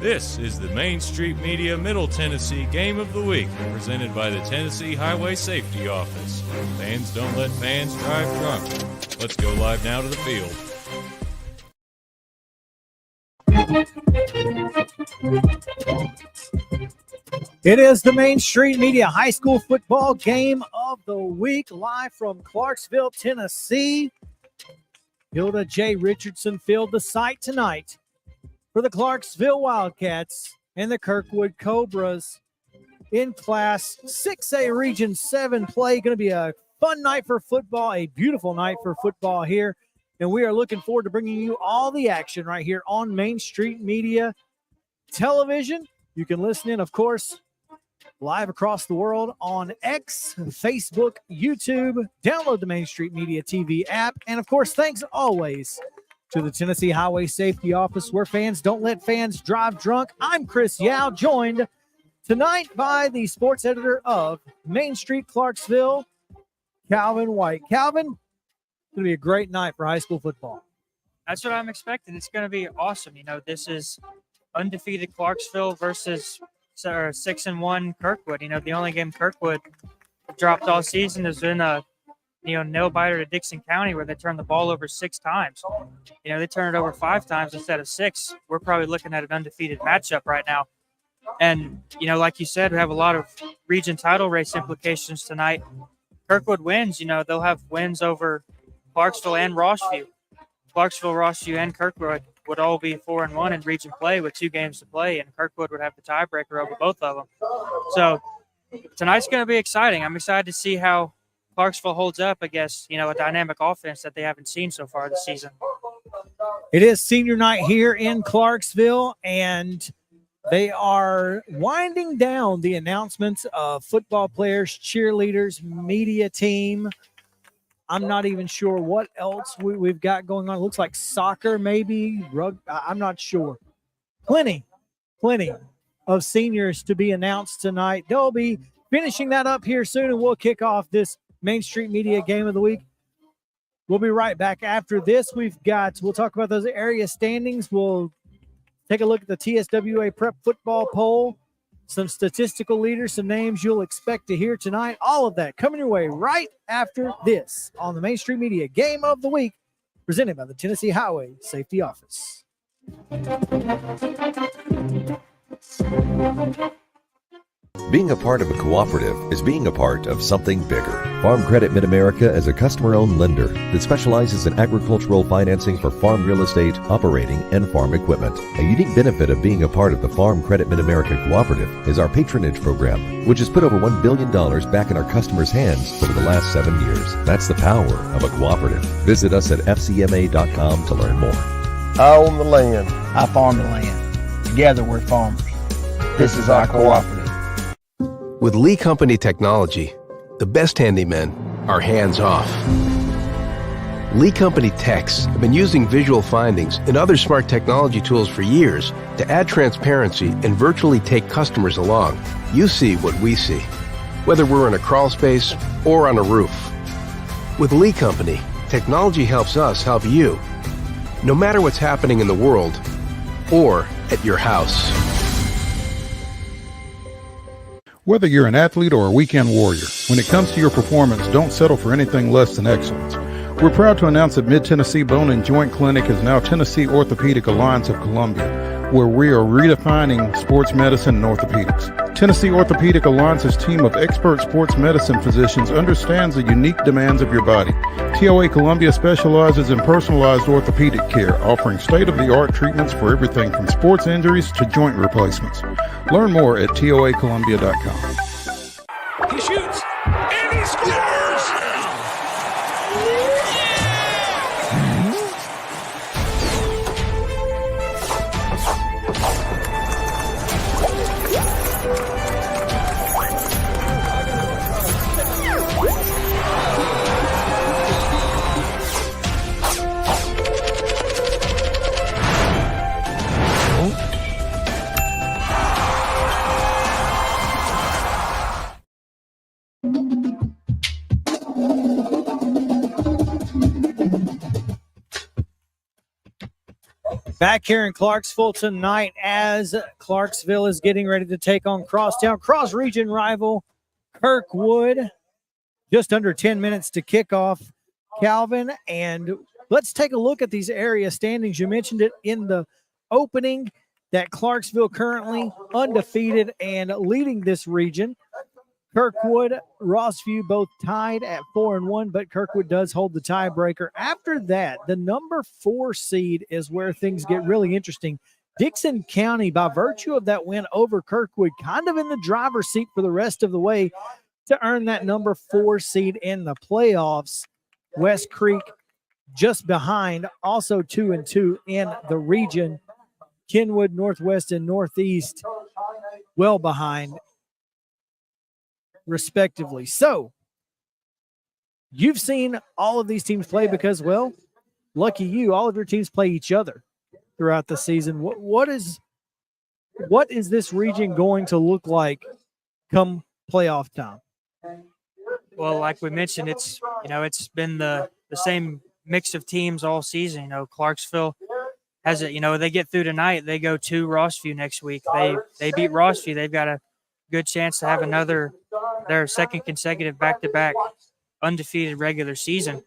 This is the Main Street Media Middle Tennessee Game of the Week, presented by the Tennessee Highway Safety Office. Fans don't let fans drive drunk. Let's go live now to the field. It is the Main Street Media High School Football Game of the Week, live from Clarksville, Tennessee. Hilda J. Richardson filled the site tonight for the Clarksville Wildcats and the Kirkwood Cobras in Class 6A Region 7 play. Going to be a fun night for football, a beautiful night for football here. And we are looking forward to bringing you all the action right here on Main Street Media Television. You can listen in, of course, live across the world on X, Facebook, YouTube. Download the Main Street Media TV app. And, of course, thanks always to the Tennessee Highway Safety Office, where fans don't let fans drive drunk. I'm Chris Yow, joined tonight by the sports editor of Main Street Clarksville, Calvin White. Calvin, it's going to be a great night for high school football. That's what I'm expecting. It's going to be awesome. You know, this is undefeated Clarksville versus 6-1 Kirkwood. You know, the only game Kirkwood dropped all season has been a nail-biter to Dixon County, where they turned the ball over 6 times. You know, they turned it over 5 times instead of 6. We're probably looking at an undefeated matchup right now. And, you know, like you said, we have a lot of region title race implications tonight. Kirkwood wins, you know, they'll have wins over Clarksville and Rossview. Clarksville, Rossview, and Kirkwood would all be 4-1 in region play with 2 games to play, and Kirkwood would have the tiebreaker over both of them. So tonight's going to be exciting. I'm excited to see how Clarksville holds up against, a dynamic offense that they haven't seen so far this season. It is senior night here in Clarksville, and they are winding down the announcements of football players, cheerleaders, media team. I'm not even sure what else we've got going on. It looks like soccer, maybe, rugby. I'm not sure. Plenty of seniors to be announced tonight. They'll be finishing that up here soon, and we'll kick off this Main Street Media Game of the Week. We'll be right back after this. We'll talk about those area standings. We'll take a look at the TSWA Prep Football Poll, some statistical leaders, some names you'll expect to hear tonight. All of that coming your way right after this on the Main Street Media Game of the Week, presented by the Tennessee Highway Safety Office. Being a part of a cooperative is being a part of something bigger. Farm Credit Mid-America is a customer-owned lender that specializes in agricultural financing for farm real estate, operating, and farm equipment. A unique benefit of being a part of the Farm Credit Mid-America Cooperative is our patronage program, which has put over $1 billion back in our customers' hands over the last 7 years. That's the power of a cooperative. Visit us at fcma.com to learn more. I own the land. I farm the land. Together we're farmers. This is our cooperative. With Lee Company technology, the best handymen are hands-off. Lee Company techs have been using visual findings and other smart technology tools for years to add transparency and virtually take customers along. You see what we see, whether we're in a crawl space or on a roof. With Lee Company, technology helps us help you, no matter what's happening in the world or at your house. Whether you're an athlete or a weekend warrior, when it comes to your performance, don't settle for anything less than excellence. We're proud to announce that Mid-Tennessee Bone and Joint Clinic is now Tennessee Orthopedic Alliance of Columbia, where we are redefining sports medicine and orthopedics. Tennessee Orthopedic Alliance's team of expert sports medicine physicians understands the unique demands of your body. TOA Columbia specializes in personalized orthopedic care, offering state-of-the-art treatments for everything from sports injuries to joint replacements. Learn more at toacolumbia.com. He shoots, and he scores! Back here in Clarksville tonight as Clarksville is getting ready to take on Crosstown. Cross-region rival Kirkwood. Just under 10 minutes to kick off, Calvin. And let's take a look at these area standings. You mentioned it in the opening that Clarksville currently undefeated and leading this region. Kirkwood, Rossview both tied at 4-1, but Kirkwood does hold the tiebreaker. After that, the number 4 seed is where things get really interesting. Dixon County, by virtue of that win over Kirkwood, kind of in the driver's seat for the rest of the way to earn that number 4 seed in the playoffs. West Creek just behind, also 2-2 in the region. Kenwood, Northwest, and Northeast well behind, respectively. So you've seen all of these teams play because, well, lucky you, all of your teams play each other throughout the season. What is this region going to look like come playoff time? Well, like we mentioned, it's been the same mix of teams all season. Clarksville has it. They get through tonight, they go to Rossview next week. They beat Rossview. They've got a good chance to have their second consecutive back-to-back undefeated regular season.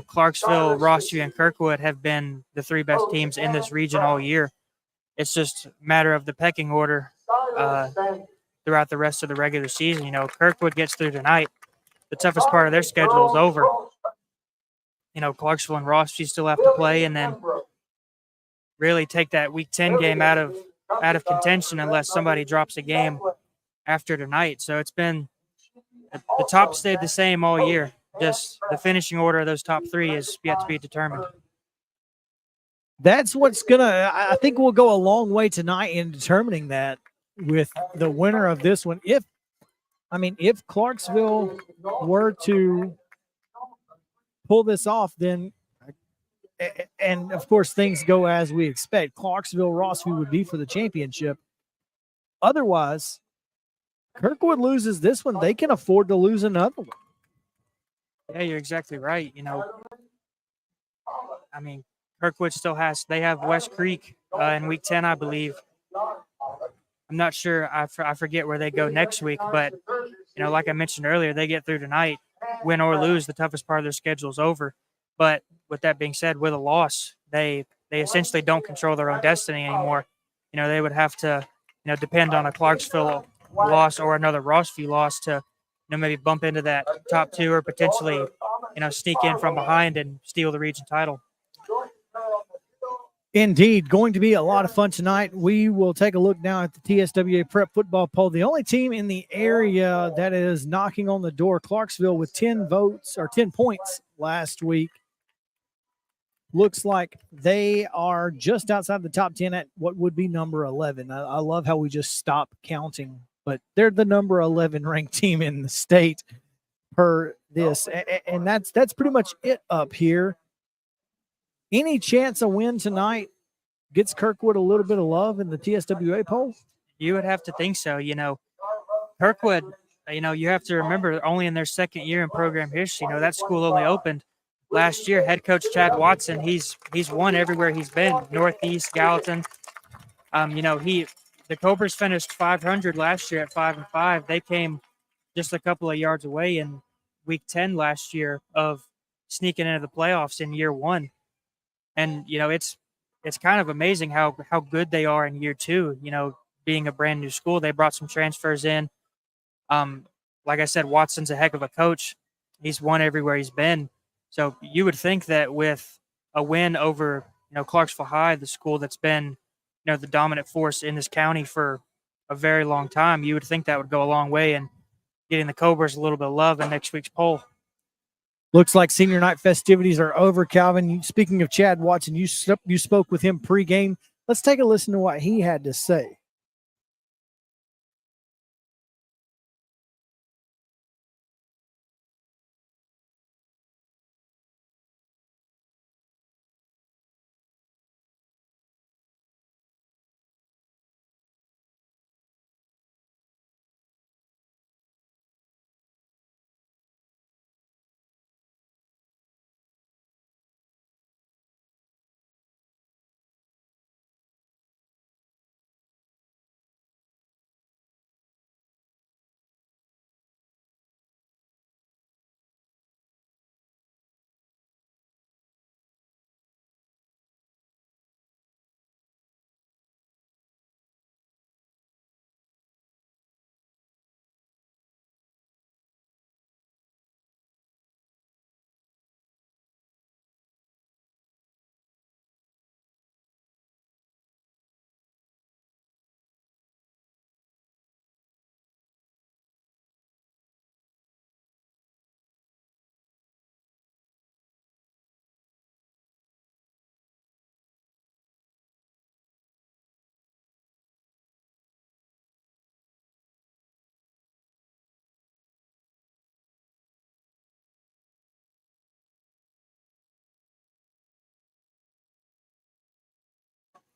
Clarksville, Rossview, and Kirkwood have been the 3 best teams in this region all year. It's just a matter of the pecking order throughout the rest of the regular season. Kirkwood gets through tonight. The toughest part of their schedule is over. Clarksville and Rossview still have to play, and then really take that Week 10 game out of contention unless somebody drops a game after tonight. So it's been the top stayed the same all year. Just the finishing order of those top 3 is yet to be determined. That's what's I think we'll go a long way tonight in determining that with the winner of this one. If Clarksville were to pull this off, then, and of course things go as we expect, Clarksville, Rossview would be for the championship. Otherwise, Kirkwood loses this one, they can afford to lose another one. Yeah, you're exactly right. Kirkwood still they have West Creek in Week 10, I believe. I'm not sure. I forget where they go next week, but, like I mentioned earlier, they get through tonight, win or lose, the toughest part of their schedule is over. But with that being said, with a loss, they essentially don't control their own destiny anymore. They would have to, depend on a Clarksville loss or another Rossview loss to, maybe bump into that top 2 or potentially, sneak in from behind and steal the region title. Indeed, going to be a lot of fun tonight. We will take a look now at the TSWA Prep Football Poll. The only team in the area that is knocking on the door, Clarksville, with 10 points last week. Looks like they are just outside the top 10 at what would be number 11. I love how we just stop counting, but they're the number 11 ranked team in the state per this. And that's pretty much it up here. Any chance a win tonight gets Kirkwood a little bit of love in the TSWA poll? You would have to think so. Kirkwood, you have to remember, only in their second year in program history. That school only opened last year. Head coach Chad Watson, he's won everywhere he's been. Northeast, Gallatin. The Cobras finished 500 last year at 5-5. They came just a couple of yards away in Week 10 last year of sneaking into the playoffs in year 1. And, it's kind of amazing how good they are in year 2, being a brand new school. They brought some transfers in. Like I said, Watson's a heck of a coach. He's won everywhere he's been. So you would think that with a win over, Clarksville High, the school that's been, the dominant force in this county for a very long time, you would think that would go a long way in getting the Cobras a little bit of love in next week's poll. Looks like senior night festivities are over, Calvin. Speaking of Chad Watson, you spoke with him pregame. Let's take a listen to what he had to say.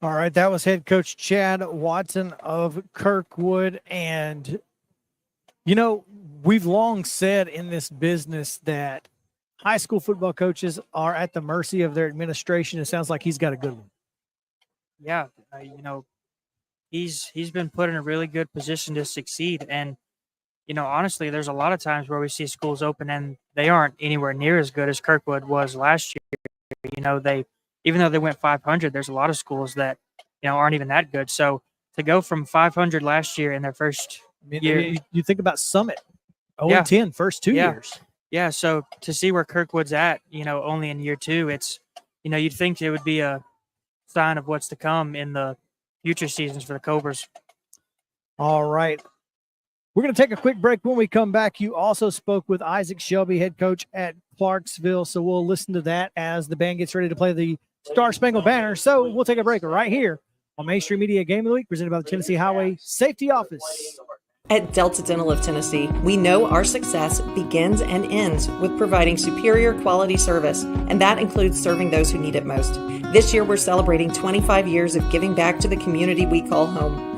All right, that was head coach Chad Watson of Kirkwood. And, you know, we've long said in this business that high school football coaches are at the mercy of their administration. It sounds like he's got a good one. Yeah, he's been put in a really good position to succeed. And, honestly, there's a lot of times where we see schools open and they aren't anywhere near as good as Kirkwood was last year. Even though they went 500, there's a lot of schools that, aren't even that good. So to go from 500 last year in their first year. You think about Summit, 0-10, first 2 years. Yeah, so to see where Kirkwood's at, only in year 2, it's, you'd think it would be a sign of what's to come in the future seasons for the Cobras. All right. We're going to take a quick break. When we come back, you also spoke with Isaac Shelby, head coach at Clarksville. So we'll listen to that as the band gets ready to play the Star Spangled Banner. So we'll take a break right here on Main Street Media Game of the Week, presented by the Tennessee Highway Safety Office. At Delta Dental of Tennessee, we know our success begins and ends with providing superior quality service, and that includes serving those who need it most. This year, we're celebrating 25 years of giving back to the community we call home.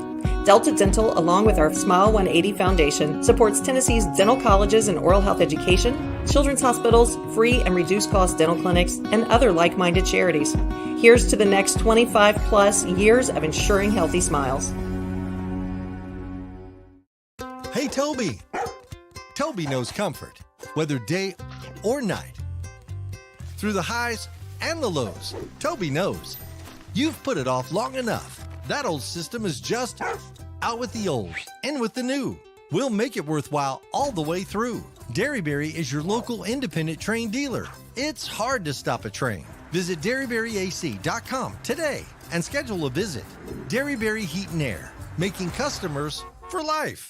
Delta Dental, along with our Smile 180 Foundation, supports Tennessee's dental colleges and oral health education, children's hospitals, free and reduced cost dental clinics, and other like-minded charities. Here's to the next 25 plus years of ensuring healthy smiles. Hey, Toby. Toby knows comfort, whether day or night. Through the highs and the lows, Toby knows. You've put it off long enough. That old system is just out with the old, in with the new. We'll make it worthwhile all the way through. Derryberry is your local independent train dealer. It's hard to stop a train. Visit DerryberryAC.com today and schedule a visit. Derryberry Heat and Air, making customers for life.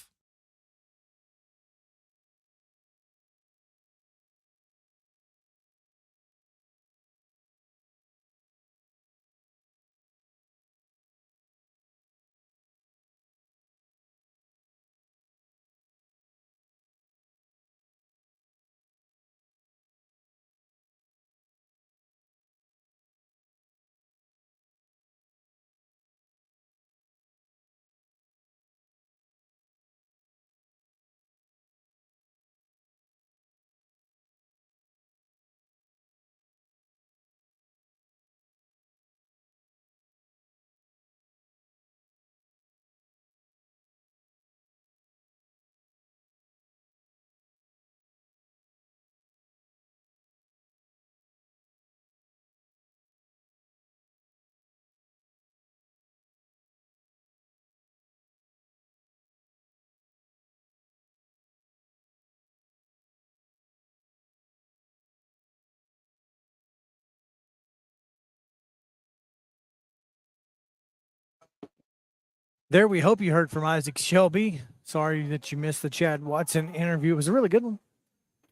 There, we hope you heard from Isaac Shelby. Sorry that you missed the Chad Watson interview. It was a really good one.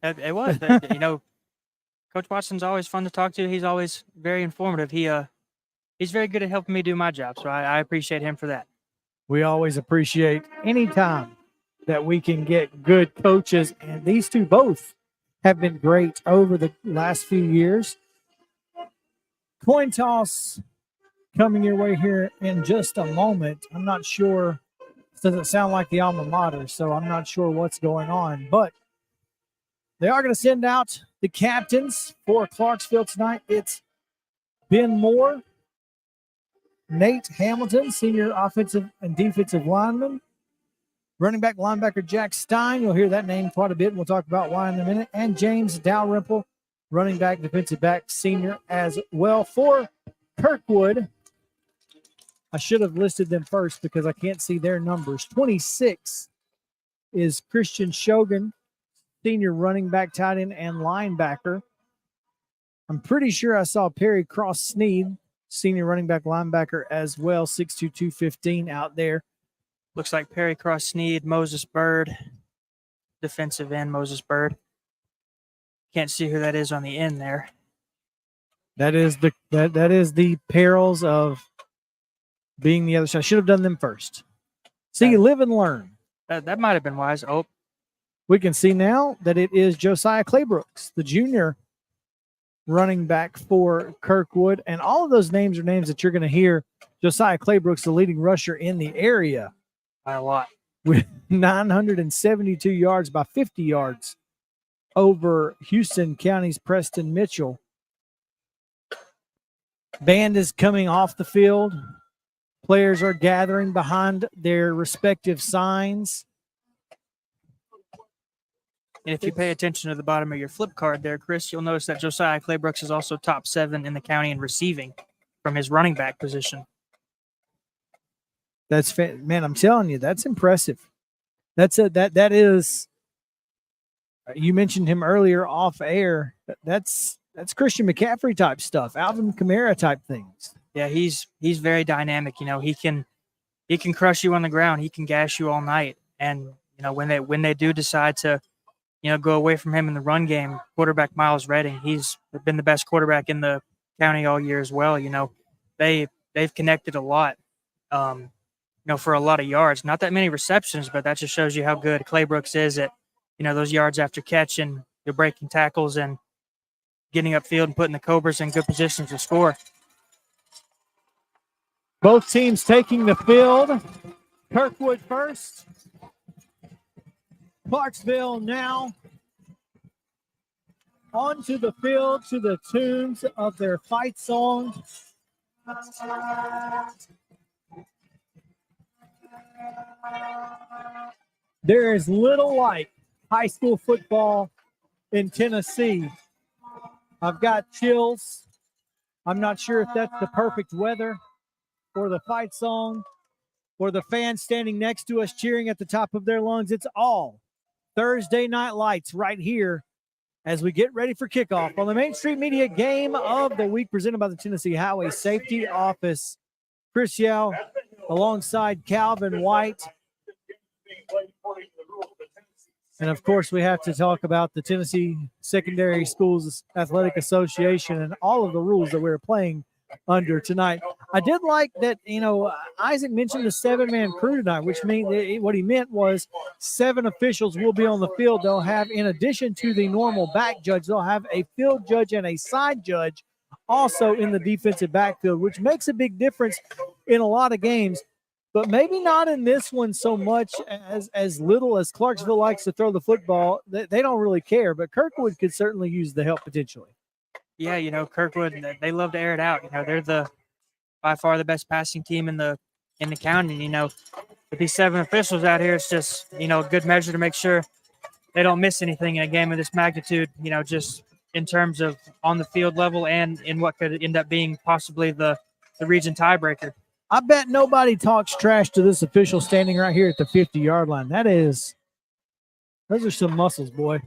It was. Coach Watson's always fun to talk to. He's always very informative. He's very good at helping me do my job, so I appreciate him for that. We always appreciate any time that we can get good coaches, and these two both have been great over the last few years. Coin toss coming your way here in just a moment. I'm not sure. It doesn't sound like the alma mater, so I'm not sure what's going on. But they are going to send out the captains for Clarksville tonight. It's Ben Moore, Nate Hamilton, senior offensive and defensive lineman, running back linebacker Jack Stein. You'll hear that name quite a bit. We'll talk about why in a minute. And James Dalrymple, running back, defensive back, senior as well. For Kirkwood, I should have listed them first because I can't see their numbers. 26 is Christian Shogun, senior running back, tight end, and linebacker. I'm pretty sure I saw Perry Cross-Sneed, senior running back, linebacker as well, 6'2", 215 out there. Looks like Perry Cross-Sneed, Moses Bird, defensive end Moses Bird. Can't see who that is on the end there. That is the perils of being the other side. I should have done them first. See, you live and learn. That might have been wise. Oh, we can see now that it is Josiah Claybrooks, the junior running back for Kirkwood. And all of those names are names that you're going to hear. Josiah Claybrook's the leading rusher in the area By a lot. with 972 yards, by 50 yards over Houston County's Preston Mitchell. Band is coming off the field. Players are gathering behind their respective signs. And if you pay attention to the bottom of your flip card there, Chris, you'll notice that Josiah Claybrooks is also top 7 in the county in receiving from his running back position. Man, I'm telling you, that's impressive. That is. You mentioned him earlier off air. That's Christian McCaffrey type stuff, Alvin Kamara type things. Yeah, he's very dynamic. He can crush you on the ground. He can gash you all night. And when they do decide to go away from him in the run game, quarterback Miles Redding, he's been the best quarterback in the county all year as well. They've connected a lot, for a lot of yards. Not that many receptions, but that just shows you how good Claybrooks is at, those yards after catch and the breaking tackles and getting upfield and putting the Cobras in good positions to score. Both teams taking the field. Kirkwood first. Clarksville now onto the field to the tunes of their fight song. There is little like high school football in Tennessee. I've got chills. I'm not sure if that's the perfect weather or the fight song or the fans standing next to us cheering at the top of their lungs. It's all Thursday Night Lights right here as we get ready for kickoff on the Main Street Media Game of the Week presented by the Tennessee Highway Safety Office. Chris Yow alongside Calvin White. And, of course, we have to talk about the Tennessee Secondary Schools Athletic Association and all of the rules that we're playing under tonight. I did like that, Isaac mentioned the 7-man crew tonight, which means what he meant was 7 officials will be on the field. They'll have, in addition to the normal back judge, they'll have a field judge and a side judge also in the defensive backfield, which makes a big difference in a lot of games. But maybe not in this one so much as little as Clarksville likes to throw the football. They don't really care, but Kirkwood could certainly use the help potentially. Yeah, Kirkwood, they love to air it out. They're by far the best passing team in the county. With these 7 officials out here, it's just, a good measure to make sure they don't miss anything in a game of this magnitude, just in terms of on the field level and in what could end up being possibly the region tiebreaker. I bet nobody talks trash to this official standing right here at the 50-yard line. Those are some muscles, boy.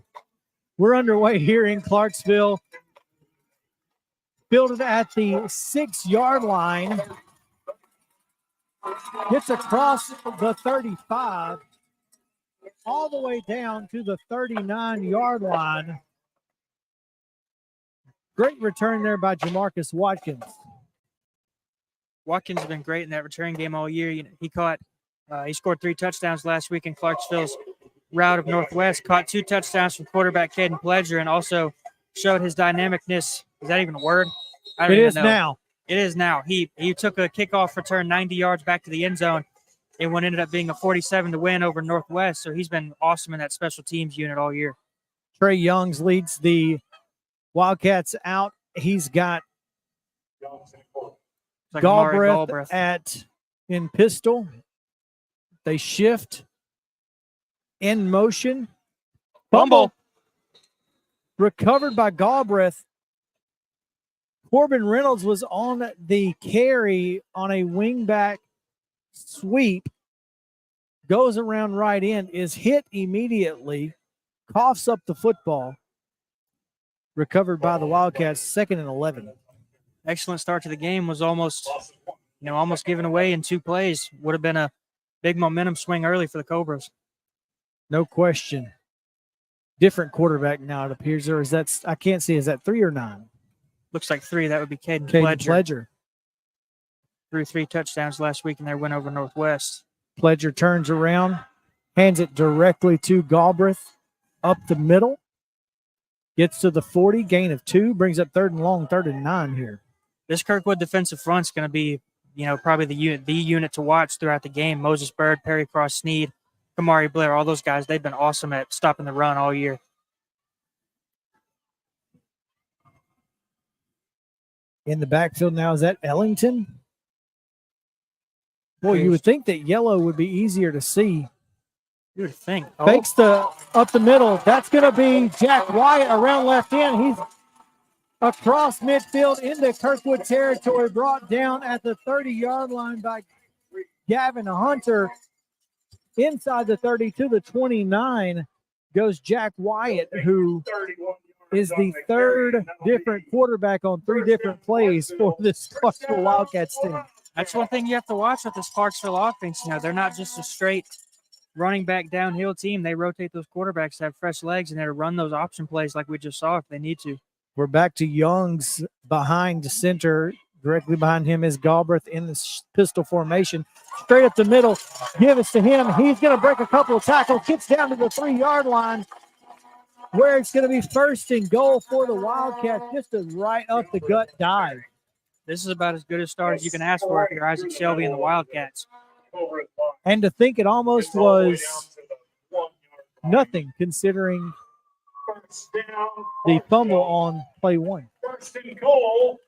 We're underway here in Clarksville. Fielded at the 6-yard line. Gets across the 35, all the way down to the 39-yard line. Great return there by Jamarcus Watkins. Watkins has been great in that return game all year. He scored 3 touchdowns last week in Clarksville's route of Northwest, caught 2 touchdowns from quarterback Caden Pledger, and also showed his dynamicness. Is that even a word? I don't even know. Now. It is now. He took a kickoff return 90 yards back to the end zone in what ended up being a 47 to win over Northwest. So he's been awesome in that special teams unit all year. Trey Youngs leads the Wildcats out. He's got Galbraith in pistol. They shift in motion. Fumble. Recovered by Galbraith. Corbin Reynolds was on the carry on a wingback sweep. Goes around right in, is hit immediately, coughs up the football. Recovered by the Wildcats, 2nd and 11. Excellent start to the game. Was almost given away in 2 plays. Would have been a big momentum swing early for the Cobras. No question. Different quarterback now, it appears. Or is that, I can't see, is that 3 or 9? Looks like 3. That would be Caden Pledger. Threw 3 touchdowns last week in their win over Northwest. Pledger turns around, hands it directly to Galbraith up the middle. Gets to the 40, gain of 2, brings up 3rd and long, 3rd and 9 here. This Kirkwood defensive front's going to be, probably the unit to watch throughout the game. Moses Bird, Perry Cross Sneed, Kamari Blair, all those guys, they've been awesome at stopping the run all year. In the backfield now, is that Ellington? Boy, you would think that yellow would be easier to see. You would think. Fakes up the middle. That's going to be Jack Wyatt around left end. He's across midfield into Kirkwood territory, brought down at the 30-yard line by Gavin Hunter. Inside the 30 to the 29 goes Jack Wyatt, who is the 3rd different quarterback on 3 different plays for this Clarksville Wildcats team. That's one thing you have to watch with this Clarksville offense. They're not just a straight running back downhill team. They rotate those quarterbacks to have fresh legs and they run those option plays like we just saw if they need to. We're back to Young's behind center. Directly behind him is Galbraith in the pistol formation. Straight up the middle. Give it to him. He's going to break a couple of tackles. Gets down to the 3-yard line where it's going to be 1st and goal for the Wildcats. Just a right up the gut dive. This is about as good a start as you can ask for if you're Isaac Shelby and the Wildcats. And to think it almost was nothing considering the fumble on play 1. 1st and goal.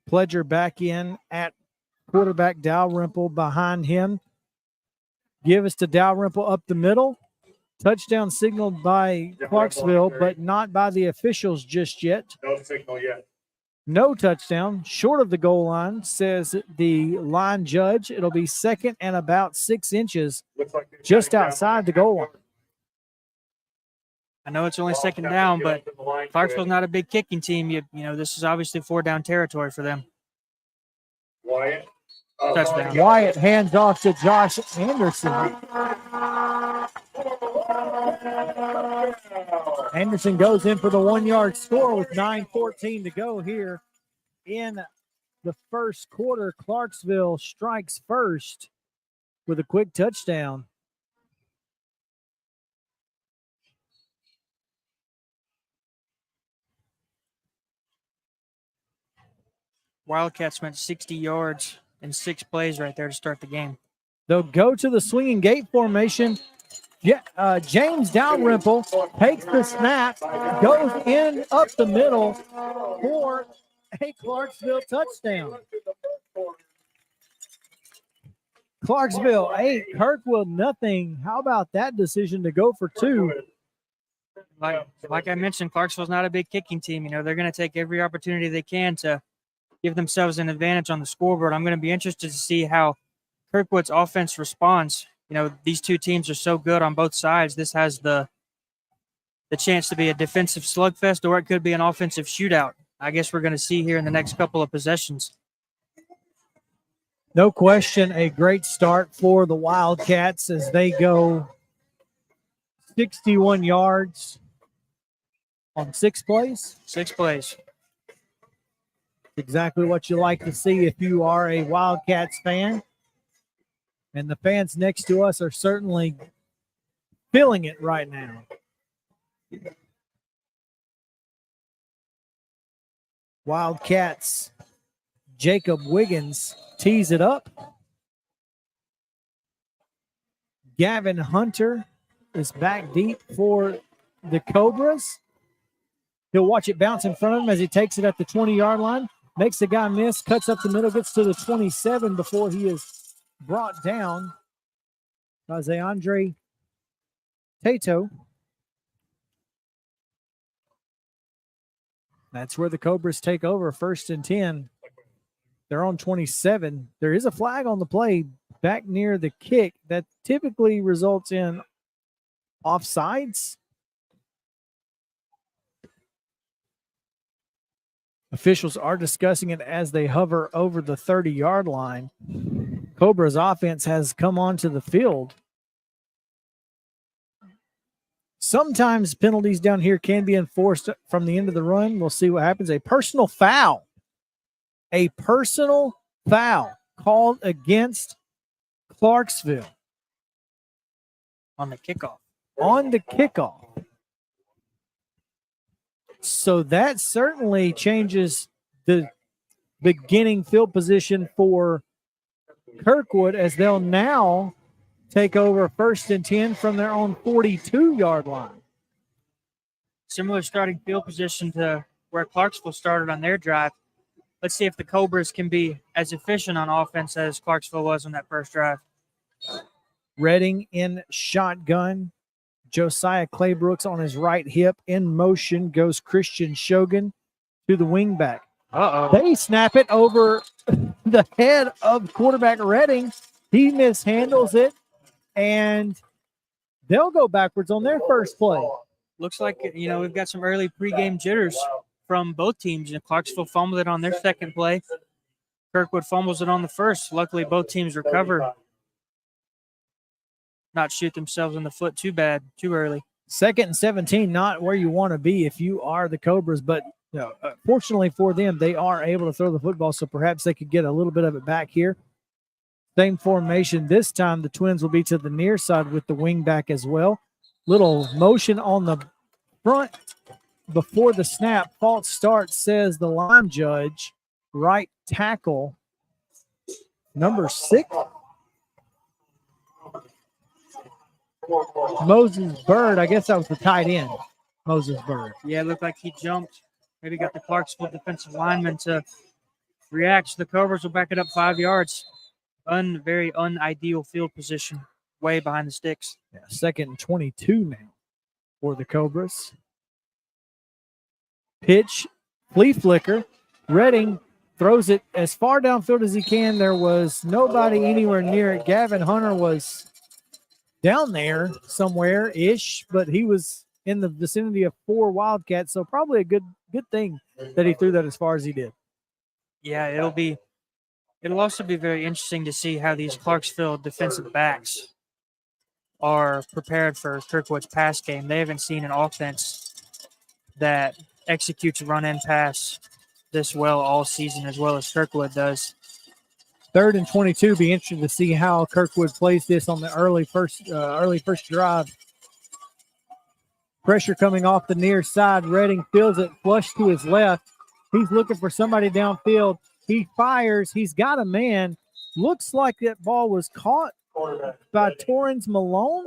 Pledger back in at quarterback. Dalrymple behind him. Give us to Dalrymple up the middle. Touchdown signaled by Clarksville, but not by the officials just yet. No signal yet. No touchdown. Short of the goal line, says the line judge. It'll be 2nd and about 6 inches just outside the goal line. I know it's only 2nd down, but Clarksville's not a big kicking team. This is obviously 4-down territory for them. Wyatt. Touchdown. Wyatt hands off to Josh Anderson. Anderson goes in for the 1-yard score with 9:14 to go here in the first quarter. Clarksville strikes first with a quick touchdown. Wildcats went 60 yards in 6 plays right there to start the game. They'll go to the swinging gate formation. James Dalrymple takes the snap, goes in up the middle for a Clarksville touchdown. Clarksville 8, Kirkwood nothing. How about that decision to go for 2? Like I mentioned, Clarksville's not a big kicking team. They're going to take every opportunity they can to give themselves an advantage on the scoreboard. I'm going to be interested to see how Kirkwood's offense responds. These two teams are so good on both sides. This has the chance to be a defensive slugfest, or it could be an offensive shootout. I guess we're going to see here in the next couple of possessions. No question, a great start for the Wildcats as they go 61 yards on 6 plays. 6 plays. Exactly what you like to see if you are a Wildcats fan. And the fans next to us are certainly feeling it right now. Wildcats, Jacob Wiggins tees it up. Gavin Hunter is back deep for the Cobras. He'll watch it bounce in front of him as he takes it at the 20-yard line. Makes the guy miss, cuts up the middle, gets to the 27 before he is brought down by Zayandre Tato. That's where the Cobras take over, 1st and 10. They're on 27. There is a flag on the play back near the kick that typically results in offsides. Officials are discussing it as they hover over the 30-yard line. Cobra's offense has come onto the field. Sometimes penalties down here can be enforced from the end of the run. We'll see what happens. A personal foul. A personal foul called against Clarksville. on the kickoff. On the kickoff. So that certainly changes the beginning field position for Kirkwood, as they'll now take over 1st and 10 from their own 42-yard line. Similar starting field position to where Clarksville started on their drive. Let's see if the Cobras can be as efficient on offense as Clarksville was on that first drive. Redding in shotgun. Josiah Claybrooks on his right hip. In motion goes Christian Shogun to the wingback. They snap it over the head of quarterback Redding. He mishandles it, and they'll go backwards on their first play. Looks like, we've got some early pregame jitters from both teams. Clarksville fumbled it on their second play. Kirkwood fumbles it on the first. Luckily, both teams recover. Not shoot themselves in the foot too bad, too early. 2nd and 17, not where you want to be if you are the Cobras, but fortunately for them, they are able to throw the football, so perhaps they could get a little bit of it back here. Same formation this time. The Twins will be to the near side with the wing back as well. Little motion on the front before the snap. False start, says the line judge. Right tackle, number 6. Moses Bird, I guess that was the tight end, Moses Bird. Yeah, it looked like he jumped. Maybe got the Clarksville defensive lineman to react. So the Cobras will back it up 5 yards. Very unideal field position, way behind the sticks. Yeah, 2nd and 22 now for the Cobras. Pitch, flea flicker. Redding throws it as far downfield as he can. There was nobody anywhere near it. Gavin Hunter was down there somewhere-ish, but he was in the vicinity of 4 Wildcats, so probably a good thing that he threw that as far as he did. Yeah, it'll also be very interesting to see how these Clarksville defensive backs are prepared for Kirkwood's pass game. They haven't seen an offense that executes a run and pass this well all season as well as Kirkwood does. 3rd and 22. Be interesting to see how Kirkwood plays this on the early first drive. Pressure coming off the near side. Redding feels it flush to his left. He's looking for somebody downfield. He fires. He's got a man. Looks like that ball was caught by Torrens Malone.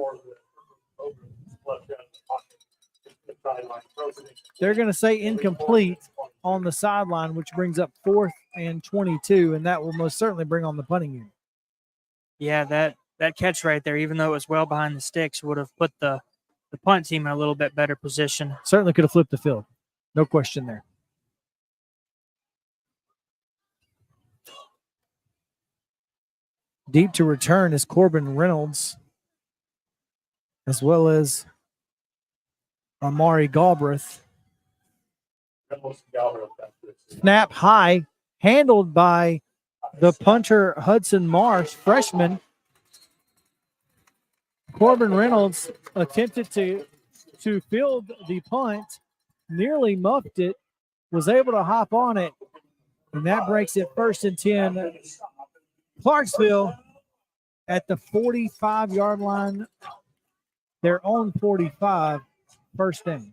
They're going to say incomplete on the sideline, which brings up 4th and 22, and that will most certainly bring on the punting unit. Yeah, that catch right there, even though it was well behind the sticks, would have put the punt team in a little bit better position. Certainly could have flipped the field. No question there. Deep to return is Corbin Reynolds, as well as Amari Galbraith. Snap high, handled by the punter Hudson Marsh, freshman. Corbin Reynolds attempted to field the punt, nearly muffed it, was able to hop on it, and that breaks it 1st and 10. Clarksville at the 45-yard line, their own 45, 1st down.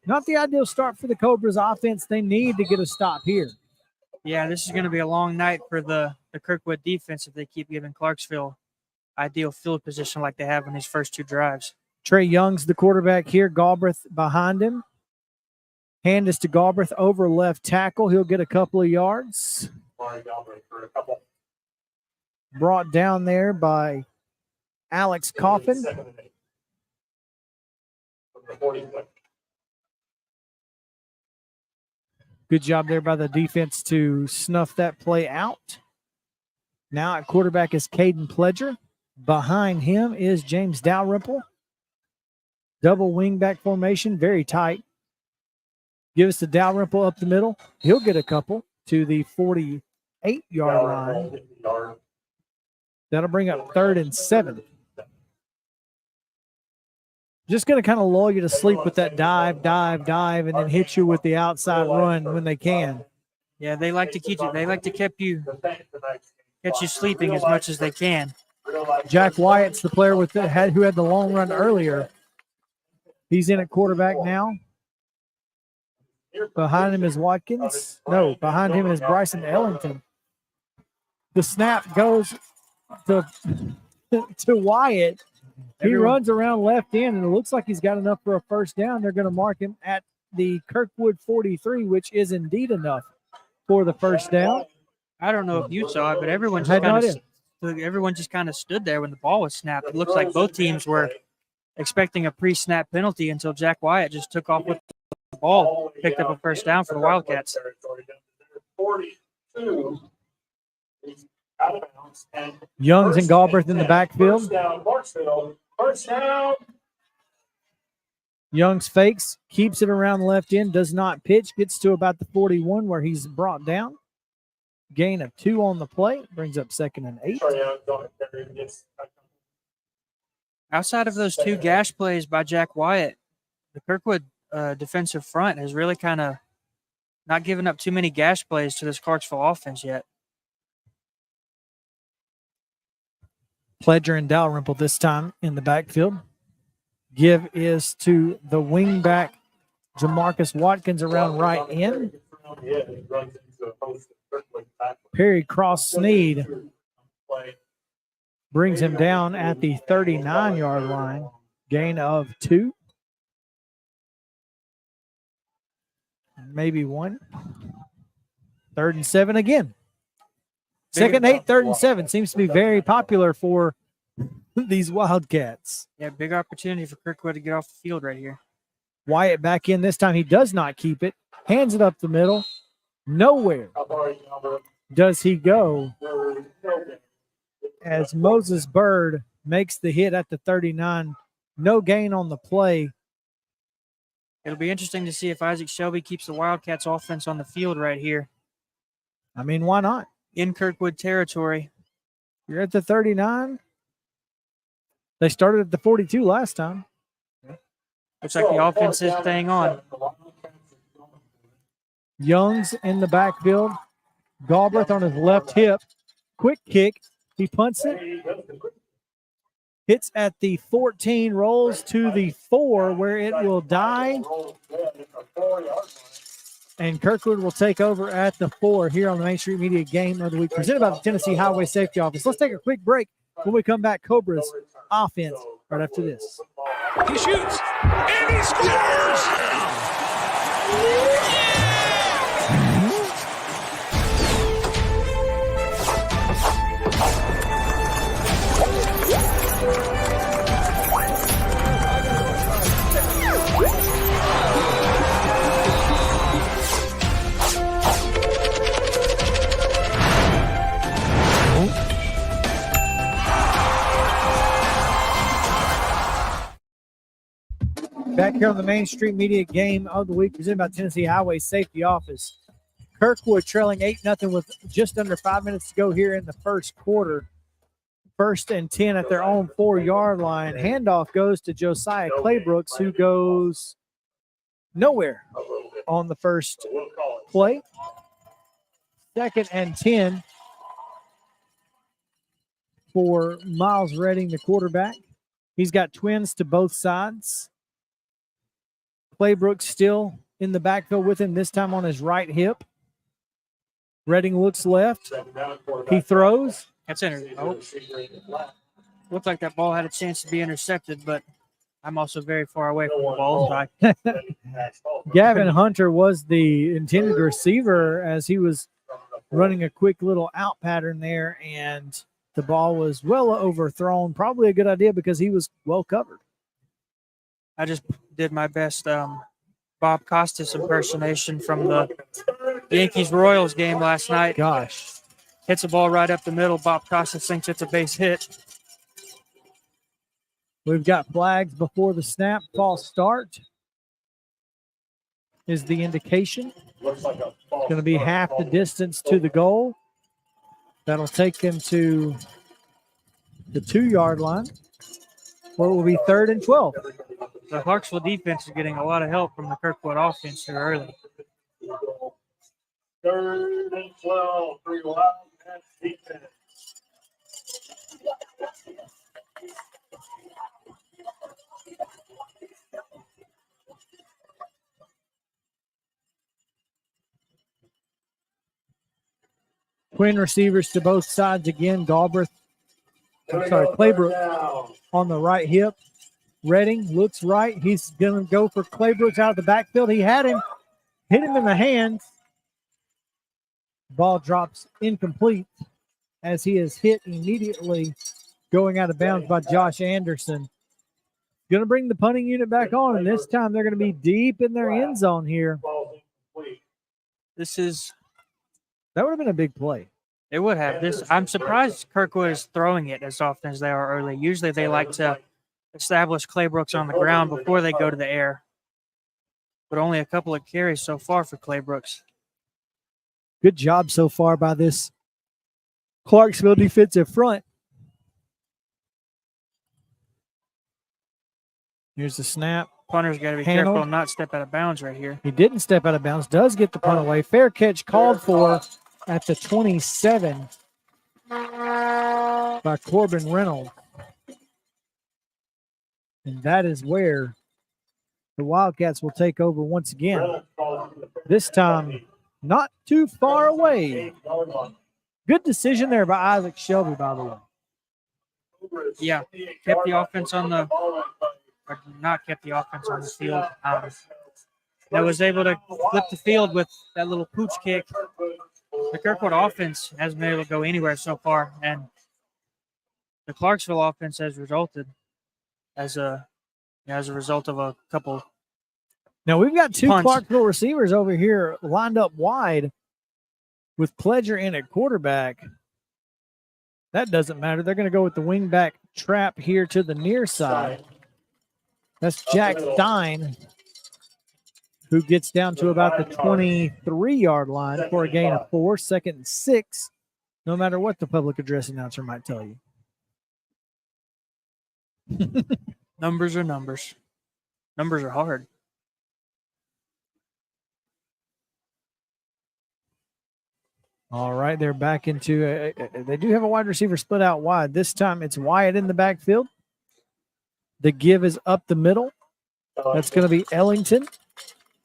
Not the ideal start for the Cobras offense. They need to get a stop here. Yeah, this is going to be a long night for the Kirkwood defense if they keep giving Clarksville ideal field position like they have in these first 2 drives. Trey Young's the quarterback here. Galbraith behind him. Hand is to Galbraith over left tackle. He'll get a couple of yards. Brought down there by Alex Coffin. Good job there by the defense to snuff that play out. Now at quarterback is Caden Pledger. Behind him is James Dalrymple. Double wingback formation, very tight. Give us to Dalrymple up the middle. He'll get a couple to the 48-yard line. That'll bring up 3rd and 7. Just going to kind of lull you to sleep with that dive, and then hit you with the outside run when they can. Yeah, they like to keep you. They like to catch you sleeping as much as they can. Jack Wyatt's the player who had the long run earlier. He's in at quarterback now. Behind him is Watkins. No, behind him is Bryson Ellington. The snap goes to Wyatt. He runs around left end, and it looks like he's got enough for a first down. They're going to mark him at the Kirkwood 43, which is indeed enough for the first down. I don't know if you saw it, but everyone just kind of stood there when the ball was snapped. It looks like both teams were expecting a pre-snap penalty until Jack Wyatt just took off with the ball, picked up a first down for the Wildcats. 42. Youngs and Galbraith in the backfield. First down. Youngs fakes, keeps it around left end, does not pitch, gets to about the 41 where he's brought down. Gain of 2 on the play, brings up 2nd and 8. Outside of those 2 gash plays by Jack Wyatt, the Kirkwood defensive front has really kind of not given up too many gash plays to this Clarksville offense yet. Pledger and Dalrymple this time in the backfield. Give is to the wingback, Jamarcus Watkins around right end. Perry Cross Sneed brings him down at the 39-yard line. Gain of 2. Maybe 1. 3rd and 7 again. 2nd and 8, 3rd and 7 seems to be very popular for these Wildcats. Yeah, big opportunity for Kirkwood to get off the field right here. Wyatt back in this time. He does not keep it. Hands it up the middle. Nowhere does he go as Moses Bird makes the hit at the 39. No gain on the play. It'll be interesting to see if Isaac Shelby keeps the Wildcats offense on the field right here. I mean, why not? In Kirkwood territory. You're at the 39. They started at the 42 last time. Looks like the offense is staying on. Youngs in the backfield. Galbraith on his left hip. Quick kick. He punts it. Hits at the 14, rolls to the 4 where it will die. And Kirkwood will take over at the 4 here on the Main Street Media Game of the Week, presented by the Tennessee Highway Safety Office. Let's take a quick break. When we come back, Cobra's offense right after this. He shoots, and he scores! Back here on the Main Street Media Game of the Week, presented by Tennessee Highway Safety Office. Kirkwood trailing 8-0 with just under 5 minutes to go here in the first quarter. 1st and 10 at their own 4-yard line. Handoff goes to Josiah Claybrooks, who goes nowhere on the first play. 2nd and 10 for Miles Redding, the quarterback. He's got twins to both sides. Claybrooks still in the backfield with him, this time on his right hip. Redding looks left. He throws. That's looked like that ball had a chance to be intercepted, but I'm also very far away from the ball. Gavin Hunter was the intended receiver as he was running a quick little out pattern there, and the ball was well overthrown. Probably a good idea because he was well covered. I just did my best Bob Costas impersonation from the Yankees-Royals game last night. Gosh. Hits a ball right up the middle. Bob Costas thinks it's a base hit. We've got flags before the snap. False start is the indication. It's going to be half the distance to the goal. That'll take them to the 2-yard line, where it will be 3rd and 12. The Clarksville defense is getting a lot of help from the Kirkwood offense here early. 3rd and 12 for Wildcats defense. Twin receivers to both sides again. Claybrook on the right hip. Redding looks right. He's going to go for Claybrooks out of the backfield. He had him, hit him in the hands. Ball drops incomplete as he is hit immediately going out of bounds by Josh Anderson. Going to bring the punting unit back on, and this time they're going to be deep in their end zone here. That would have been a big play. It would have. I'm surprised Kirkwood is throwing it as often as they are early. Usually they like to establish Claybrooks on the ground before they go to the air. But only a couple of carries so far for Claybrooks. Good job so far by this Clarksville defensive front. Here's the snap. Punter's got to be careful and not step out of bounds right here. He didn't step out of bounds. Does get the punt away. Fair catch called for at the 27 by Corbin Reynolds. And that is where the Wildcats will take over once again. This time, not too far away. Good decision there by Isaac Shelby, by the way. Yeah, kept the offense on the – or not kept the offense on the field. That was able to flip the field with that little pooch kick. The Kirkwood offense hasn't been able to go anywhere so far, and the Clarksville offense has resulted as a result of a couple. Now we've got two punts. Clarksville receivers over here lined up wide with Pledger in at quarterback. That doesn't matter. They're going to go with the wingback trap here to the near side. That's Jack Stein, who gets down to about the 23-yard line for a gain of 4, 2nd and 6, no matter what the public address announcer might tell you. Numbers are numbers. Numbers are hard. All right, they're back into they do have a wide receiver split out wide. This time it's Wyatt in the backfield. The give is up the middle. That's going to be Ellington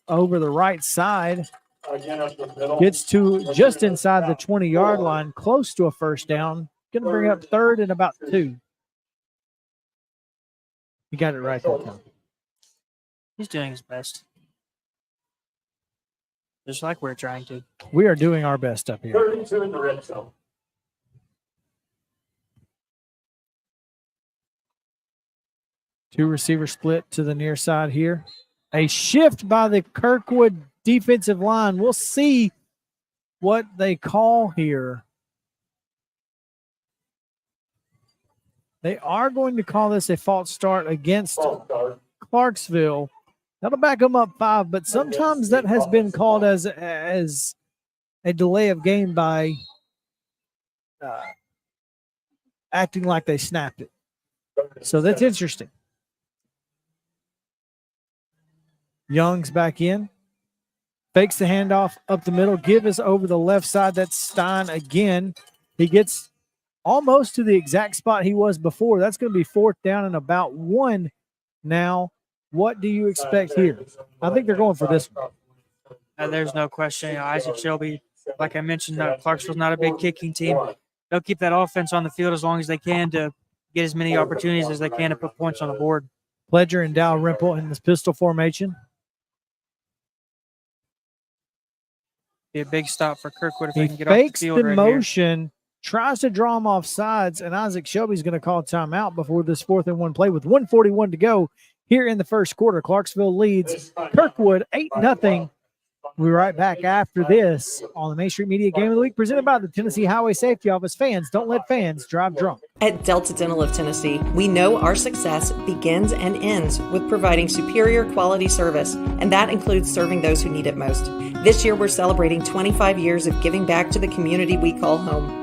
over the right side. Gets to just inside the 20-yard line, close to a first down. Going to bring up 3rd and about 2. You got it right there, Tom. He's doing his best. Just like we're trying to. We are doing our best up here. 32 in the red zone. Two receiver split to the near side here. A shift by the Kirkwood defensive line. We'll see what they call here. They are going to call this a false start against Clarksville. That'll back them up 5, but sometimes that has been called as a delay of game by acting like they snapped it. So that's interesting. Young's back in. Fakes the handoff up the middle. Give is over the left side. That's Stein again. He gets almost to the exact spot he was before. That's going to be 4th down and about 1 now. What do you expect here? I think they're going for this one. There's no question. Isaac Shelby, like I mentioned, Clarksville's not a big kicking team. They'll keep that offense on the field as long as they can to get as many opportunities as they can to put points on the board. Pledger and Dalrymple in this pistol formation. Be a big stop for Kirkwood if they can get off Fakes the field the right motion, tries to draw him off sides, and Isaac Shelby's going to call timeout before this 4th and 1 play with 1:41 to go here in the first quarter. Clarksville leads Kirkwood 8-0. We'll be right back after this on the Main Street Media Game of the Week presented by the Tennessee Highway Safety Office. Fans, don't let fans drive drunk. At Delta Dental of Tennessee, we know our success begins and ends with providing superior quality service, and that includes serving those who need it most. This year, we're celebrating 25 years of giving back to the community we call home.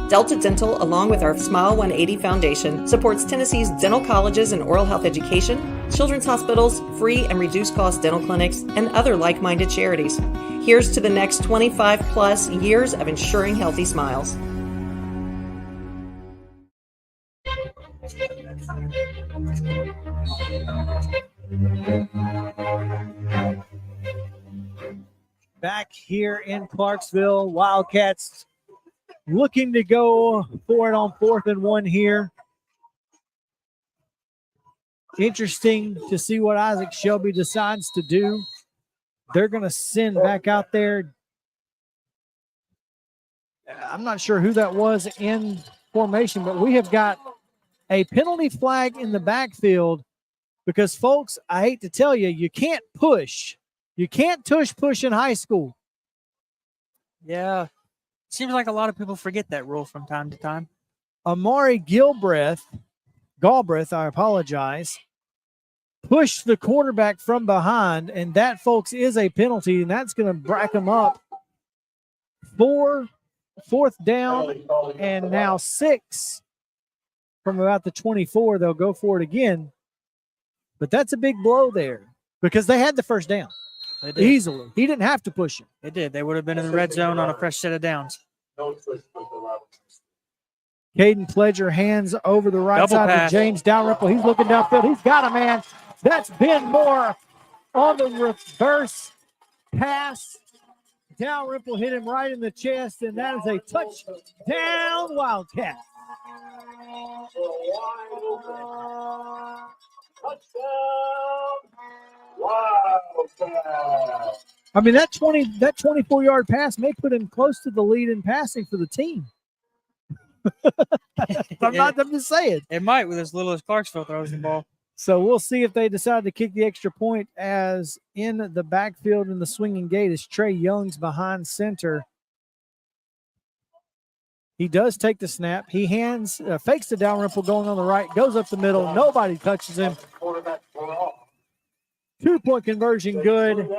Delta Dental, along with our Smile 180 Foundation, supports Tennessee's dental colleges and oral health education, children's hospitals, free and reduced cost dental clinics, and other like-minded charities. Here's to the next 25 plus years of ensuring healthy smiles. back here in Clarksville. Wildcats looking to go for it on 4th and 1 here. Interesting to see what Isaac Shelby decides to do. They're going to send back out there. I'm not sure who that was in formation, but we have got a penalty flag in the backfield because, folks, I hate to tell you, you can't push. You can't push in high school. Yeah. Seems like a lot of people forget that rule from time to time. Amari Galbraith, I apologize, pushed the quarterback from behind, and that, folks, is a penalty, and that's going to brack them up. 4th down, and now 6 from about the 24. They'll go for it again. But that's a big blow there because they had the first down easily. He didn't have to push him. They did. They would have been in the red zone on a fresh set of downs. Caden Pledger hands over the right Double side pass. to James Dalrymple. He's looking downfield. He's got a man. That's Ben Moore on the reverse pass. Dalrymple hit him right in the chest, and that is a touchdown Wildcat. I mean, that 24-yard pass may put him close to the lead in passing for the team. I'm just saying. It might with as little as Clarksville throws the ball. So we'll see if they decide to kick the extra point, as in the backfield in the swinging gate is Trey Young's behind center. He does take the snap. He fakes the Dalrymple going on the right, goes up the middle. Nobody touches him. 2-point conversion good.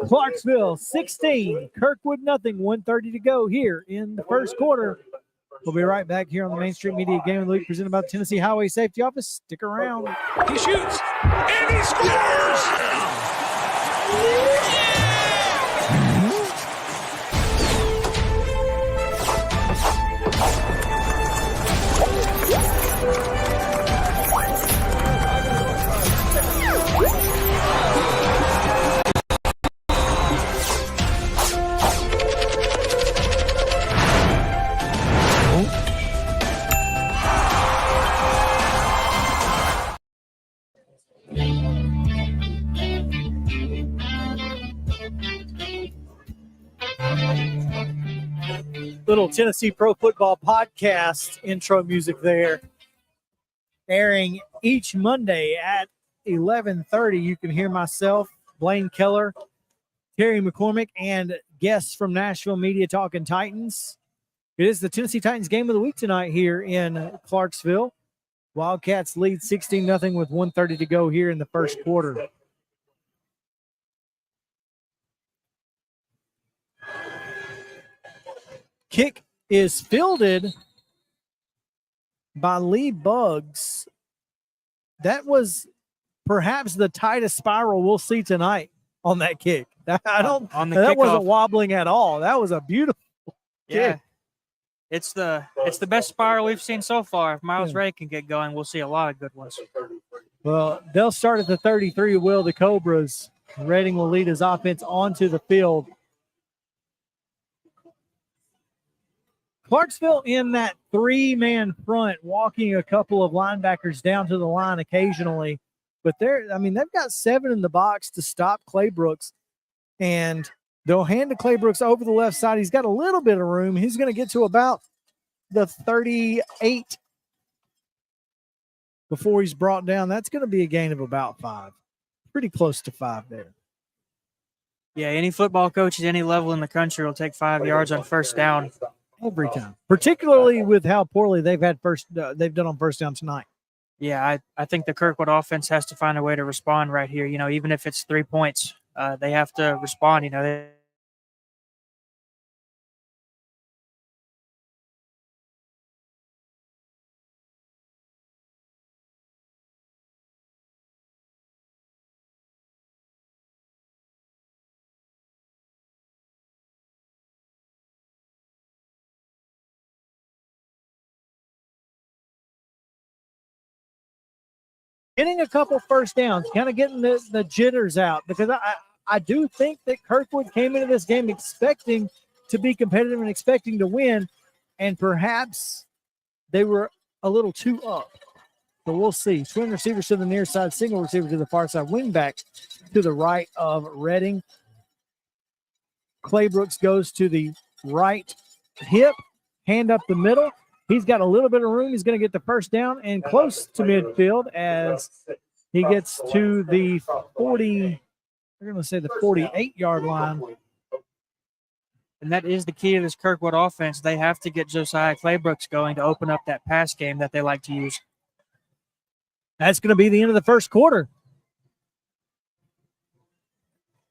Clarksville 16, Kirkwood nothing, 1:30 to go here in the first quarter. We'll be right back here on the Main Street Media Game of the Week presented by the Tennessee Highway Safety Office. Stick around. He shoots, and he scores! Little Tennessee Pro Football Podcast intro music there, airing each Monday at 11:30. You can hear myself, Blaine Keller, Terry McCormick, and guests from Nashville Media talking Titans. It is the Tennessee Titans game of the week tonight here in Clarksville. Wildcats lead 16-0 with 1:30 to go here in the first quarter. Kick is fielded by Lee Buggs. That was perhaps the tightest spiral we'll see tonight on that kick. That wasn't wobbling at all. That was a beautiful kick. It's the best spiral we've seen so far. If Miles Ray can get going, we'll see a lot of good ones. Well, they'll start at the 33. Will the Cobras? Redding will lead his offense onto the field. Clarksville in that 3-man front, walking a couple of linebackers down to the line occasionally. But they've got 7 in the box to stop Claybrooks. And they'll hand to Claybrooks over the left side. He's got a little bit of room. He's going to get to about the 38 before he's brought down. That's going to be a gain of about 5. Pretty close to 5 there. Yeah, any football coach at any level in the country will take 5 yards on first down. Every time, particularly with how poorly they've done on first down tonight. Yeah, I think the Kirkwood offense has to find a way to respond right here. You know, even if it's 3 points, they have to respond. You know, getting a couple first downs, kind of getting the jitters out, because I do think that Kirkwood came into this game expecting to be competitive and expecting to win, and perhaps they were a little too up. But we'll see. Twin receivers to the near side, single receiver to the far side, wing back to the right of Redding. Claybrooks goes to the right hip, hand up the middle. He's got a little bit of room. He's going to get the first down and close to midfield as he gets to the 40, we're going to say the 48-yard line. And that is the key to this Kirkwood offense. They have to get Josiah Claybrooks going to open up that pass game that they like to use. That's going to be the end of the first quarter.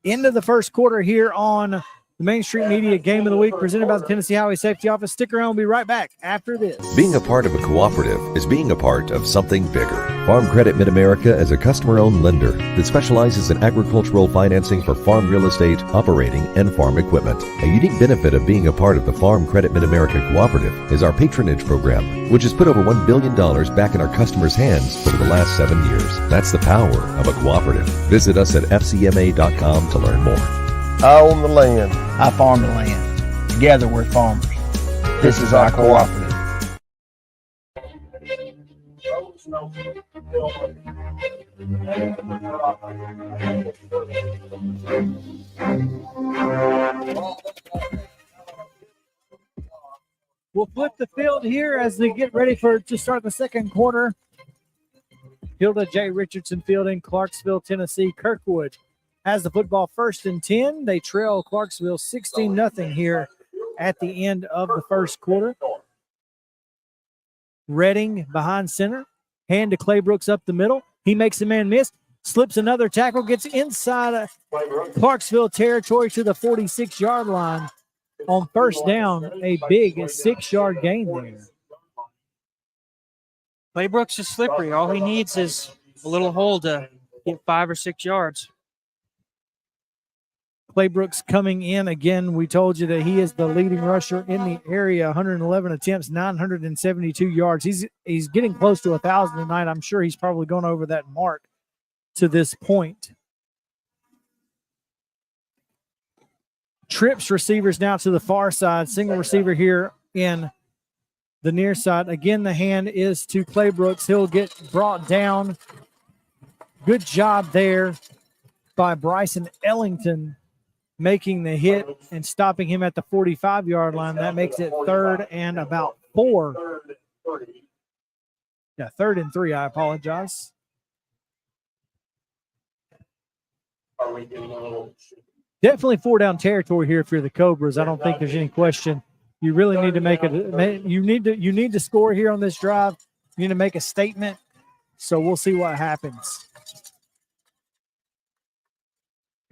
End of the first quarter here on the Main Street Media Game of the Week presented by the Tennessee Highway Safety Office. Stick around. We'll be right back after this. Being a part of a cooperative is being a part of something bigger. Farm Credit Mid-America is a customer-owned lender that specializes in agricultural financing for farm real estate, operating, and farm equipment. A unique benefit of being a part of the Farm Credit Mid-America Cooperative is our patronage program, which has put over $1 billion back in our customers' hands over the last 7 years. That's the power of a cooperative. Visit us at fcma.com to learn more. I own the land. I farm the land. Together we're farmers. This is our cooperative. We'll flip the field here as they get ready to start the second quarter. Hilda J. Richardson fielding, Clarksville, Tennessee. Kirkwood has the football 1st and 10. They trail Clarksville 16-0 here at the end of the first quarter. Redding behind center. Hand to Claybrooks up the middle. He makes a man miss. Slips another tackle. Gets inside Clarksville territory to the 46-yard line. On first down, a big 6-yard gain there. Claybrooks is slippery. All he needs is a little hole to get 5 or 6 yards. Claybrooks coming in again. We told you that he is the leading rusher in the area. 111 attempts, 972 yards. He's getting close to 1,000 tonight. I'm sure he's probably gone over that mark to this point. Trips receivers now to the far side. Single receiver here in the near side. Again, the hand is to Claybrooks. He'll get brought down. Good job there by Bryson Ellington, making the hit and stopping him at the 45-yard line. That makes it 3rd and about 4. Yeah, 3rd and 3. I apologize. Definitely 4-down territory here if you're the Cobras. I don't think there's any question. You really need to make you need to score here on this drive. You need to make a statement. So we'll see what happens.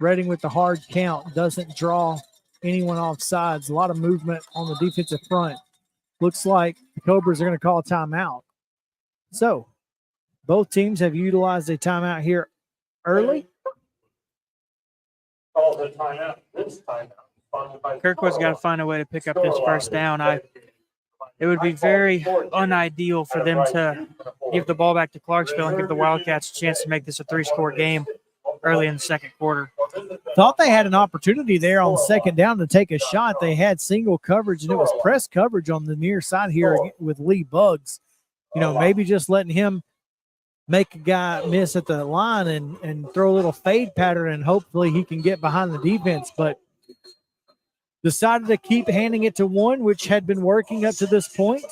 Redding with the hard count, doesn't draw anyone off sides. A lot of movement on the defensive front. Looks like the Cobras are going to call a timeout. So both teams have utilized a timeout here early. Call the timeout. This timeout. Kirkwood's got to find a way to pick up this first down. It would be very unideal for them to give the ball back to Clarksville and give the Wildcats a chance to make this a 3-score game early in the second quarter. Thought they had an opportunity there on 2nd down to take a shot. They had single coverage, and it was press coverage on the near side here with Lee Buggs. You know, maybe just letting him make a guy miss at the line and throw a little fade pattern, and hopefully he can get behind the defense. But decided to keep handing it to one, which had been working up to this point.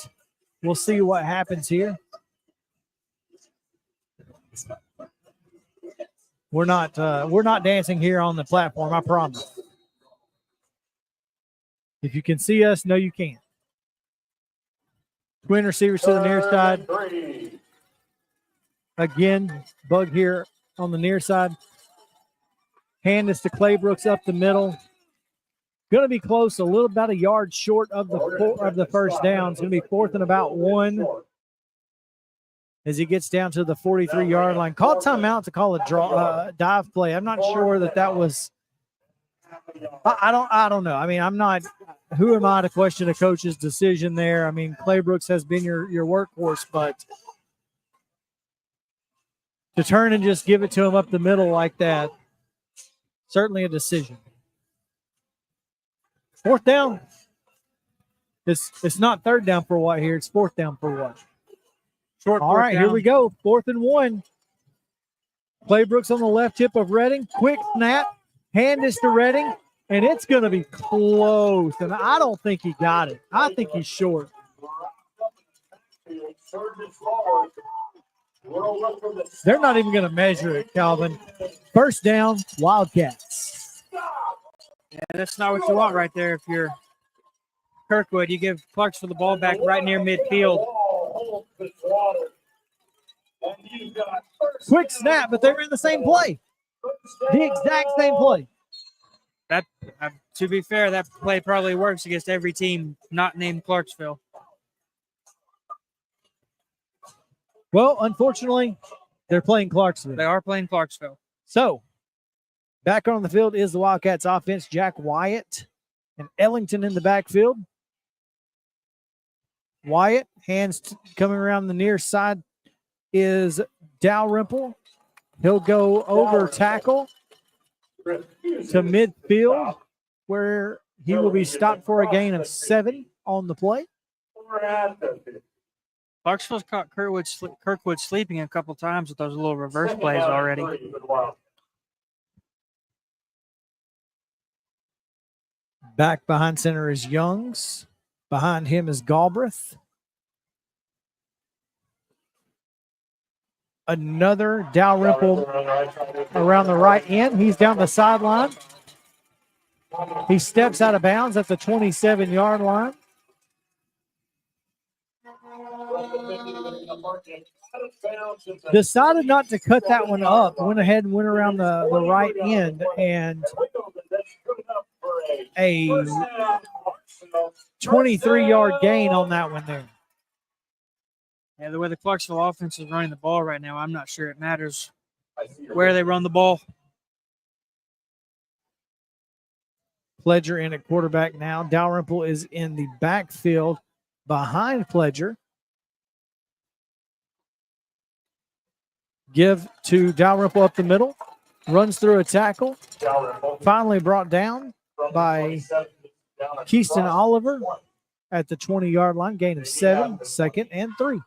We'll see what happens here. We're not dancing here on the platform, I promise. If you can see us, no, you can't. Twin receivers to the near side. Again, Bug here on the near side. Hand is to Claybrooks up the middle. Going to be close, a little about a yard short of the first down. It's going to be 4th and about 1 as he gets down to the 43-yard line. Called timeout to call a dive play. I'm not sure that was. I don't know. I mean, I'm not. Who am I to question a coach's decision there? I mean, Claybrooks has been your workhorse, but to turn and just give it to him up the middle like that, certainly a decision. Fourth down. It's not third down for White here. It's fourth down for White. All right, here we go. 4th and 1. Claybrooks on the left hip of Redding. Quick snap. Hand is to Redding, and it's going to be close. And I don't think he got it. I think he's short. They're not even going to measure it, Calvin. First down, Wildcats. Yeah, that's not what you want right there. If you're Kirkwood, you give Clarksville the ball back right near midfield. Quick snap, but they were in the same play. The exact same play. That, to be fair, that play probably works against every team not named Clarksville. Well, unfortunately, they're playing Clarksville. They are playing Clarksville. So, back on the field is the Wildcats offense. Jack Wyatt and Ellington in the backfield. Wyatt, hands coming around the near side is Dalrymple. He'll go over tackle to midfield where he will be stopped for a gain of 7 on the play. Clarksville's caught Kirkwood sleeping a couple times with those little reverse plays already. Back behind center is Youngs. Behind him is Galbraith. Another Dalrymple around the right end. He's down the sideline. He steps out of bounds at the 27-yard line. Decided not to cut that one up. Went ahead and went around the right end, and a 23-yard gain on that one there. Yeah, the way the Clarksville offense is running the ball right now, I'm not sure it matters where they run the ball. Pledger in at quarterback now. Dalrymple is in the backfield behind Pledger. Give to Dalrymple up the middle. Runs through a tackle. Finally brought down by Keyston Oliver at the 20-yard line. Gain of 7, 2nd and 3.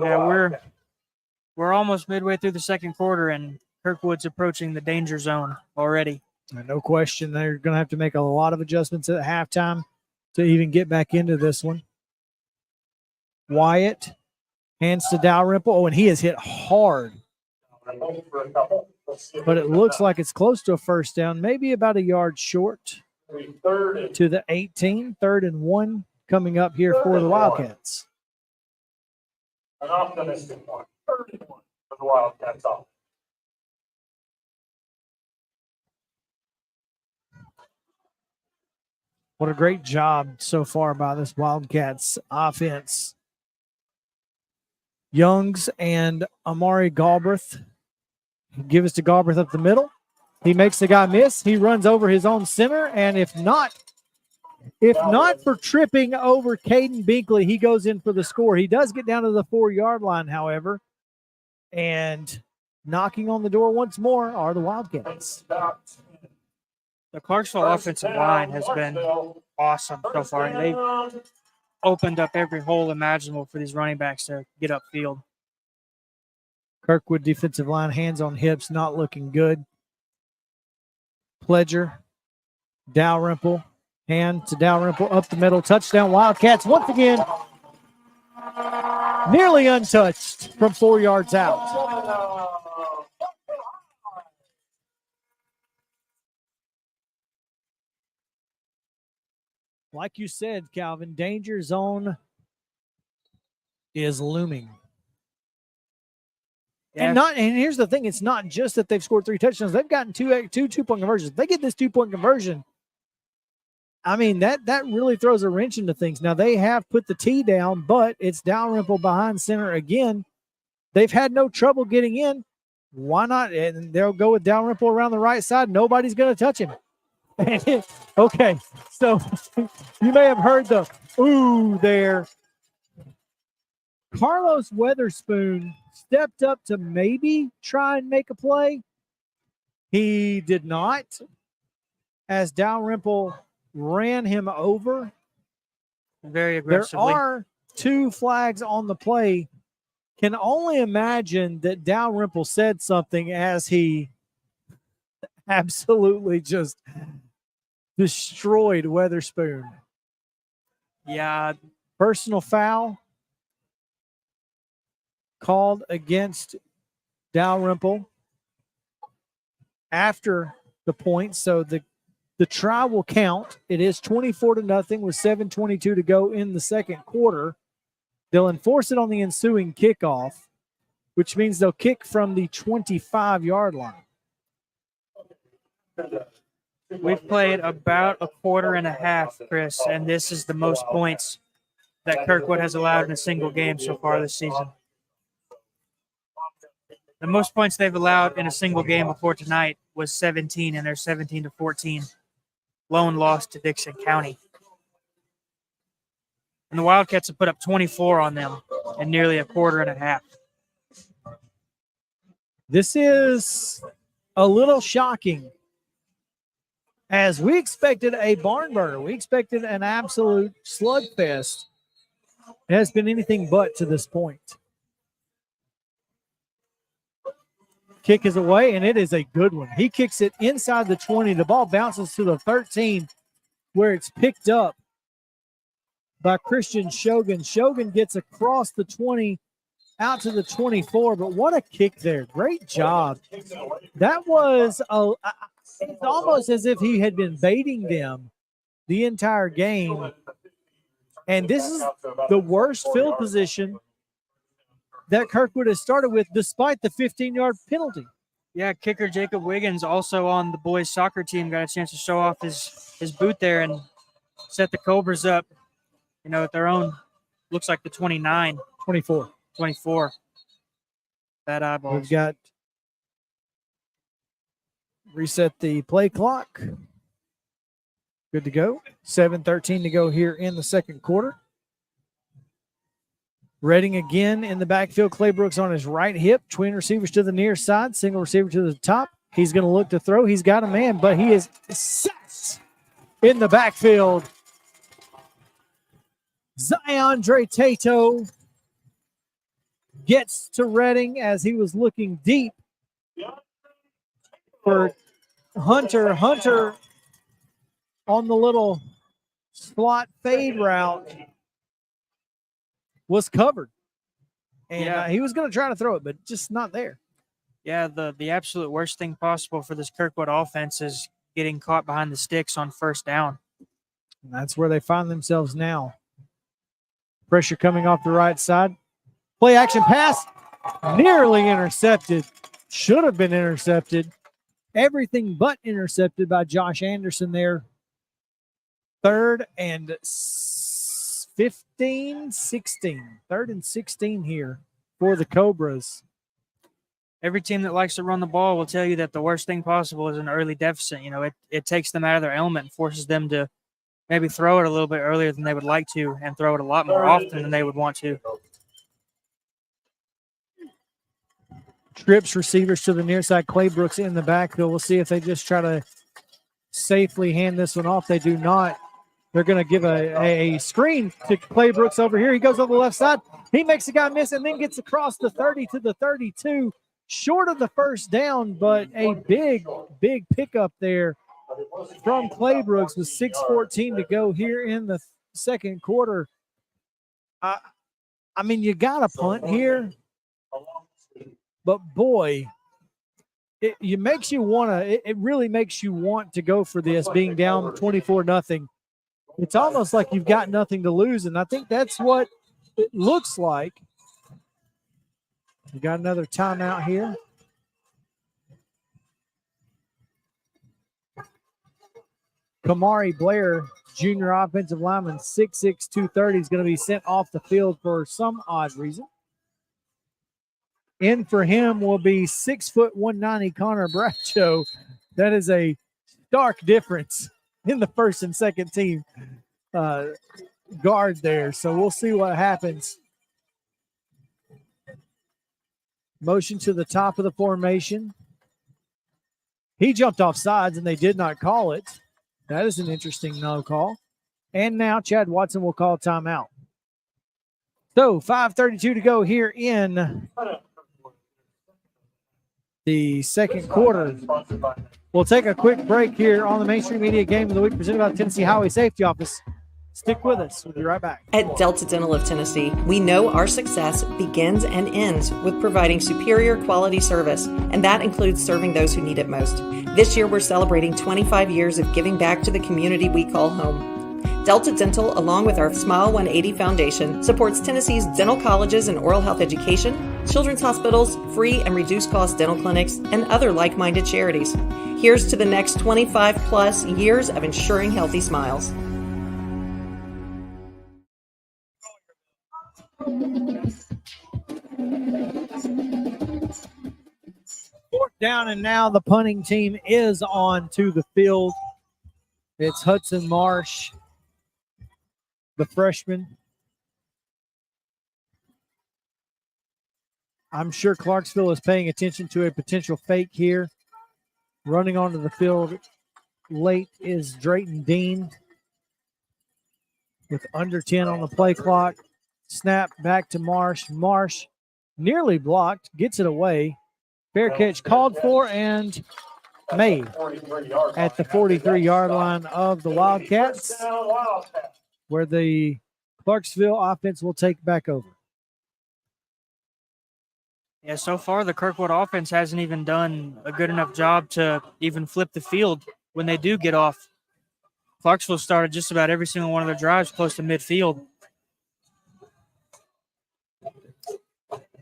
Yeah, we're almost midway through the second quarter, and Kirkwood's approaching the danger zone already. No question, they're going to have to make a lot of adjustments at halftime to even get back into this one. Wyatt hands to Dalrymple. Oh, and he is hit hard. But it looks like it's close to a first down, maybe about a yard short to the 18. 3rd and 1 coming up here for the Wildcats. An optimistic one. 3rd and 1 for the Wildcats off. What a great job so far by this Wildcats offense. Youngs and Amari Galbraith give us to Galbraith up the middle. He makes the guy miss. He runs over his own center, and if not for tripping over Caden Binkley, he goes in for the score. He does get down to the 4-yard line, however, and knocking on the door once more are the Wildcats. The Clarksville offensive line has been awesome so far. They've opened up every hole imaginable for these running backs to get upfield. Kirkwood defensive line, hands on hips, not looking good. Pledger, Dalrymple, hand to Dalrymple, up the middle, touchdown Wildcats once again. Nearly untouched from 4 yards out. Like you said, Calvin, danger zone is looming. Yeah. And here's the thing, it's not just that they've scored 3 touchdowns. They've gotten two two-point conversions. If they get this 2-point conversion, I mean, that really throws a wrench into things. Now, they have put the tee down, but it's Dalrymple behind center again. They've had no trouble getting in. Why not? And they'll go with Dalrymple around the right side. Nobody's going to touch him. Okay, so you may have heard the ooh there. Carlos Weatherspoon stepped up to maybe try and make a play. He did not, as Dalrymple ran him over. Very aggressively. There are 2 flags on the play. Can only imagine that Dalrymple said something as he absolutely just destroyed Weatherspoon. Yeah. Personal foul called against Dalrymple after the point. So the try will count. It is 24-0 with 7:22 to go in the second quarter. They'll enforce it on the ensuing kickoff, which means they'll kick from the 25-yard line. We've played about a quarter and a half, Chris, and this is the most points that Kirkwood has allowed in a single game so far this season. The most points they've allowed in a single game before tonight was 17, and they're 17-14. Lone loss to Dixon County. And the Wildcats have put up 24 on them in nearly a quarter and a half. This is a little shocking, as we expected a barn burner. We expected an absolute slugfest. It has been anything but to this point. Kick is away, and it is a good one. He kicks it inside the 20. The ball bounces to the 13, where it's picked up by Christian Shogun. Shogun gets across the 20 out to the 24, but what a kick there. Great job. That was it's almost as if he had been baiting them the entire game. And this is the worst field position that Kirkwood has started with, despite the 15-yard penalty. Yeah, kicker Jacob Wiggins, also on the boys' soccer team, got a chance to show off his boot there and set the Cobras up, at their own, looks like the 24. Bad eyeballs. We've got reset the play clock. Good to go. 7:13 to go here in the second quarter. Redding again in the backfield. Claybrooks on his right hip. Twin receivers to the near side. Single receiver to the top. He's going to look to throw. He's got a man, but he is set in the backfield. Ziondre Tato gets to Redding as he was looking deep for Hunter. Hunter on the little slot fade route was covered. And he was going to try to throw it, but just not there. Yeah, the absolute worst thing possible for this Kirkwood offense is getting caught behind the sticks on first down. And that's where they find themselves now. Pressure coming off the right side. Play action pass, nearly intercepted. Should have been intercepted. Everything but intercepted by Josh Anderson there. 3rd and 16. 3rd and 16 here for the Cobras. Every team that likes to run the ball will tell you that the worst thing possible is an early deficit. It takes them out of their element and forces them to maybe throw it a little bit earlier than they would like to and throw it a lot more often than they would want to. Trips receivers to the near side. Claybrooks in the backfield. We'll see if they just try to safely hand this one off. They do not. They're going to give a screen to Claybrooks over here. He goes on the left side. He makes the guy miss and then gets across the 30 to the 32. Short of the first down, but a big pickup there from Claybrooks with 6:14 to go here in the second quarter. I mean, you got to punt here, but boy, it really makes you want to go for this, being down 24-0. It's almost like you've got nothing to lose, and I think that's what it looks like. We got another timeout here. Kamari Blair, junior offensive lineman, 6'6", 230, is going to be sent off the field for some odd reason. In for him will be 6 foot 190 Connor Bradshaw. That is a stark difference in the first and second team guard there. So we'll see what happens. Motion to the top of the formation. He jumped off sides, and they did not call it. That is an interesting no call. And now Chad Watson will call timeout. So 5:32 to go here in the second quarter. We'll take a quick break here on the Main Street Media Game of the Week presented by the Tennessee Highway Safety Office. Stick with us. We'll be right back. At Delta Dental of Tennessee, we know our success begins and ends with providing superior quality service, and that includes serving those who need it most. This year, we're celebrating 25 years of giving back to the community we call home. Delta Dental, along with our Smile 180 Foundation, supports Tennessee's dental colleges and oral health education, children's hospitals, free and reduced cost dental clinics, and other like-minded charities. Here's to the next 25 plus years of ensuring healthy smiles. Fourth down, and now the punting team is on to the field. It's Hudson Marsh, the freshman. I'm sure Clarksville is paying attention to a potential fake here. Running onto the field late is Drayton Dean with under 10 on the play clock. Snap back to Marsh. Marsh nearly blocked, gets it away. Fair catch called for and made at the 43-yard line of the Wildcats, where the Clarksville offense will take back over. Yeah, so far the Kirkwood offense hasn't even done a good enough job to even flip the field when they do get off. Clarksville started just about every single one of their drives close to midfield.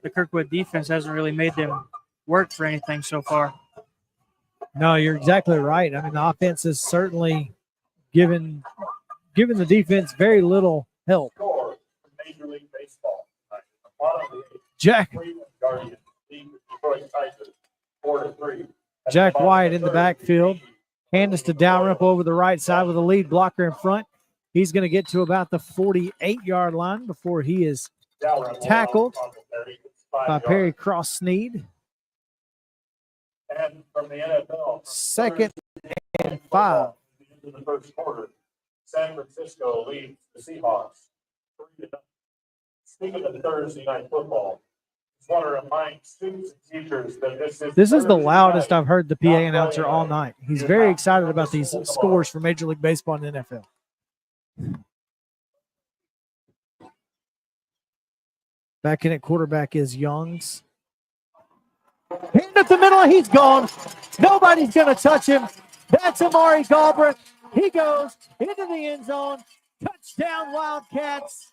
The Kirkwood defense hasn't really made them work for anything so far. No, you're exactly right. I mean, the offense has certainly given the defense very little help. Jack White in the backfield. Hand us to Dalrymple over the right side with a lead blocker in front. He's going to get to about the 48-yard line before he is tackled by Perry Cross-Sneed. And from the NFL, second and 5. In the first quarter, San Francisco leads the Seahawks 3-0. Speaking of Thursday night football, I just want to remind students and teachers that this is the loudest I've heard the PA announcer all night. He's very excited about these scores for Major League Baseball and NFL. Back in at quarterback is Youngs. Hand up the middle, and he's gone. Nobody's going to touch him. That's Amari Galbraith. He goes into the end zone. Touchdown, Wildcats.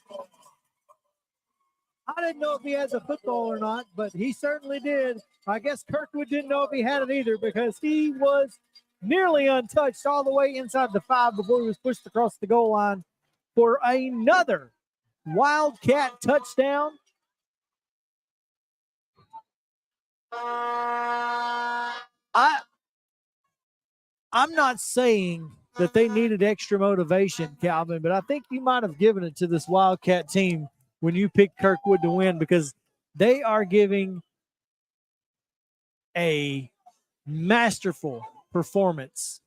I didn't know if he has a football or not, but he certainly did. I guess Kirkwood didn't know if he had it either because he was nearly untouched all the way inside the 5 before he was pushed across the goal line for another Wildcat touchdown. I'm not saying that they needed extra motivation, Calvin, but I think you might have given it to this Wildcat team when you picked Kirkwood to win because they are giving a masterful performance.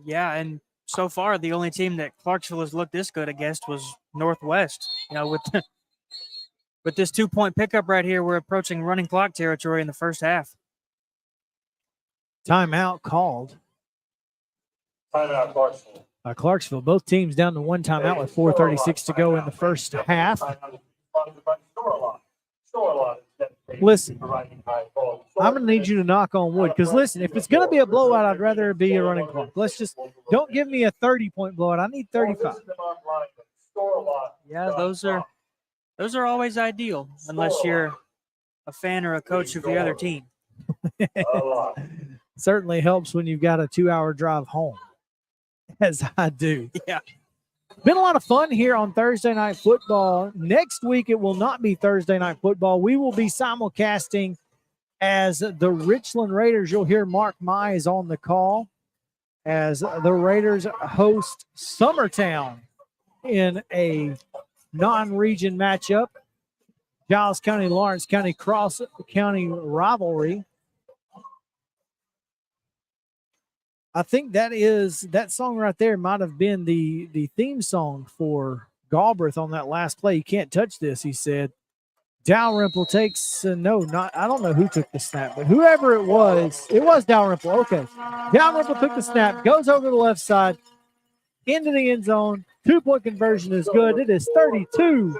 Yeah, and so far the only team that Clarksville has looked this good against was Northwest. You know, with this 2-point pickup right here, we're approaching running clock territory in the first half. Timeout called. Timeout, Clarksville. Clarksville, both teams down to one timeout with 4:36 to go in the first half. Listen, I'm going to need you to knock on wood because, listen, if it's going to be a blowout, I'd rather it be a running clock. Let's just don't give me a 30-point blowout. I need 35. Yeah, those are always ideal unless you're a fan or a coach of the other team. Certainly helps when you've got a 2-hour drive home, as I do. Yeah. Been a lot of fun here on Thursday Night Football. Next week, it will not be Thursday Night Football. We will be simulcasting as the Richland Raiders. You'll hear Mark Mize on the call as the Raiders host Summertown in a non-region matchup. Giles County, Lawrence County, Cross County rivalry. I think that song right there might have been the theme song for Galbraith on that last play. You can't touch this, he said. Dalrymple takes, I don't know who took the snap, but whoever it was Dalrymple. Okay. Dalrymple took the snap, goes over the left side, into the end zone. 2-point conversion is good. It is 32-0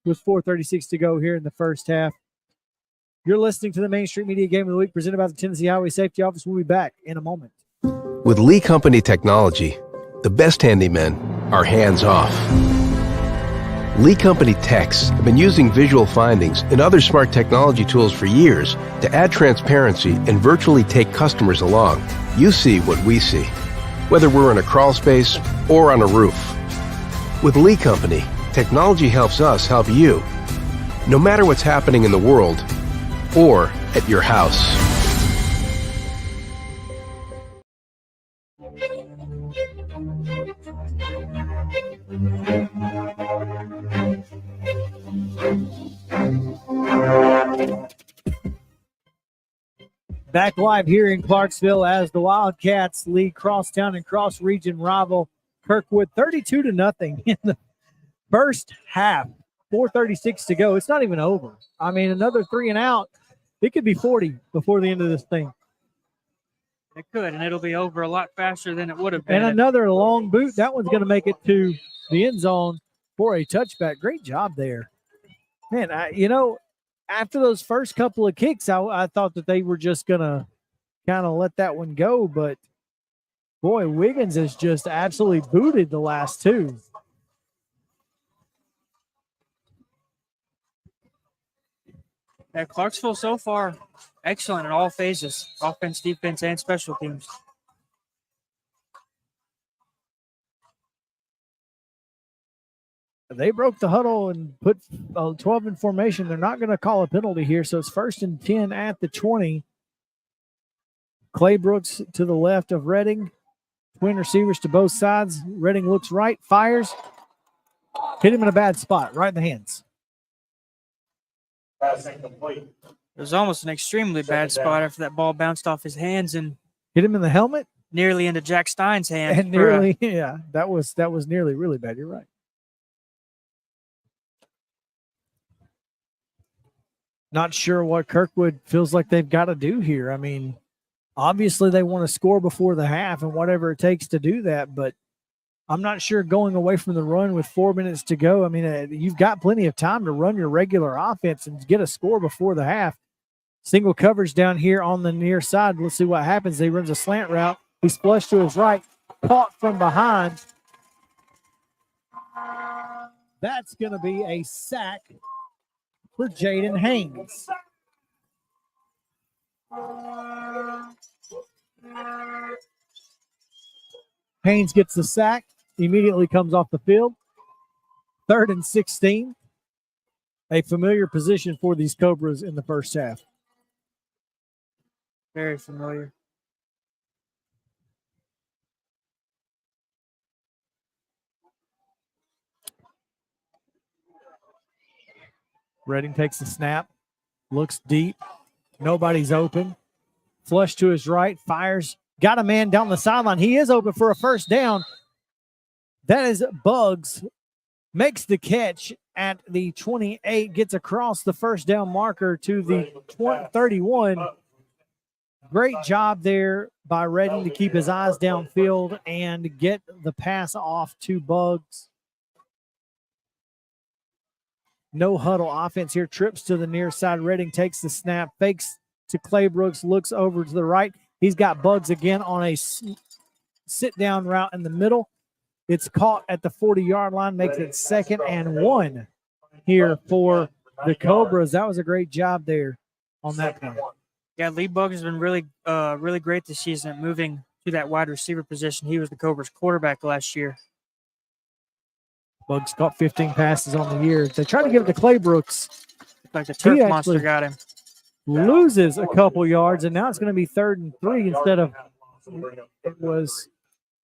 with 4:36 to go here in the first half. You're listening to the Main Street Media Game of the Week presented by the Tennessee Highway Safety Office. We'll be back in a moment. With Lee Company technology, the best handymen are hands off. Lee Company techs have been using visual findings and other smart technology tools for years to add transparency and virtually take customers along. You see what we see, whether we're in a crawl space or on a roof. With Lee Company, technology helps us help you, no matter what's happening in the world or at your house. Back live here in Clarksville as the Wildcats lead crosstown and cross region rival Kirkwood 32-0 in the first half. 4:36 to go. It's not even over. I mean, another 3 and out. It could be 40 before the end of this thing. It could, and it'll be over a lot faster than it would have been. And another long boot. That one's going to make it to the end zone for a touchback. Great job there. Man, after those first couple of kicks, I thought that they were just going to kind of let that one go. But, boy, Wiggins has just absolutely booted the last two. Yeah, Clarksville so far, excellent in all phases, offense, defense, and special teams. They broke the huddle and put 12 in formation. They're not going to call a penalty here, so it's 1st and 10 at the 20. Clay Brooks to the left of Redding. Twin receivers to both sides. Redding looks right, fires. Hit him in a bad spot, right in the hands. Pass incomplete. It was almost an extremely bad spot after that ball bounced off his hands and hit him in the helmet, nearly into Jack Stein's hand. And nearly, that was nearly really bad. You're right. Not sure what Kirkwood feels like they've got to do here. I mean, obviously they want to score before the half and whatever it takes to do that, but I'm not sure going away from the run with 4 minutes to go. I mean, you've got plenty of time to run your regular offense and get a score before the half. Single coverage down here on the near side. Let's see what happens. He runs a slant route. He's flushed to his right, caught from behind. That's going to be a sack for Jaden Haynes. Haynes gets the sack, immediately comes off the field. 3rd and 16. A familiar position for these Cobras in the first half. Very familiar. Redding takes the snap, looks deep. Nobody's open. Flush to his right, fires. Got a man down the sideline. He is open for a first down. That is Bugs. Makes the catch at the 28, gets across the first down marker to the 31. Great job there by Redding to keep his eyes downfield and get the pass off to Bugs. No huddle offense here. Trips to the near side. Redding takes the snap, fakes to Clay Brooks, looks over to the right. He's got Bugs again on a sit-down route in the middle. It's caught at the 40-yard line, makes it 2nd and 1 here for the Cobras. That was a great job there on that point. Yeah, Lee Bugs has been really great this season at moving to that wide receiver position. He was the Cobras quarterback last year. Bugs caught 15 passes on the year. They tried to give it to Clay Brooks. Like the turf monster got him. Loses a couple yards, and now it's going to be 3rd and 3 instead of it was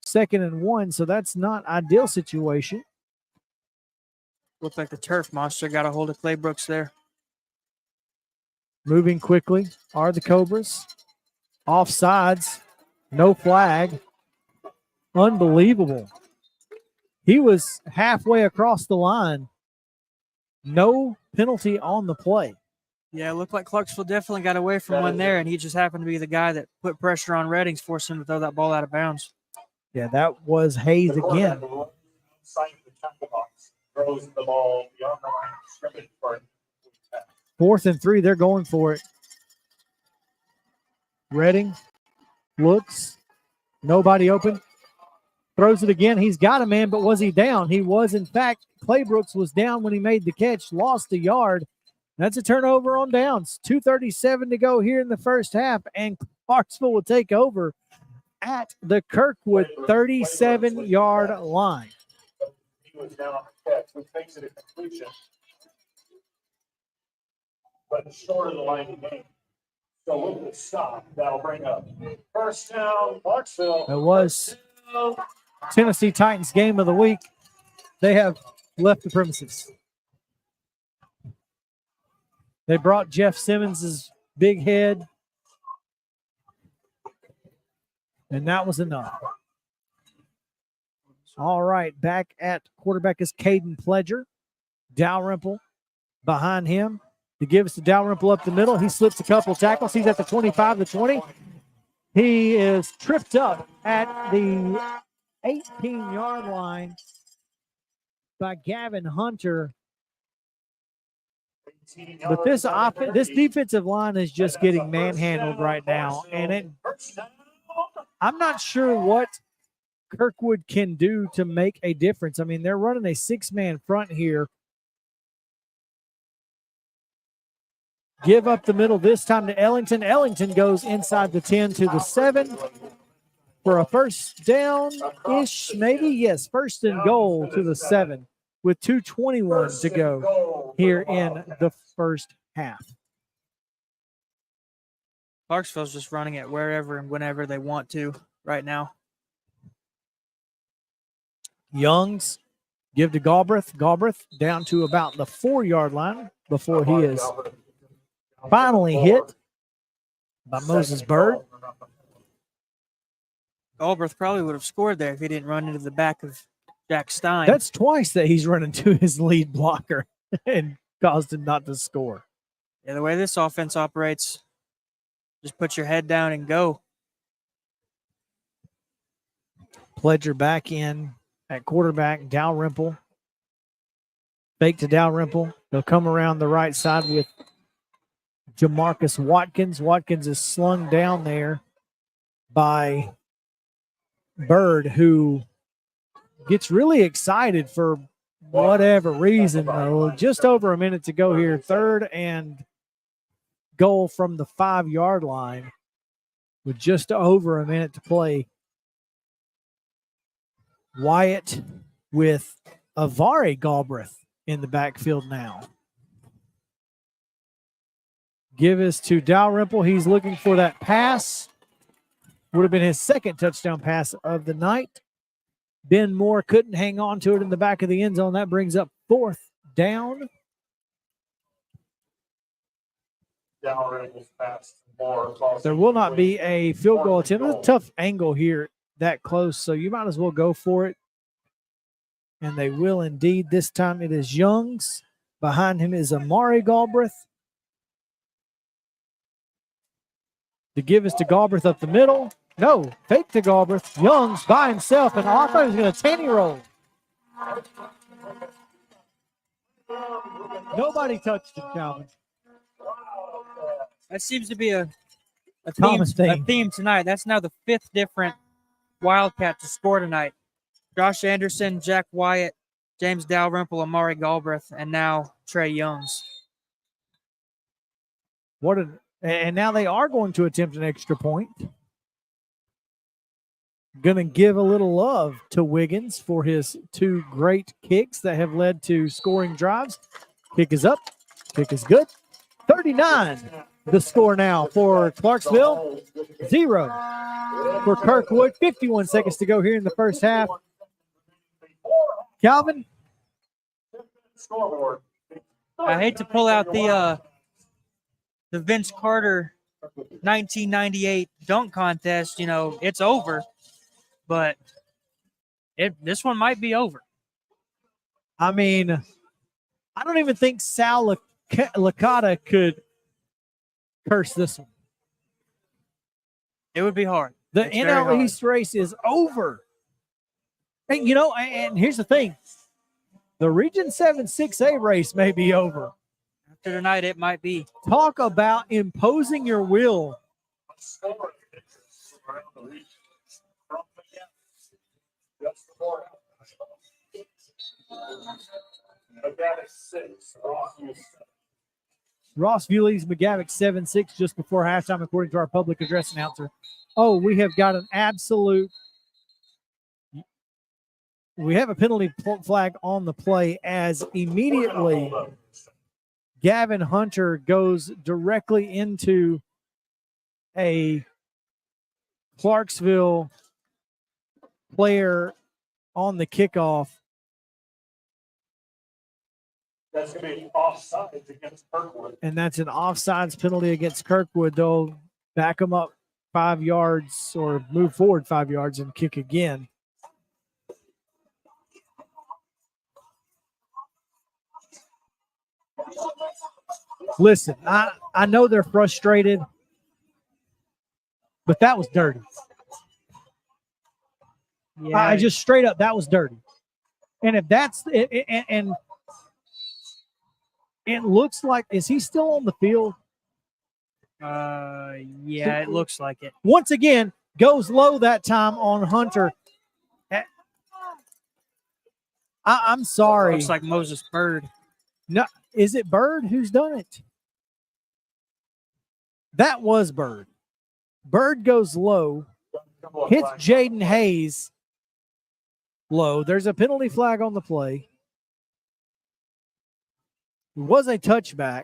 2nd and 1, so that's not ideal situation. Looked like the turf monster got a hold of Clay Brooks there. Moving quickly are the Cobras. Offsides. No flag. Unbelievable. He was halfway across the line. No penalty on the play. Yeah, it looked like Clarksville definitely got away from one there, and he just happened to be the guy that put pressure on Reddings, forcing him to throw that ball out of bounds. Yeah, that was Hayes again. Throws the ball beyond the line of scrimmage for a 4th and 3, they're going for it. Redding looks. Nobody open. Throws it again. He's got a man, but was he down? He was, in fact. Clay Brooks was down when he made the catch, lost a yard. That's a turnover on downs. 2:37 to go here in the first half, and Clarksville will take over at the Kirkwood 37-yard line. He was down on the catch, which makes it a completion. But short of the line of game. So with the stop, that'll bring up first down, Clarksville. It was Tennessee Titans game of the week. They have left the premises. They brought Jeff Simmons' big head, and that was enough. All right, back at quarterback is Caden Pledger. Dalrymple behind him. To give us to Dalrymple up the middle. He slips a couple tackles. He's at the 25, the 20. He is tripped up at the 18-yard line by Gavin Hunter. But this defensive line is just getting manhandled right now. And I'm not sure what Kirkwood can do to make a difference. I mean, they're running a 6-man front here. Give up the middle this time to Ellington. Ellington goes inside the 10 to the 7 for a first down-ish, maybe. Yes, first and goal to the 7 with 2:21 to go here in the first half. Clarksville's just running it wherever and whenever they want to right now. Youngs give to Galbraith. Galbraith down to about the 4-yard line before he is finally hit by Moses Bird. Galbraith probably would have scored there if he didn't run into the back of Jack Stein. That's twice that he's running to his lead blocker and caused him not to score. Yeah, the way this offense operates, just put your head down and go. Pledger back in at quarterback. Dalrymple. Fake to Dalrymple. They'll come around the right side with Jamarcus Watkins. Watkins is slung down there by Bird, who gets really excited for whatever reason. Just over a minute to go here. 3rd and goal from the 5-yard line with just over a minute to play. Wyatt with Avari Galbraith in the backfield now. Give us to Dalrymple. He's looking for that pass. Would have been his second touchdown pass of the night. Ben Moore couldn't hang on to it in the back of the end zone. That brings up 4th down. There will not be a field goal attempt. It's a tough angle here that close, so you might as well go for it. And they will indeed. This time it is Youngs. Behind him is Amari Galbraith. To give us to Galbraith up the middle. No, fake to Galbraith. Youngs by himself, and I thought he was going to tanny roll. Nobody touched him, Calvin. That seems to be a theme tonight. That's now the 5th different Wildcat to score tonight. Josh Anderson, Jack Wyatt, James Dalrymple, Amari Galbraith, and now Trey Youngs. And now they are going to attempt an extra point. Going to give a little love to Wiggins for his 2 great kicks that have led to scoring drives. Kick is up. Kick is good. 39, the score now for Clarksville. 0 for Kirkwood. 51 seconds to go here in the first half. Calvin, Scoreboard. I hate to pull out the Vince Carter 1998 dunk contest. You know, it's over, but this one might be over. I mean, I don't even think Sal Licata could curse this one. It would be hard. The It's very NL hard. East race is over. And, you know, and here's the thing. The Region 7 6A race may be over. After tonight, it might be. Talk about imposing your will. Rossville leads McGavick 7-6 just before halftime, according to our public address announcer. Oh, we have got an absolute. We have a penalty flag on the play as immediately Gavin Hunter goes directly into a Clarksville player on the kickoff. That's going to be offsides against Kirkwood. And that's an offsides penalty against Kirkwood. They'll back them up 5 yards or move forward 5 yards and kick again. Listen, I know they're frustrated, but that was dirty. Yeah. I just straight up, that was dirty. And if that's it, and it looks like, is he still on the field? Yeah, it looks like it. Once again, goes low that time on Hunter. I'm sorry. Looks like Moses Bird. No, is it Bird who's done it? That was Bird. Bird goes low, hits Jaden Hayes low. There's a penalty flag on the play. It was a touchback.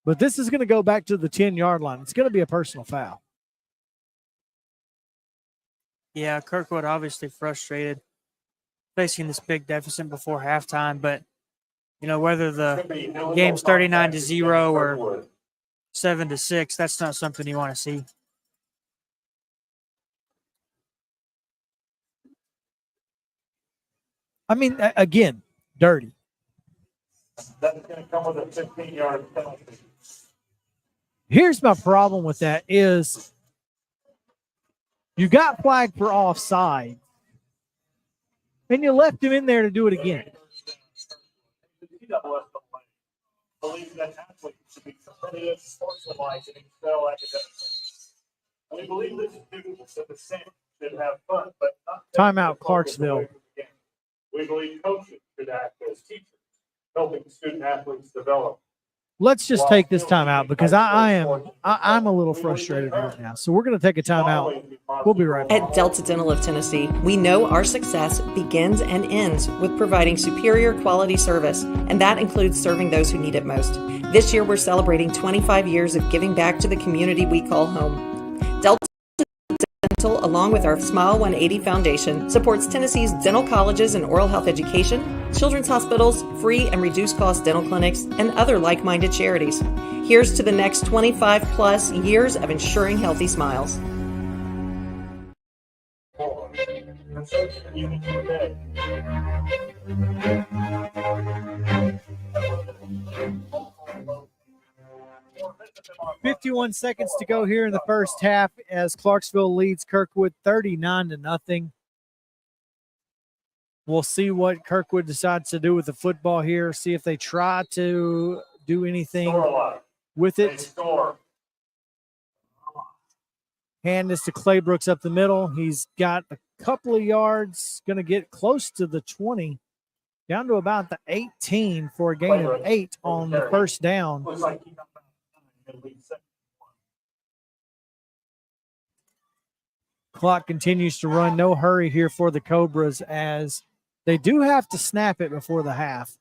But this is going to go back to the 10-yard line. It's going to be a personal foul. Yeah, Kirkwood obviously frustrated facing this big deficit before halftime, but you know, whether the game's 39-0 or 7-6, that's not something you want to see. I mean, again, dirty. That's going to come with a 15-yard penalty. Here's my problem with that is you got flagged for offside, and you left him in there to do it again. Believe that athletes should be competitive, sportsmanlike, and excel academically. We believe that students of the same should have fun, but not Timeout, Clarksville. We believe coaches should act as teachers, helping student athletes develop. Let's just take this time out because I'm a little frustrated right now. So we're going to take a timeout. We'll be right back. At Delta Dental of Tennessee, we know our success begins and ends with providing superior quality service, and that includes serving those who need it most. This year, we're celebrating 25 years of giving back to the community we call home. Delta Dental, along with our Smile 180 Foundation, supports Tennessee's dental colleges and oral health education, children's hospitals, free and reduced cost dental clinics, and other like-minded charities. Here's to the next 25 plus years of ensuring healthy smiles. 51 seconds to go here in the first half as Clarksville leads Kirkwood 39-0. We'll see what Kirkwood decides to do with the football here, see if they try to do anything with it. Hand is to Claybrooks up the middle. He's got a couple of yards, going to get close to the 20, down to about the 18 for a gain of 8 on the first down. Clock continues to run. No hurry here for the Cobras as they do have to snap it before the half,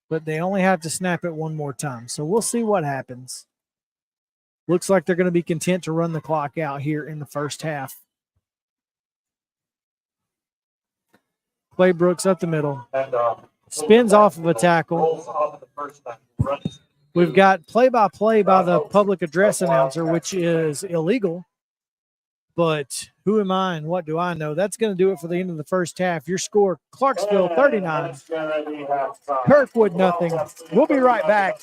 but they only have to snap it one more time. So we'll see what happens. Looks like they're going to be content to run the clock out here in the first half. Claybrooks up the middle. And spins off of a tackle. Rolls off of the first tackle. Runs. We've got play-by-play by the public address announcer, which is illegal. But who am I and what do I know? That's going to do it for the end of the first half. Your score, Clarksville 39, Kirkwood nothing. We'll be right back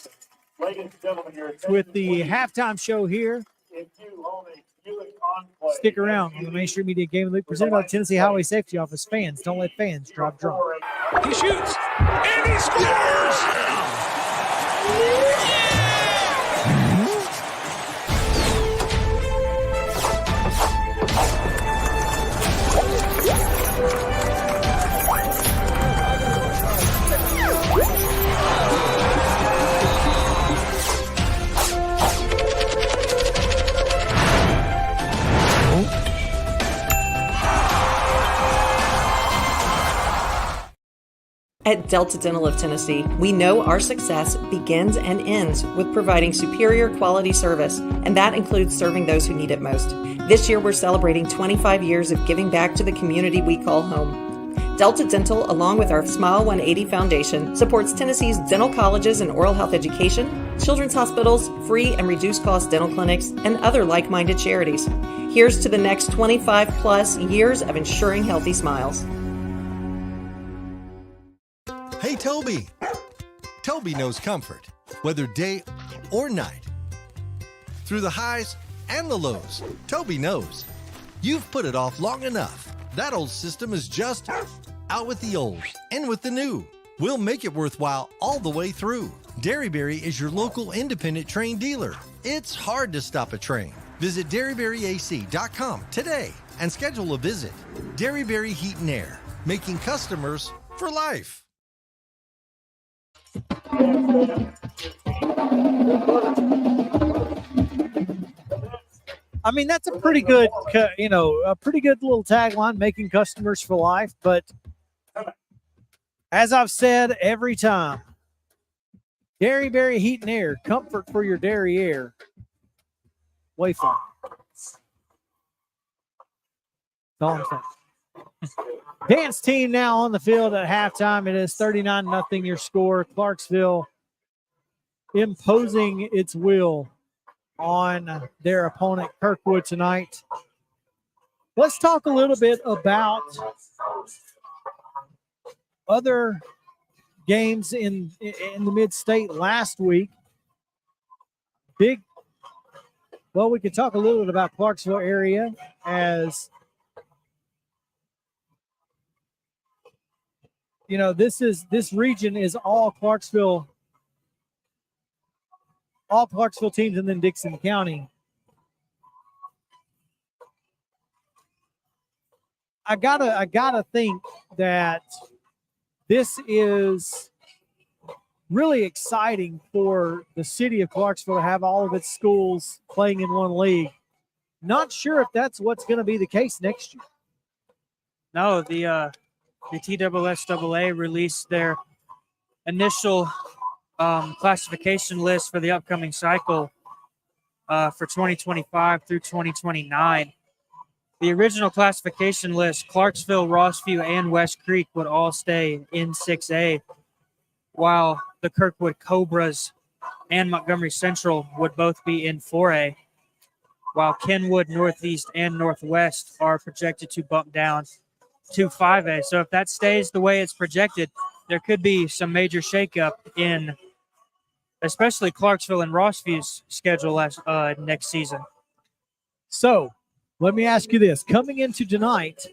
with the halftime show here. Stick around on the Main Street Media Game of the Week presented by the Tennessee Highway Safety Office. Fans, don't let fans drive drunk. He shoots and he scores! At Delta Dental of Tennessee, we know our success begins and ends with providing superior quality service, and that includes serving those who need it most. This year, we're celebrating 25 years of giving back to the community we call home. Delta Dental, along with our Smile 180 Foundation, supports Tennessee's dental colleges and oral health education, children's hospitals, free and reduced cost dental clinics, and other like-minded charities. Here's to the next 25 plus years of ensuring healthy smiles. Hey, Toby. Toby knows comfort, whether day or night. Through the highs and the lows, Toby knows. You've put it off long enough. That old system is just out with the old, in with the new. We'll make it worthwhile all the way through. Derryberry is your local independent train dealer. It's hard to stop a train. Visit DerryberryAC.com today and schedule a visit. Derryberry Heat and Air, making customers for life. I mean, that's a pretty good, a pretty good little tagline, making customers for life. But as I've said every time, Derryberry Heat and Air, comfort for your dairy air. Wayfire. That's all I'm saying. Dance team now on the field at halftime. It is 39-0 your score. Clarksville imposing its will on their opponent, Kirkwood, tonight. Let's talk a little bit about other games in the mid-state last week. We could talk a little bit about Clarksville area as this region is all Clarksville teams, and then Dixon County. I gotta think that this is really exciting for the city of Clarksville to have all of its schools playing in one league. Not sure if that's what's going to be the case next year. No, the TSSAA released their initial classification list for the upcoming cycle for 2025 through 2029. The original classification list, Clarksville, Rossview, and West Creek would all stay in 6A, while the Kirkwood Cobras and Montgomery Central would both be in 4A, while Kenwood, Northeast, and Northwest are projected to bump down to 5A. So if that stays the way it's projected, there could be some major shakeup in especially Clarksville and Rossview's schedule next season. So let me ask you this. Coming into tonight,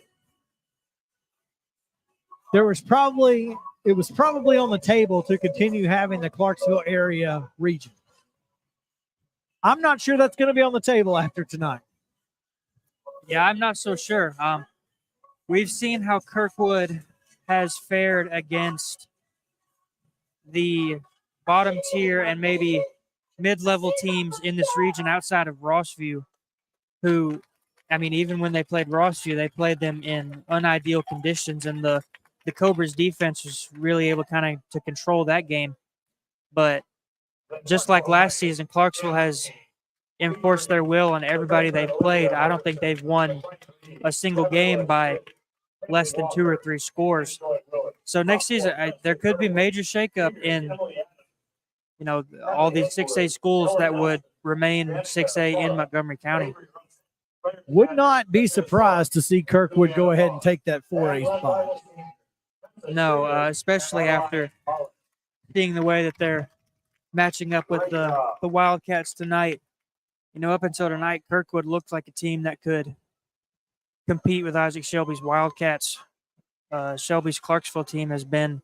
it was probably on the table to continue having the Clarksville area region. I'm not sure that's going to be on the table after tonight. Yeah, I'm not so sure. We've seen how Kirkwood has fared against the bottom tier and maybe mid-level teams in this region outside of Rossview, who, I mean, even when they played Rossview, they played them in unideal conditions, and the Cobras defense was really able to control that game. But just like last season, Clarksville has enforced their will on everybody they've played. I don't think they've won a single game by less than 2 or 3 scores. So next season, there could be major shakeup in, all these 6A schools that would remain 6A in Montgomery County. Would not be surprised to see Kirkwood go ahead and take that 4A spot. No, especially after seeing the way that they're matching up with the Wildcats tonight. Up until tonight, Kirkwood looked like a team that could compete with Isaac Shelby's Wildcats. Shelby's Clarksville team has been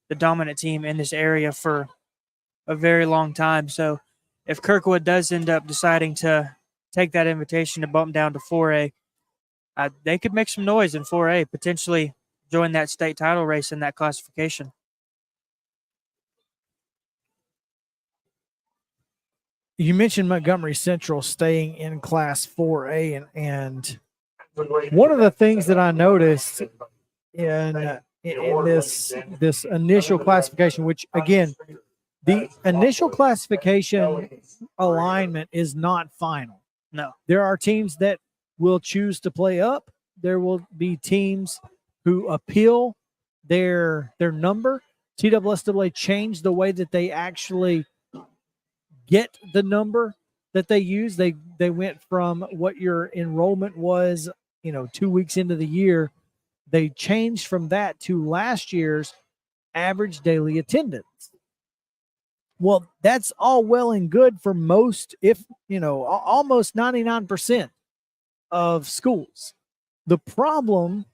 the dominant team in this area for a very long time. So if Kirkwood does end up deciding to take that invitation to bump down to 4A, they could make some noise in 4A, potentially join that state title race in that classification. You mentioned Montgomery Central staying in Class 4A, and one of the things that I noticed in this initial classification, which again, the initial classification alignment is not final. No. There are teams that will choose to play up. There will be teams who appeal their number. TSSAA changed the way that they actually get the number that they use. They went from what your enrollment was, 2 weeks into the year. They changed from that to last year's average daily attendance. Well, that's all well and good for most, if almost 99% of schools. The problem,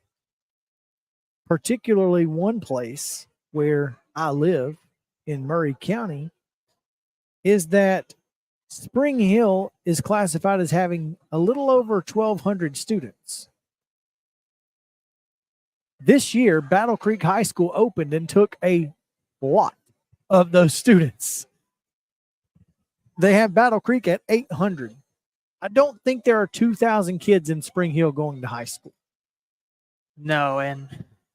particularly one place where I live in Murray County, is that Spring Hill is classified as having a little over 1,200 students. This year, Battle Creek High School opened and took a lot of those students. They have Battle Creek at 800. I don't think there are 2,000 kids in Spring Hill going to high school. No, and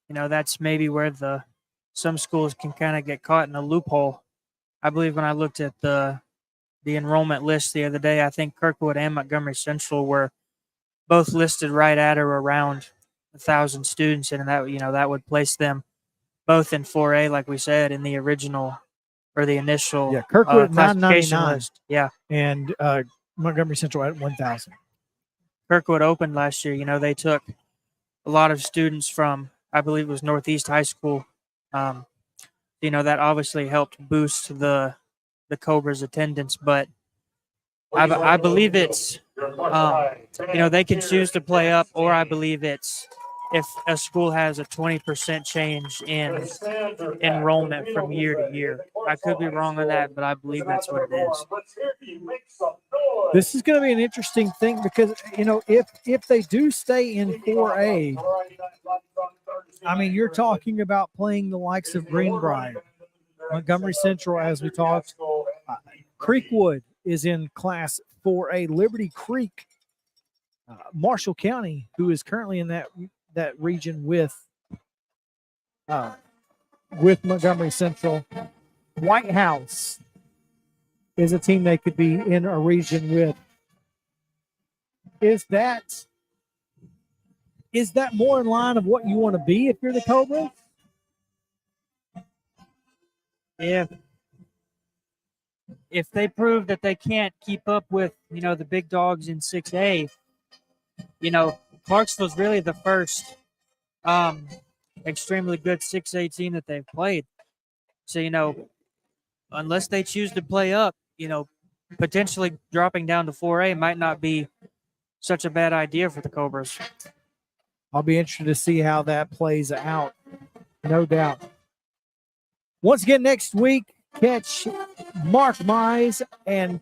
that's maybe where some schools can kind of get caught in a loophole. I believe when I looked at the enrollment list the other day, I think Kirkwood and Montgomery Central were both listed right at or around 1,000 students, and that would place them both in 4A, like we said, in the original or the initial Kirkwood classification 999. list. Yeah, and Montgomery Central at 1,000. Kirkwood opened last year. They took a lot of students from, I believe it was Northeast High School. That obviously helped boost the Cobra's attendance, but I believe it's they can choose to play up, or I believe it's if a school has a 20% change in enrollment from year to year. I could be wrong on that, but I believe that's what it is. This is going to be an interesting thing because, if they do stay in 4A, you're talking about playing the likes of Greenbrier, Montgomery Central, as we talked. Creekwood is in Class 4A. Liberty Creek, Marshall County, who is currently in that region with Montgomery Central. White House is a team they could be in a region with. Is that more in line of what you want to be if you're the Cobras? If they prove that they can't keep up with, the big dogs in 6A, Clarksville's really the first extremely good 6A team that they've played. So, unless they choose to play up, potentially dropping down to 4A might not be such a bad idea for the Cobras. I'll be interested to see how that plays out, no doubt. Once again, next week, catch Mark Mize and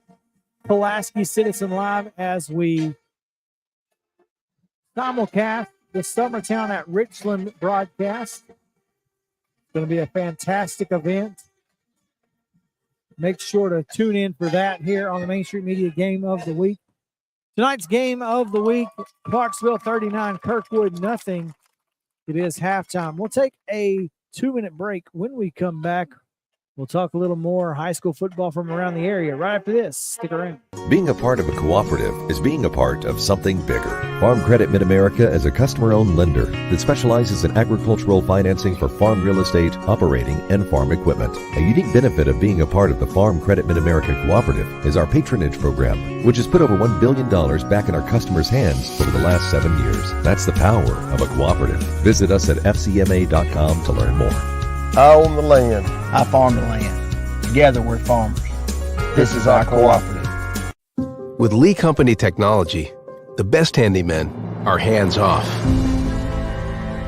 Pulaski Citizen Live as we simulcast the Summertown at Richland broadcast. It's going to be a fantastic event. Make sure to tune in for that here on the Main Street Media Game of the Week. Tonight's Game of the Week, Clarksville 39, Kirkwood nothing. It is halftime. We'll take a 2-minute break. When we come back, We'll talk a little more high school football from around the area right after this. Stick around. Being a part of a cooperative is being a part of something bigger. Farm Credit Mid-America is a customer-owned lender that specializes in agricultural financing for farm real estate, operating, and farm equipment. A unique benefit of being a part of the Farm Credit Mid-America Cooperative is our patronage program, which has put over $1 billion back in our customers' hands over the last 7 years. That's the power of a cooperative. Visit us at fcma.com to learn more. I own the land. I farm the land. Together we're farmers. This is our cooperative. With Lee Company technology, the best handymen are hands-off.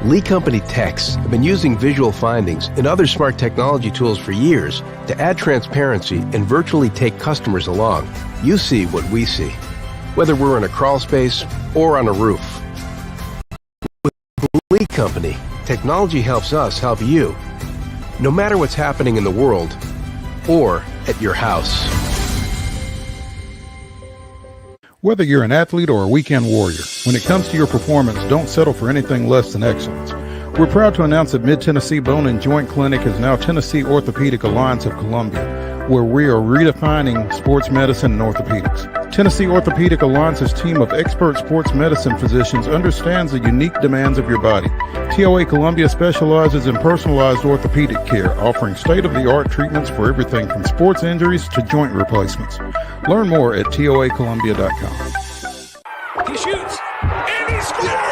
Lee Company techs have been using visual findings and other smart technology tools for years to add transparency and virtually take customers along. You see what we see, whether we're in a crawl space or on a roof. With Lee Company, technology helps us help you, no matter what's happening in the world or at your house. Whether you're an athlete or a weekend warrior, when it comes to your performance, don't settle for anything less than excellence. We're proud to announce that Mid-Tennessee Bone and Joint Clinic is now Tennessee Orthopedic Alliance of Columbia, where we are redefining sports medicine and orthopedics. Tennessee Orthopedic Alliance's team of expert sports medicine physicians understands the unique demands of your body. TOA Columbia specializes in personalized orthopedic care, offering state-of-the-art treatments for everything from sports injuries to joint replacements. Learn more at toacolumbia.com. He shoots, and he scores!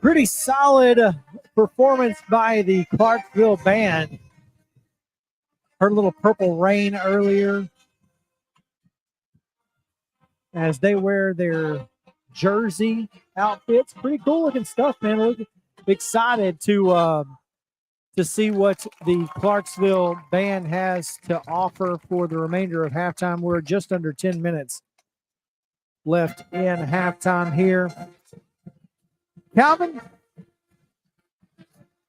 Pretty solid performance by the Clarksville band. Heard a little Purple Rain earlier as they wear their jersey outfits. Pretty cool looking stuff, man. Look, excited to see what the Clarksville band has to offer for the remainder of halftime. We're just under 10 minutes left in halftime here. Calvin,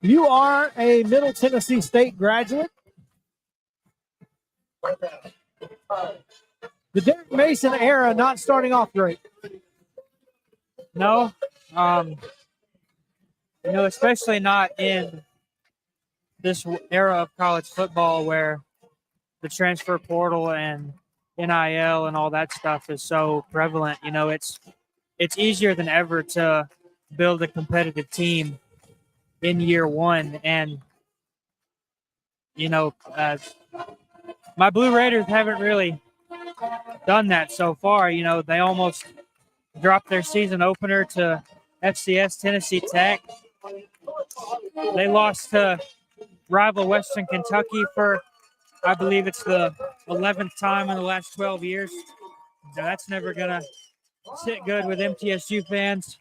you are a Middle Tennessee State graduate. The Derek Mason era not starting off great. No, especially not in this era of college football where the transfer portal and NIL and all that stuff is so prevalent. It's easier than ever to build a competitive team in year one. And, my Blue Raiders haven't really done that so far. They almost dropped their season opener to FCS Tennessee Tech. They lost to rival Western Kentucky for, I believe it's the 11th time in the last 12 years. So that's never going to sit good with MTSU fans.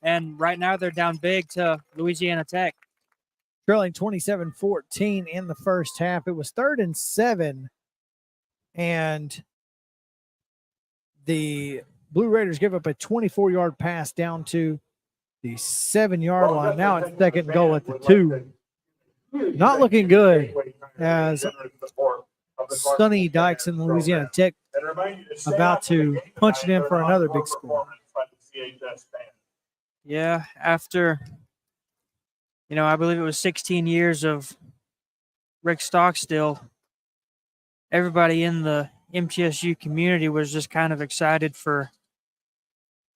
And right now they're down big to Louisiana Tech. Trailing 27-14 in the first half. It was 3rd and 7. And the Blue Raiders give up a 24-yard pass down to the 7-yard line. Now it's 2nd goal at the 2. Not looking good as Sonny Dykes and Louisiana Tech about to punch it in for another big score. Yeah, after, I believe it was 16 years of Rick Stockstill, everybody in the MTSU community was just kind of excited for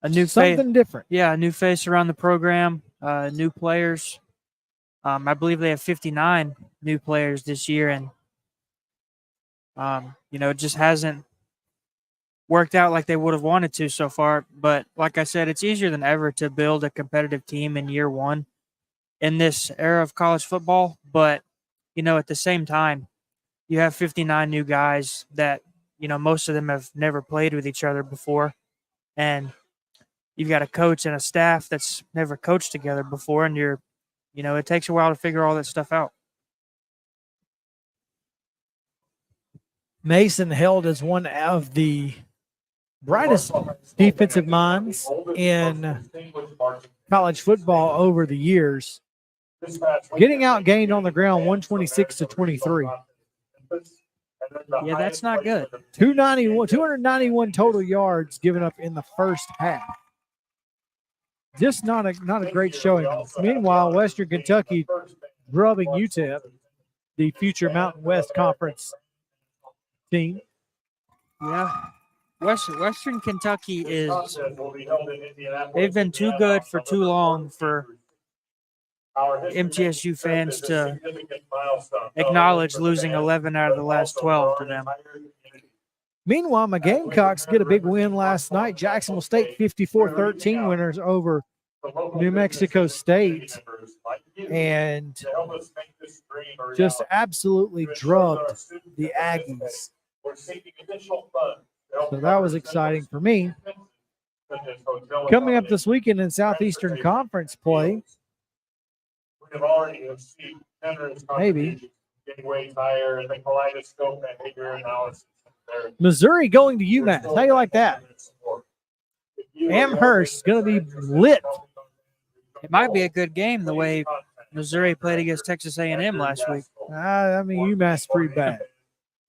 a new something different. Yeah, a new face around the program, new players. I believe they have 59 new players this year, and it just hasn't worked out like they would have wanted to so far. But like I said, it's easier than ever to build a competitive team in year one in this era of college football. But, at the same time, you have 59 new guys that, most of them have never played with each other before. And you've got a coach and a staff that's never coached together before, and it takes a while to figure all that stuff out. Mason held as one of the brightest defensive minds in college football over the years, getting outgained on the ground 126-23. Yeah, that's not good. 291 total yards given up in the first half. Just not a great showing. Meanwhile, Western Kentucky drubbing UTEP, the future Mountain West Conference team. Yeah. Western Kentucky they've been too good for too long for MTSU fans to acknowledge losing 11 out of the last 12 to them. Meanwhile, my Gamecocks get a big win last night. Jacksonville State 54-13 winners over New Mexico State, and just absolutely drubbed the Aggies. So that was exciting for me. Coming up this weekend in Southeastern Conference play, maybe Missouri going to UMass. How you like that? Amherst's going to be lit. It might be a good game the way Missouri played against Texas A&M last week. UMass is pretty bad.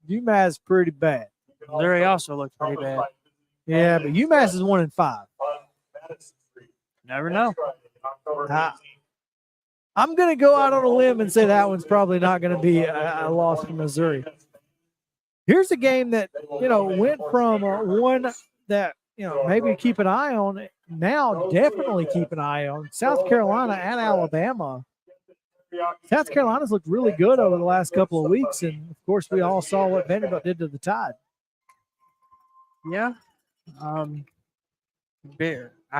UMass is pretty bad. Missouri also looked pretty bad. Yeah, but UMass is 1-5. Never know. I'm going to go out on a limb and say that one's probably not going to be a loss for Missouri. Here's a game that, went from one that, maybe keep an eye on. Now definitely keep an eye on. South Carolina and Alabama. South Carolina's looked really good over the last couple of weeks, and, of course, we all saw what Vanderbilt did to the Tide. Yeah. I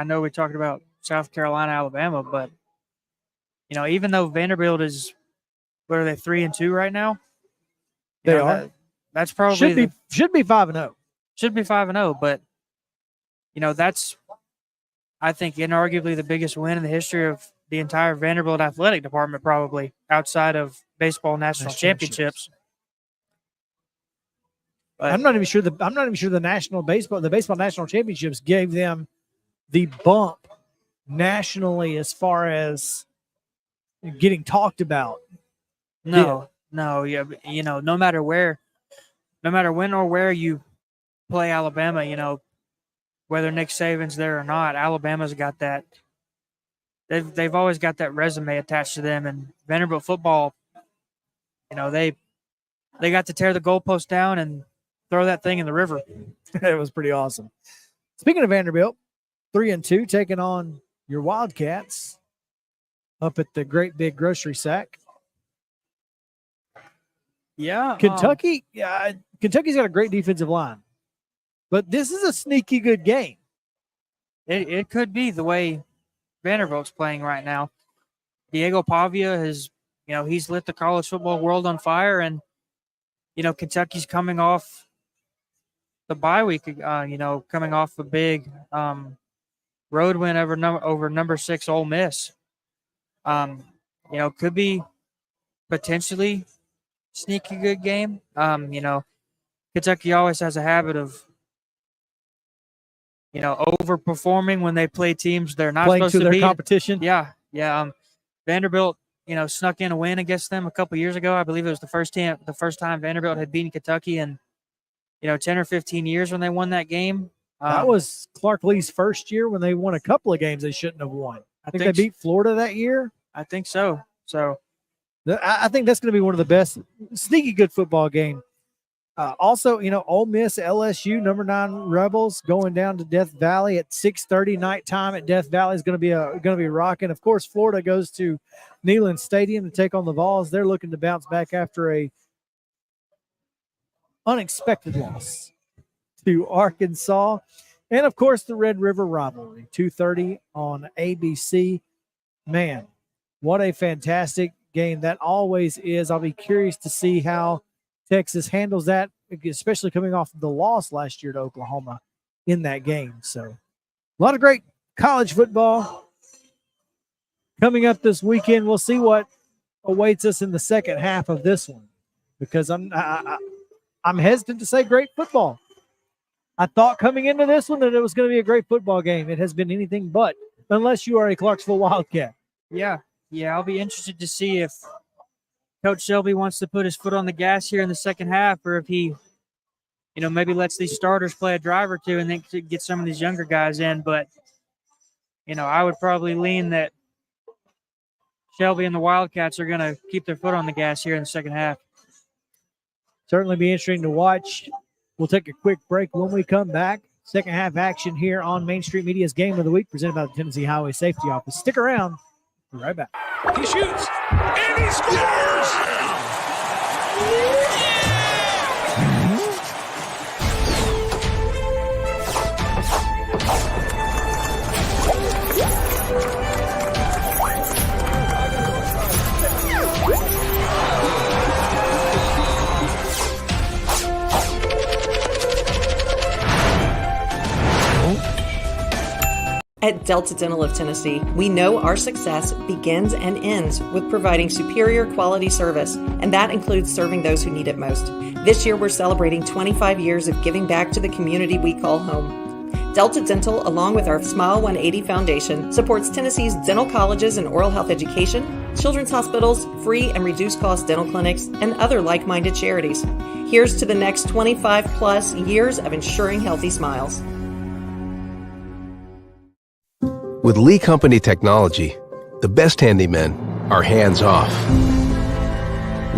know we talked about South Carolina, Alabama, but, even though Vanderbilt is, what are they, 3-2 right now? They are. That's probably should be 5-0. Should be 5-0, but that's, I think, inarguably the biggest win in the history of the entire Vanderbilt athletic department, probably outside of baseball national championships. But I'm not even sure the baseball national championships gave them the bump nationally as far as getting talked about. No, no matter when or where you play Alabama, whether Nick Saban's there or not, Alabama's got that. They've always got that resume attached to them, and Vanderbilt football, they got to tear the goalpost down and throw that thing in the river. It was pretty awesome. Speaking of Vanderbilt, 3-2, taking on your Wildcats up at the Great Big Grocery Sack. Yeah, Kentucky's got a great defensive line, but this is a sneaky good game. It could be the way Vanderbilt's playing right now. Diego Pavia has, he's lit the college football world on fire, and Kentucky's coming off the bye week. Coming off a big road win over number 6 Ole Miss. Could be potentially sneaky good game. Kentucky always has a habit of, overperforming when they play teams they're not playing supposed to to their beat. competition. Yeah. Vanderbilt, snuck in a win against them a couple years ago. I believe it was the first time Vanderbilt had beaten Kentucky in, 10 or 15 years when they won that game. That was Clark Lee's first year when they won a couple of games they shouldn't have won. I think they beat Florida that year. I think so. So I think that's going to be one of the best sneaky good football game. Also, Ole Miss, LSU, number 9 Rebels going down to Death Valley at 6:30 nighttime at Death Valley is going to be rocking. Of course, Florida goes to Neyland Stadium to take on the Vols. They're looking to bounce back after a unexpected loss to Arkansas. And, of course, the Red River rivalry, 2:30 on ABC. Man, what a fantastic game that always is. I'll be curious to see how Texas handles that, especially coming off the loss last year to Oklahoma in that game. So a lot of great college football coming up this weekend. We'll see what awaits us in the second half of this one, because I'm hesitant to say great football. I thought coming into this one that it was going to be a great football game. It has been anything but, unless you are a Clarksville Wildcat. Yeah, I'll be interested to see if Coach Shelby wants to put his foot on the gas here in the second half, or if he, maybe lets these starters play a drive or two and then to get some of these younger guys in. But, I would probably lean that Shelby and the Wildcats are going to keep their foot on the gas here in the second half. Certainly be interesting to watch. We'll take a quick break. When we come back, second half action here on Main Street Media's Game of the Week, presented by the Tennessee Highway Safety Office. Stick around. We'll be right back. He shoots, and he scores! At Delta Dental of Tennessee, we know our success begins and ends with providing superior quality service, and that includes serving those who need it most. This year, we're celebrating 25 years of giving back to the community we call home. Delta Dental, along with our Smile 180 Foundation, supports Tennessee's dental colleges and oral health education, children's hospitals, free and reduced cost dental clinics, and other like-minded charities. Here's to the next 25 plus years of ensuring healthy smiles. With Lee Company technology, the best handymen are hands-off.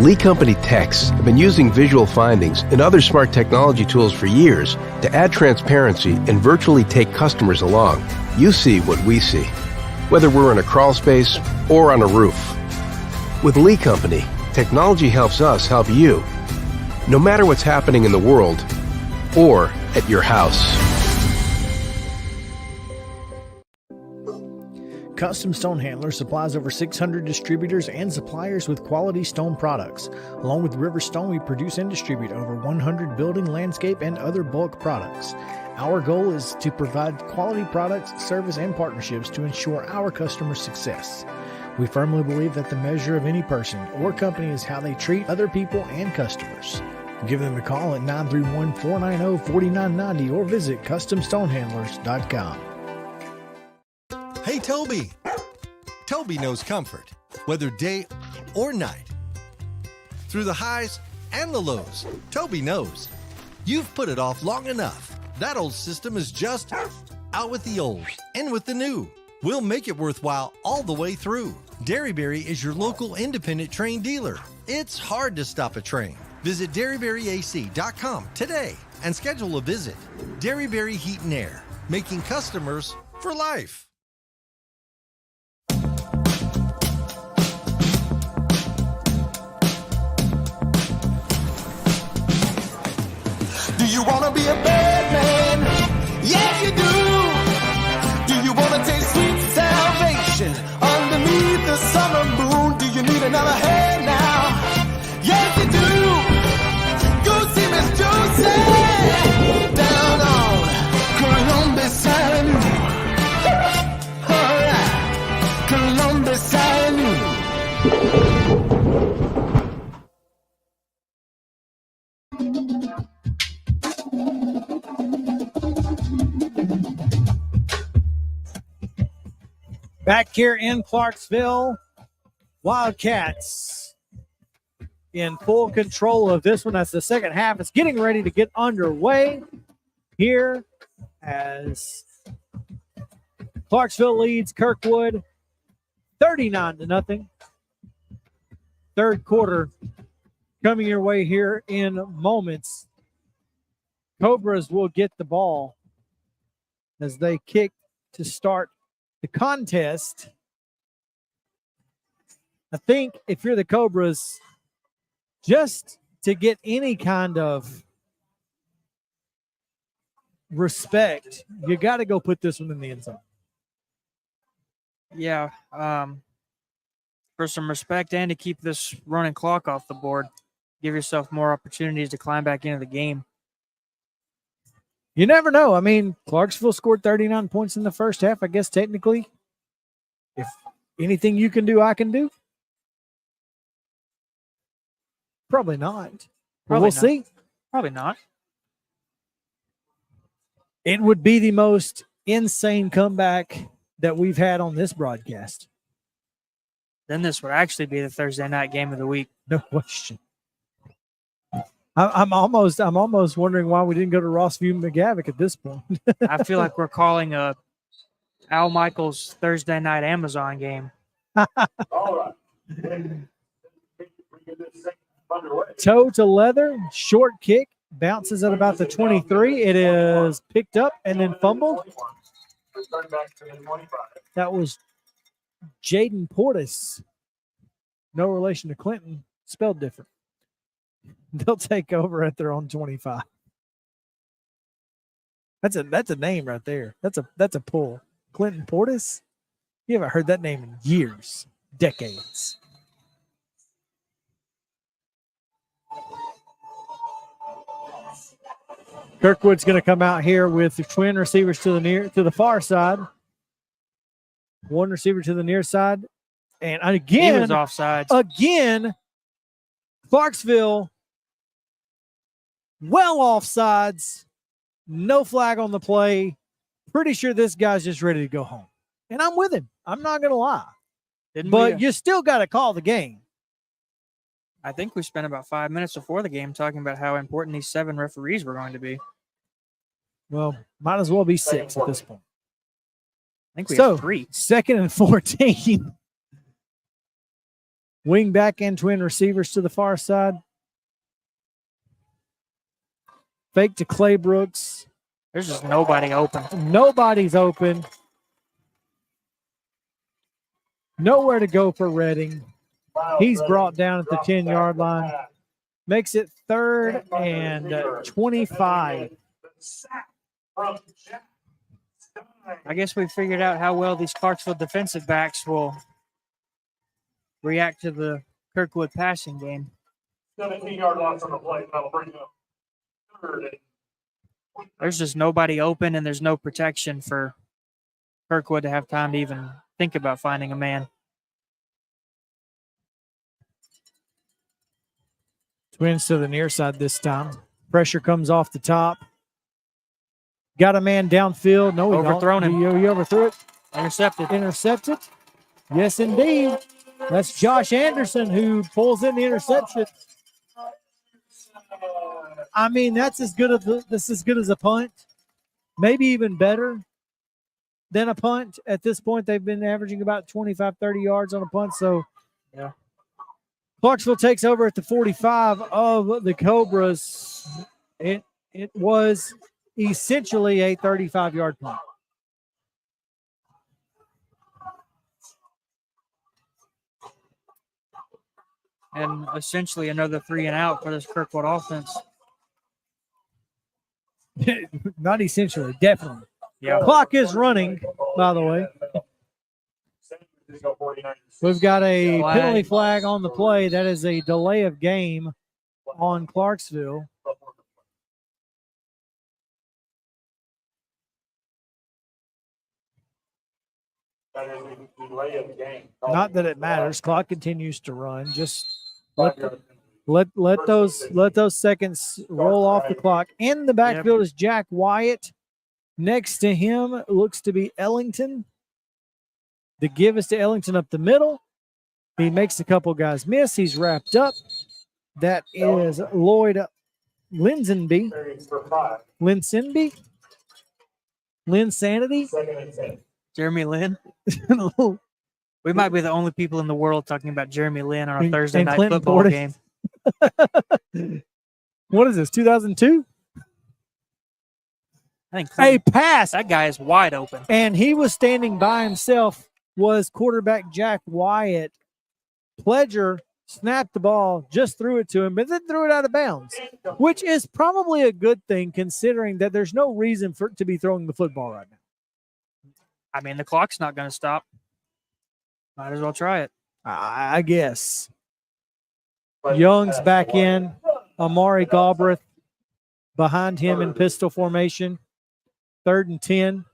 Lee Company techs have been using visual findings and other smart technology tools for years to add transparency and virtually take customers along. You see what we see, whether we're in a crawl space or on a roof. With Lee Company, technology helps us help you, no matter what's happening in the world or at your house. Custom Stone Handler supplies over 600 distributors and suppliers with quality stone products. Along with River Stone, we produce and distribute over 100 building, landscape, and other bulk products. Our goal is to provide quality products, service, and partnerships to ensure our customers' success. We firmly believe that the measure of any person or company is how they treat other people and customers. Give them a call at 931-490-4990 or visit CustomStonehandlers.com. Hey, Toby. Toby knows comfort, whether day or night. Through the highs and the lows, Toby knows. You've put it off long enough. That old system is just out with the old, in with the new. We'll make it worthwhile all the way through. Derryberry is your local independent train dealer. It's hard to stop a train. Visit DerryberryAC.com today and schedule a visit. Derryberry Heat and Air, making customers for life. Do you want to be a bad man? Yes, you do. Do you want to taste sweet salvation underneath the summer moon? Do you need another hand now? Yes, you do. Go see Miss Josie down on Columbus Avenue. All right, Columbus Avenue. Back here in Clarksville, Wildcats in full control of this one as the second half is getting ready to get underway here as Clarksville leads Kirkwood 39-0. Third quarter coming your way here in moments. Cobras will get the ball as they kick to start the contest. I think if you're the Cobras, just to get any kind of respect, you got to go put this one in the end zone. Yeah, for some respect and to keep this running clock off the board, give yourself more opportunities to climb back into the game. You never know. I mean, Clarksville scored 39 points in the first half. I guess technically, if anything you can do, I can do. Probably not. But Probably we'll not. see. Probably not. It would be the most insane comeback that we've had on this broadcast. Then this would actually be the Thursday night game of the week. No question. I'm almost wondering why we didn't go to Rossview McGavick at this point. I feel like we're calling a Al Michaels Thursday night Amazon game. All right. Toe to leather, short kick, bounces at about the 23. It is picked up and then fumbled. Return back to the 25. That was Jaden Portis. No relation to Clinton, spelled different. They'll take over at their own 25. That's a name right there. That's a pull. Clinton Portis? You haven't heard that name in years, decades. Kirkwood's going to come out here with the twin receivers to the far side. One receiver to the near side. And again, He was offsides. Again, Clarksville well offsides. No flag on the play. Pretty sure this guy's just ready to go home. And I'm with him. I'm not going to lie. But you still got to call the game. I think we spent about 5 minutes before the game talking about how important these 7 referees were going to be. Well, might as well be 6 at this point. I think we have 3. 2nd and 14. Wing back and twin receivers to the far side. Fake to Clay Brooks. There's just nobody open. Nobody's open. Nowhere to go for Redding. He's brought down at the 10-yard line. Makes it 3rd and 25. I guess we figured out how well these Clarksville defensive backs will react to the Kirkwood passing game. 17-yard loss on the play. That'll bring up 3rd and There's just nobody open, and there's no protection for Kirkwood to have time to even think about finding a man. Twins to the near side this time. Pressure comes off the top. Got a man downfield. No, he Overthrown him. He overthrew it. Intercepted. Intercepted. Yes, indeed. That's Josh Anderson who pulls in the interception. I mean, that's as good as a punt. Maybe even better than a punt. At this point, they've been averaging about 25, 30 yards on a punt. So, yeah. Clarksville takes over at the 45 of the Cobras. It was essentially a 35-yard punt. And essentially another 3 and out for this Kirkwood offense. Not essentially, definitely. Yeah. Clock is running, by the way. We've got a penalty flag on the play. That is a delay of game on Clarksville. Not that it matters. Clock continues to run. Just let those seconds roll off the clock. In the backfield is Jack Wyatt. Next to him looks to be Ellington. The give is to Ellington up the middle. He makes a couple guys miss. He's wrapped up. That is Lloyd Linsenby. Linsanity. Jeremy Lin. We might be the only people in the world talking about Jeremy Lin on a Thursday night Clinton football Portis. game. What is this, 2002? I think A pass. that guy is wide open. And he was standing by himself, was quarterback Jack Wyatt. Pledger snapped the ball, just threw it to him, but then threw it out of bounds, which is probably a good thing considering that there's no reason for it to be throwing the football right now. I mean, the clock's not going to stop. Might as well try it. I guess. Young's back in. Amari Galbraith behind him in pistol formation. 3rd and 10.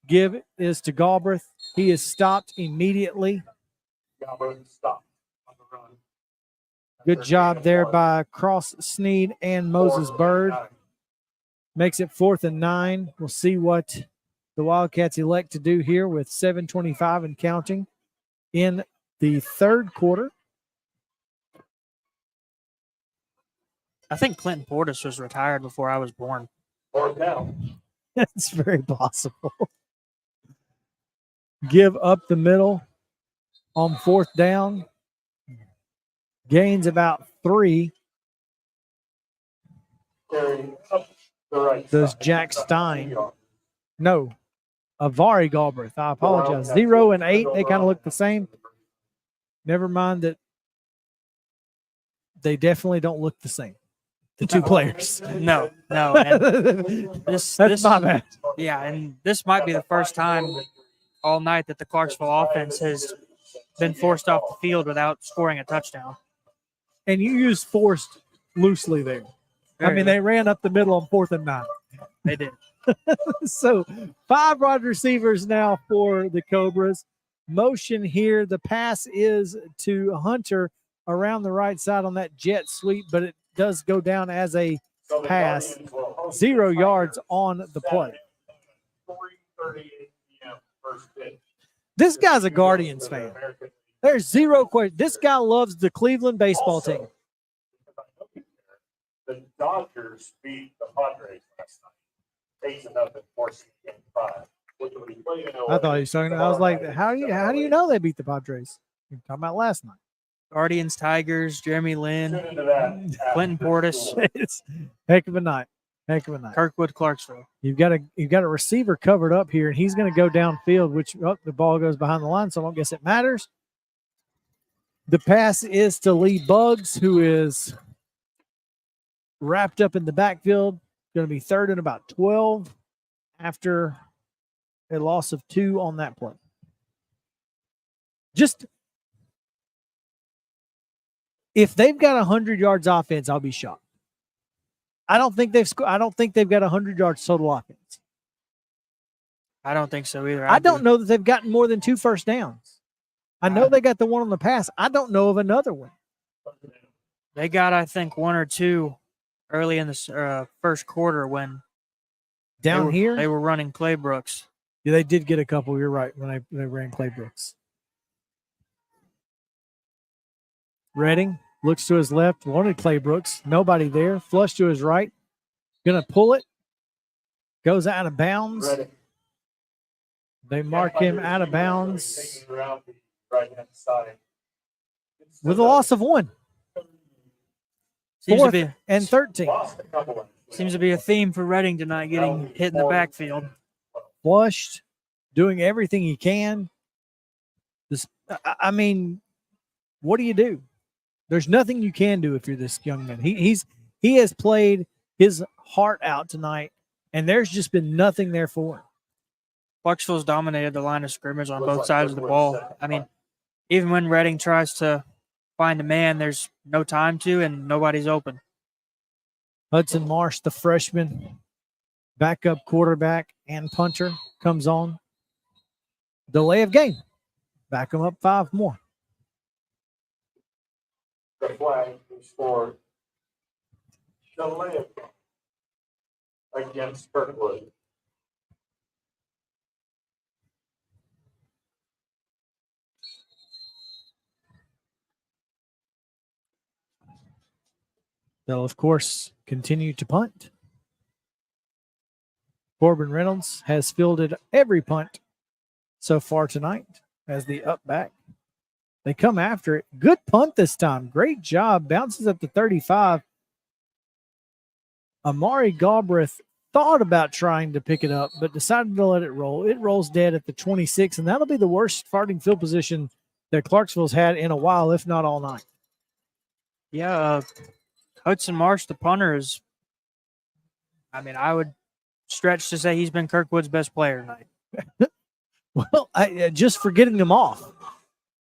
Give is to Galbraith. He is stopped immediately. Galbraith stopped on the run. Good job there by Cross Sneed and Moses Bird. Makes it 4th and 9. We'll see what the Wildcats elect to do here with 7:25 and counting in the 3rd quarter. I think Clinton Portis was retired before I was born. Fourth down. That's very possible. Give up the middle on 4th down. Gains about 3. Carry up the right Does side. Jack Stein. No. Avari Galbraith. I apologize. 0 and 8. They kind of look the same. Never mind that they definitely don't look the same. The two players. No. And That's this my bad. Yeah, and this might be the first time all night that the Clarksville offense has been forced off the field without scoring a touchdown. And you use forced loosely there. I mean, they ran up the middle on 4th and 9. They did. So 5 wide receivers now for the Cobras. Motion here. The pass is to Hunter around the right side on that jet sweep, but it does go down as a pass. 0 yards on the play. 3:38 p.m. first pitch. This guy's a Guardians fan. There's 0 question. This guy loves the Cleveland baseball team. The Dodgers beat the Padres last night. 8-0 14 game 5. I thought he was talking. I was like, how do you know they beat the Padres? You're talking about last night. Guardians, Tigers, Jeremy Lin, Clinton Portis. It's heck of a night. Heck of a night. Kirkwood, Clarksville. You've got a receiver covered up here, and he's going to go downfield, which the ball goes behind the line, so I don't guess it matters. The pass is to Lee Buggs, who is wrapped up in the backfield. Going to be 3rd and about 12 after a loss of 2 on that play. Just if they've got 100 yards offense, I'll be shocked. I don't think they've got 100 yards total offense. I don't think so either. I don't know that they've gotten more than 2 first downs. I know they got the one on the pass. I don't know of another one. They got, I think, 1 or 2 early in the first quarter when here they were running Claybrooks. Yeah, they did get a couple. You're right when they ran Claybrooks. Redding looks to his left, wanted Claybrooks. Nobody there. Flush to his right. Gonna pull it. Goes out of bounds. They mark him out of bounds with a loss of 1. 4th and 13. Seems to be a theme for Redding tonight, getting hit in the backfield. Flushed, doing everything he can. What do you do? There's nothing you can do if you're this young man. He has played his heart out tonight, and there's just been nothing there for him. Clarksville's dominated the line of scrimmage on both sides of the ball. I mean, even when Redding tries to find a man, there's no time to, and nobody's open. Hudson Marsh, the freshman, backup quarterback and punter, comes on. Delay of game. Back him up 5 more. The flag is for delay of game against Kirkwood. They'll, of course, continue to punt. Corbin Reynolds has fielded every punt so far tonight as the up back. They come after it. Good punt this time. Great job. Bounces up to 35. Amari Galbraith thought about trying to pick it up, but decided to let it roll. It rolls dead at the 26, and that'll be the worst starting field position that Clarksville's had in a while, if not all night. Yeah, Hudson Marsh, the punter, is, I would stretch to say he's been Kirkwood's best player tonight. Well, just for getting them off.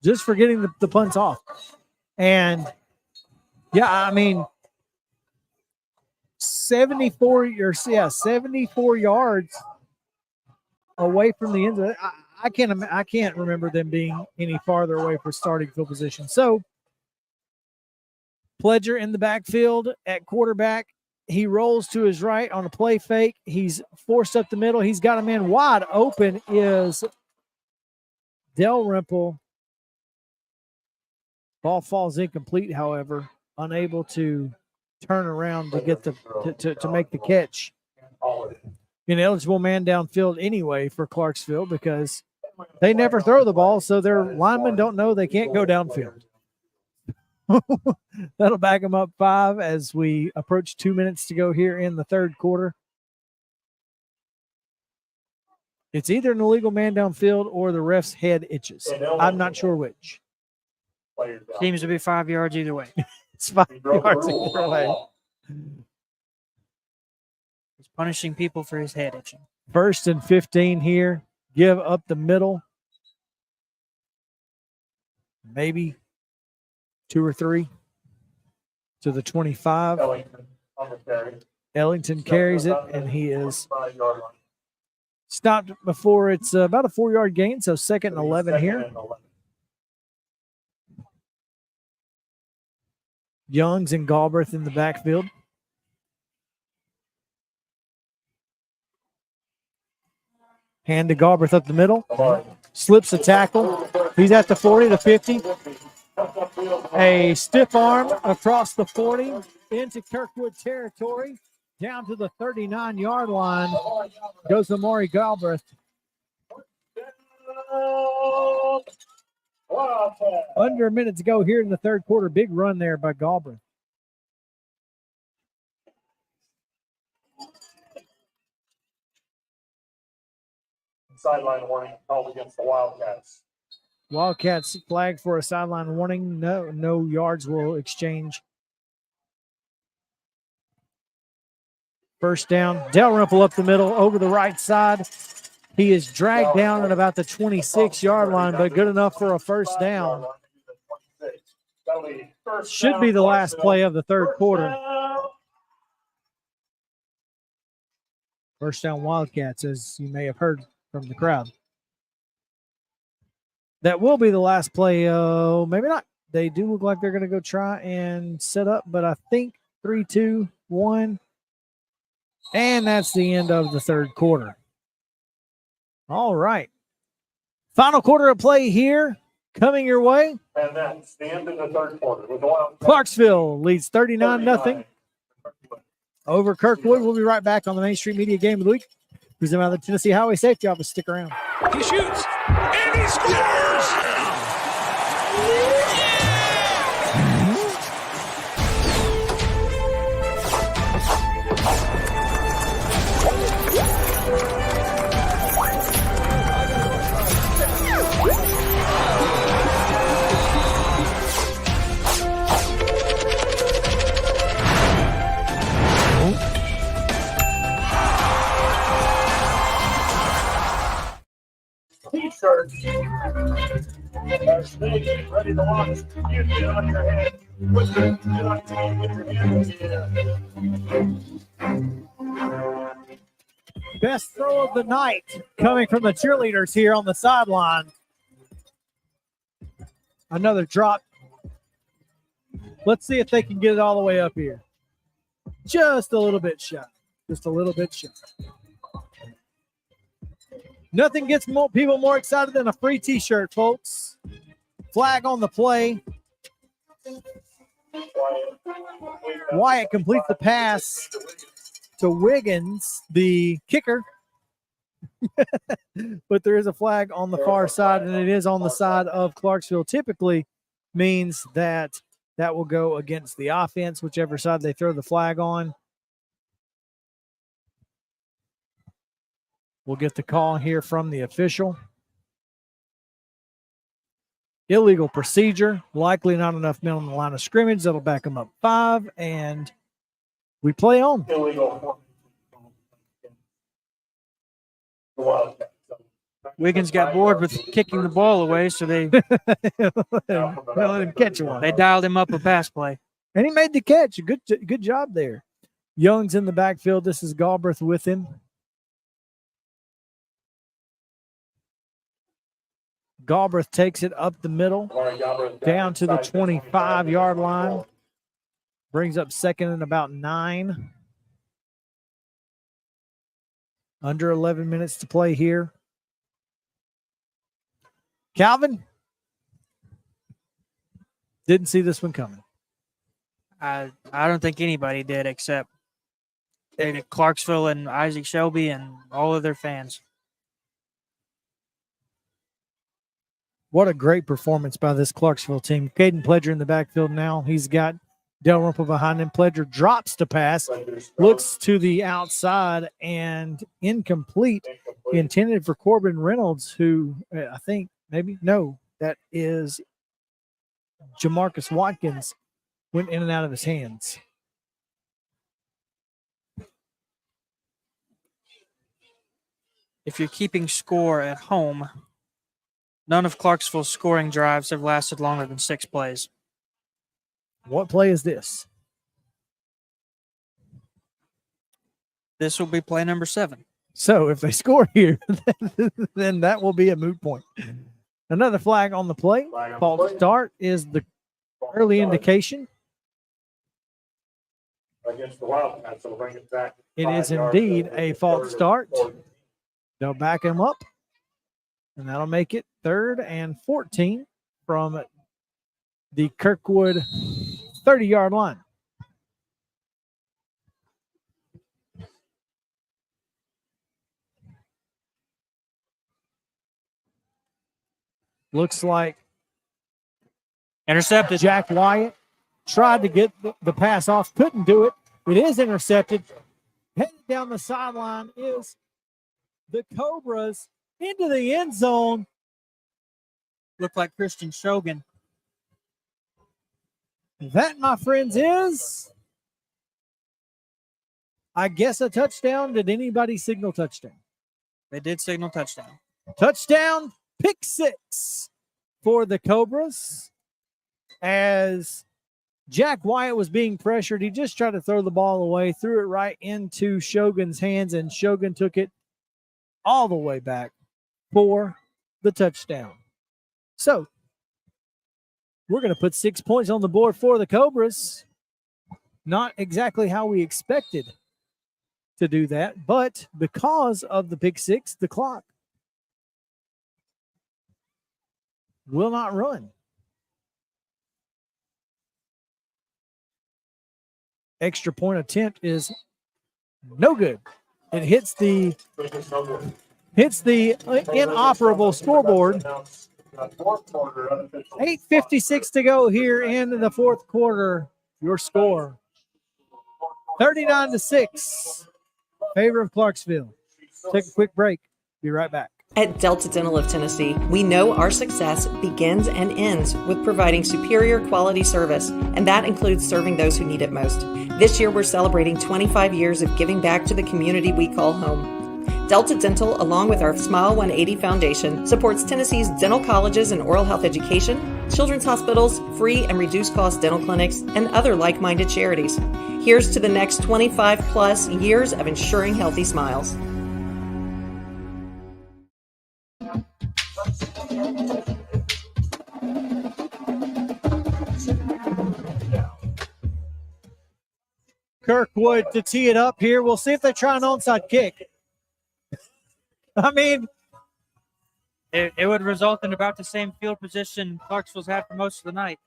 Just for getting the punts off. And, yeah, 6 74 yards away from the end of it. I can't remember them being any farther away for starting field position. So Pledger in the backfield at quarterback. He rolls to his right on a play fake. He's forced up the middle. He's got a man wide open is Dalrymple. Ball falls incomplete, however, unable to turn around to get to make the catch. Ineligible man downfield anyway for Clarksville because they never throw the ball, so their linemen don't know they can't go downfield. That'll back them up 5 as we approach 2 minutes to go here in the third quarter. It's either an illegal man downfield or the ref's head itches. I'm not sure which. Seems to be 5 yards either way. It's 5 yards either way. He's punishing people for his head itching. 1st and 15 here. Give up the middle. Maybe 2 or 3 to the 25. Ellington carries it, and he is stopped before it's about a 4-yard gain, so 2nd and 11 here. Youngs and Galbraith in the backfield. Hand to Galbraith up the middle. Slips a tackle. He's at the 40 to 50. A stiff arm across the 40 into Kirkwood territory. Down to the 39-yard line goes Amari Galbraith. Under a minute to go here in the third quarter. Big run there by Galbraith. Sideline warning called against the Wildcats. Wildcats flagged for a sideline warning. No yards will exchange. First down. Dalrymple up the middle over the right side. He is dragged down at about the 26-yard line, but good enough for a first down. Should be the last play of the third quarter. First down Wildcats, as you may have heard from the crowd. That will be the last play. Maybe not. They do look like they're going to go try and set up, but I think 3, 2, 1. And that's the end of the third quarter. All right. Final quarter of play here coming your way. And that's the end of the third quarter. Clarksville leads 39-0 over Kirkwood. We'll be right back on the Main Street Media Game of the Week. Presented by the Tennessee Highway Safety Office. Stick around. He shoots and he scores! T-shirts. Ready to launch. You get on your head. Put your hands in. Best throw of the night coming from the cheerleaders here on the sideline. Another drop. Let's see if they can get it all the way up here. Just a little bit shy. Just a little bit shy. Nothing gets people more excited than a free T-shirt, folks. Flag on the play. Wyatt completes the pass to Wiggins, the kicker. But there is a flag on the far side, and it is on the side of Clarksville. Typically means that will go against the offense, whichever side they throw the flag on. We'll get the call here from the official. Illegal procedure. Likely not enough men on the line of scrimmage. That'll back them up 5, and we play on. Illegal. Wiggins got bored with kicking the ball away, so they let him catch one. They dialed him up a pass play. And he made the catch. Good job there. Young's in the backfield. This is Galbraith with him. Galbraith takes it up the middle, down to the 25-yard line. Brings up second and about 9. Under 11 minutes to play here. Calvin, didn't see this one coming. I don't think anybody did except Clarksville and Isaac Shelby and all of their fans. What a great performance by this Clarksville team. Caden Pledger in the backfield now. He's got Dalrymple behind him. Pledger drops to pass, looks to the outside, and incomplete. Intended for Corbin Reynolds, who I think that is Jamarcus Watkins. Went in and out of his hands. If you're keeping score at home, none of Clarksville's scoring drives have lasted longer than 6 plays. What play is this? This will be play number 7. So if they score here, then that will be a moot point. Another flag on the play. False start is the early indication. Against the Wildcats, they'll bring it back. It is indeed a false start. They'll back him up, and that'll make it 3rd and 14 from the Kirkwood 30-yard line. Looks like intercepted. Jack Wyatt tried to get the pass off, couldn't do it. It is intercepted. Headed down the sideline is the Cobras into the end zone. Looked like Christian Shogun. That, my friends, is, I guess, a touchdown. Did anybody signal touchdown? They did signal touchdown. Touchdown, pick 6 for the Cobras. As Jack Wyatt was being pressured, he just tried to throw the ball away, threw it right into Shogun's hands, and Shogun took it all the way back for the touchdown. So, we're going to put 6 points on the board for the Cobras. Not exactly how we expected to do that, but because of the pick 6, the clock will not run. Extra point attempt is no good. It hits the inoperable scoreboard. 8:56 to go here in the fourth quarter. Your score 39-6, favor of Clarksville. Take a quick break. Be right back. At Delta Dental of Tennessee, we know our success begins and ends with providing superior quality service, and that includes serving those who need it most. This year, we're celebrating 25 years of giving back to the community we call home. Delta Dental, along with our Smile 180 Foundation, supports Tennessee's dental colleges and oral health education, children's hospitals, free and reduced cost dental clinics, and other like-minded charities. Here's to the next 25-plus years of ensuring healthy smiles. Kirkwood to tee it up here. We'll see if they try an onside kick. I mean, it would result in about the same field position Clarksville's had for most of the night.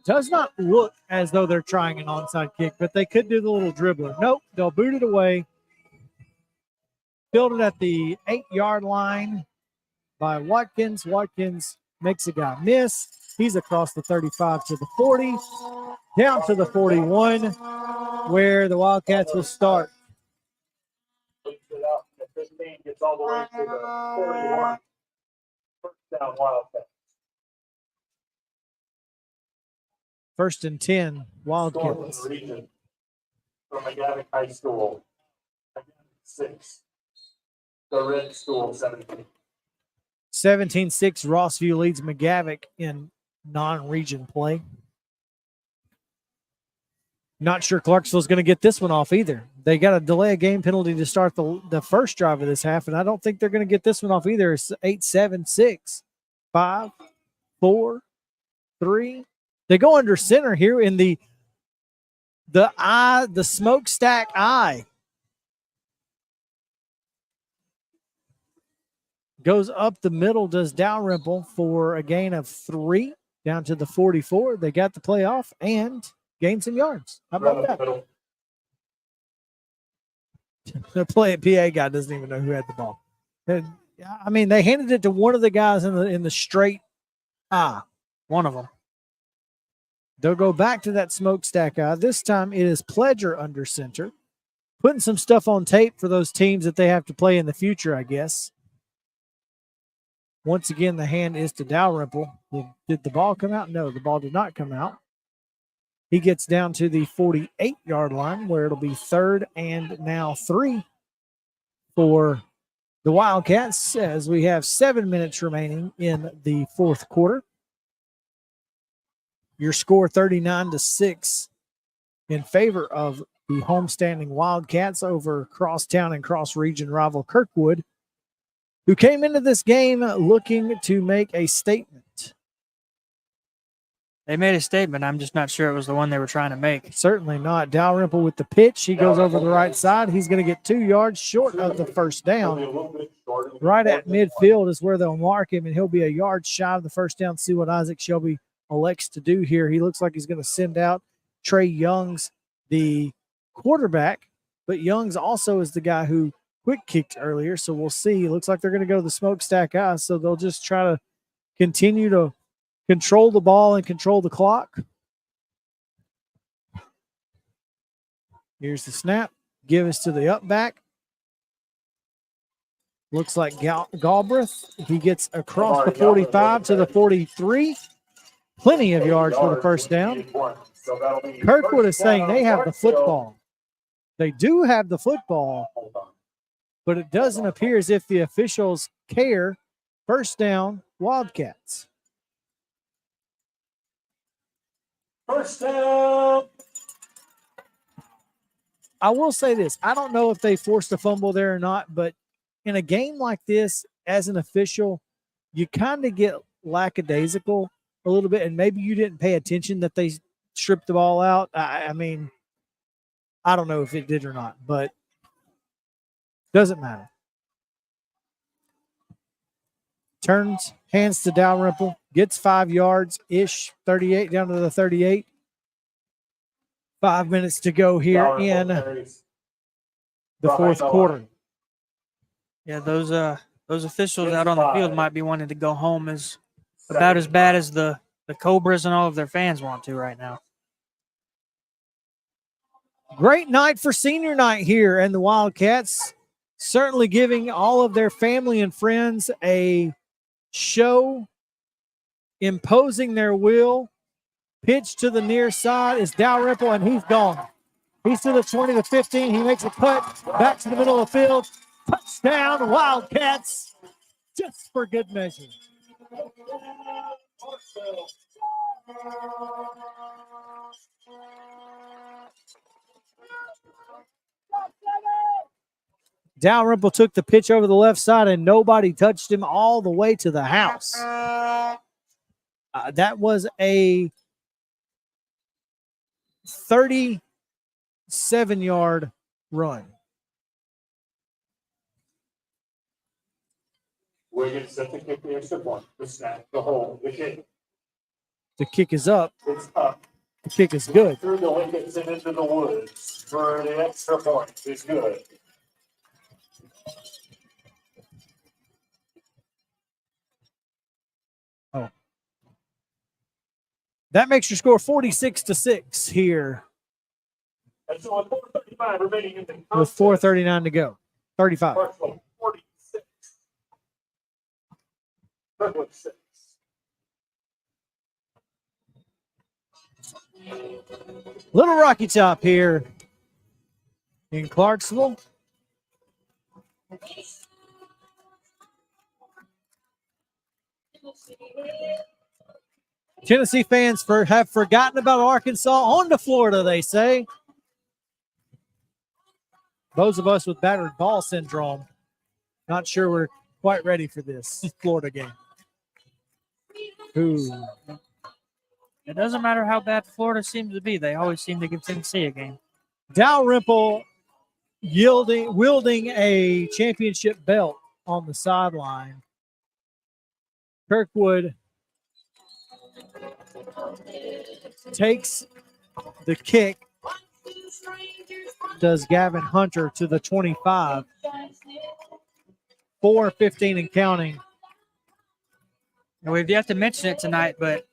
Does not look as though they're trying an onside kick, but they could do the little dribbler. Nope, they'll boot it away. Fielded at the 8-yard line by Watkins. Watkins makes a guy miss. He's across the 35 to the 40, down to the 41, where the Wildcats will start. Gets all the way to the 41. First down, Wildcats. 1st and 10, Wildcats. Region from McGavick High School. 6. The Red School, 17. 17-6, Rossview leads McGavick in non-region play. Not sure Clarksville's going to get this one off either. They got a delay of game penalty to start the first drive of this half, and I don't think they're going to get this one off either. It's 8, 7, 6, 5, 4, 3. They go under center here in the smokestack eye. Goes up the middle, does Dalrymple for a gain of 3 down to the 44. They got the play off and gained some yards. How about that? The PA guy doesn't even know who had the ball. I mean, they handed it to one of the guys in the straight eye. One of them. They'll go back to that smokestack eye. This time it is Pledger under center. Putting some stuff on tape for those teams that they have to play in the future, I guess. Once again, the hand is to Dalrymple. Did the ball come out? No, the ball did not come out. He gets down to the 48-yard line where it'll be 3rd and now 3 for the Wildcats as we have 7 minutes remaining in the fourth quarter. Your score 39-6 in favor of the homestanding Wildcats over crosstown and cross-region rival Kirkwood, who came into this game looking to make a statement. They made a statement. I'm just not sure it was the one they were trying to make. Certainly not. Dalrymple with the pitch. He goes over the right side. He's going to get 2 yards short of the first down. Right at midfield is where they'll mark him, and he'll be a yard shy of the first down. See what Isaac Shelby elects to do here. He looks like he's going to send out Trey Youngs, the quarterback, but Youngs also is the guy who quick kicked earlier, so we'll see. It looks like they're going to go to the smokestack eye, so they'll just try to continue to control the ball and control the clock. Here's the snap. Give us to the up back. Looks like Galbraith. He gets across the 45 to the 43. Plenty of yards for the first down. Kirkwood is saying they have the football. They do have the football, but it doesn't appear as if the officials care. First down, Wildcats. First down. I will say this. I don't know if they forced a fumble there or not, but in a game like this, as an official, you kind of get lackadaisical a little bit, and maybe you didn't pay attention that they stripped the ball out. I mean, I don't know if it did or not, but doesn't matter. Turns, hands to Dalrymple, gets 5 yards-ish, 38 down to the 38. 5 minutes to go here in the fourth quarter. Yeah, those officials out on the field might be wanting to go home as about as bad as the Cobras and all of their fans want to right now. Great night for senior night here, and the Wildcats certainly giving all of their family and friends a show, imposing their will. Pitch to the near side is Dalrymple, and he's gone. He's to the 20 to 15. He makes a cut back to the middle of the field. Touchdown, Wildcats, just for good measure. Dalrymple took the pitch over the left side, and nobody touched him all the way to the house. That was a 37-yard run. Wiggins set the kick the extra point. The snap, the hole, the kick. The kick is up. It's up. The kick is good. Through the wickets and into the woods for the extra point. It's good. Oh. That makes your score 46-6 here. And so with 4:35 remaining in the contest, with 4:39 to go. 35. 46. Kirkwood 6. Little Rocky Top here in Clarksville. Tennessee fans have forgotten about Arkansas. On to Florida, they say. Those of us with battered ball syndrome, not sure we're quite ready for this Florida game. Ooh. It doesn't matter how bad Florida seems to be. They always seem to give Tennessee a game. Dalrymple wielding a championship belt on the sideline. Kirkwood takes the kick. Does Gavin Hunter to the 25. 4:15 and counting. And we've yet to mention it tonight, but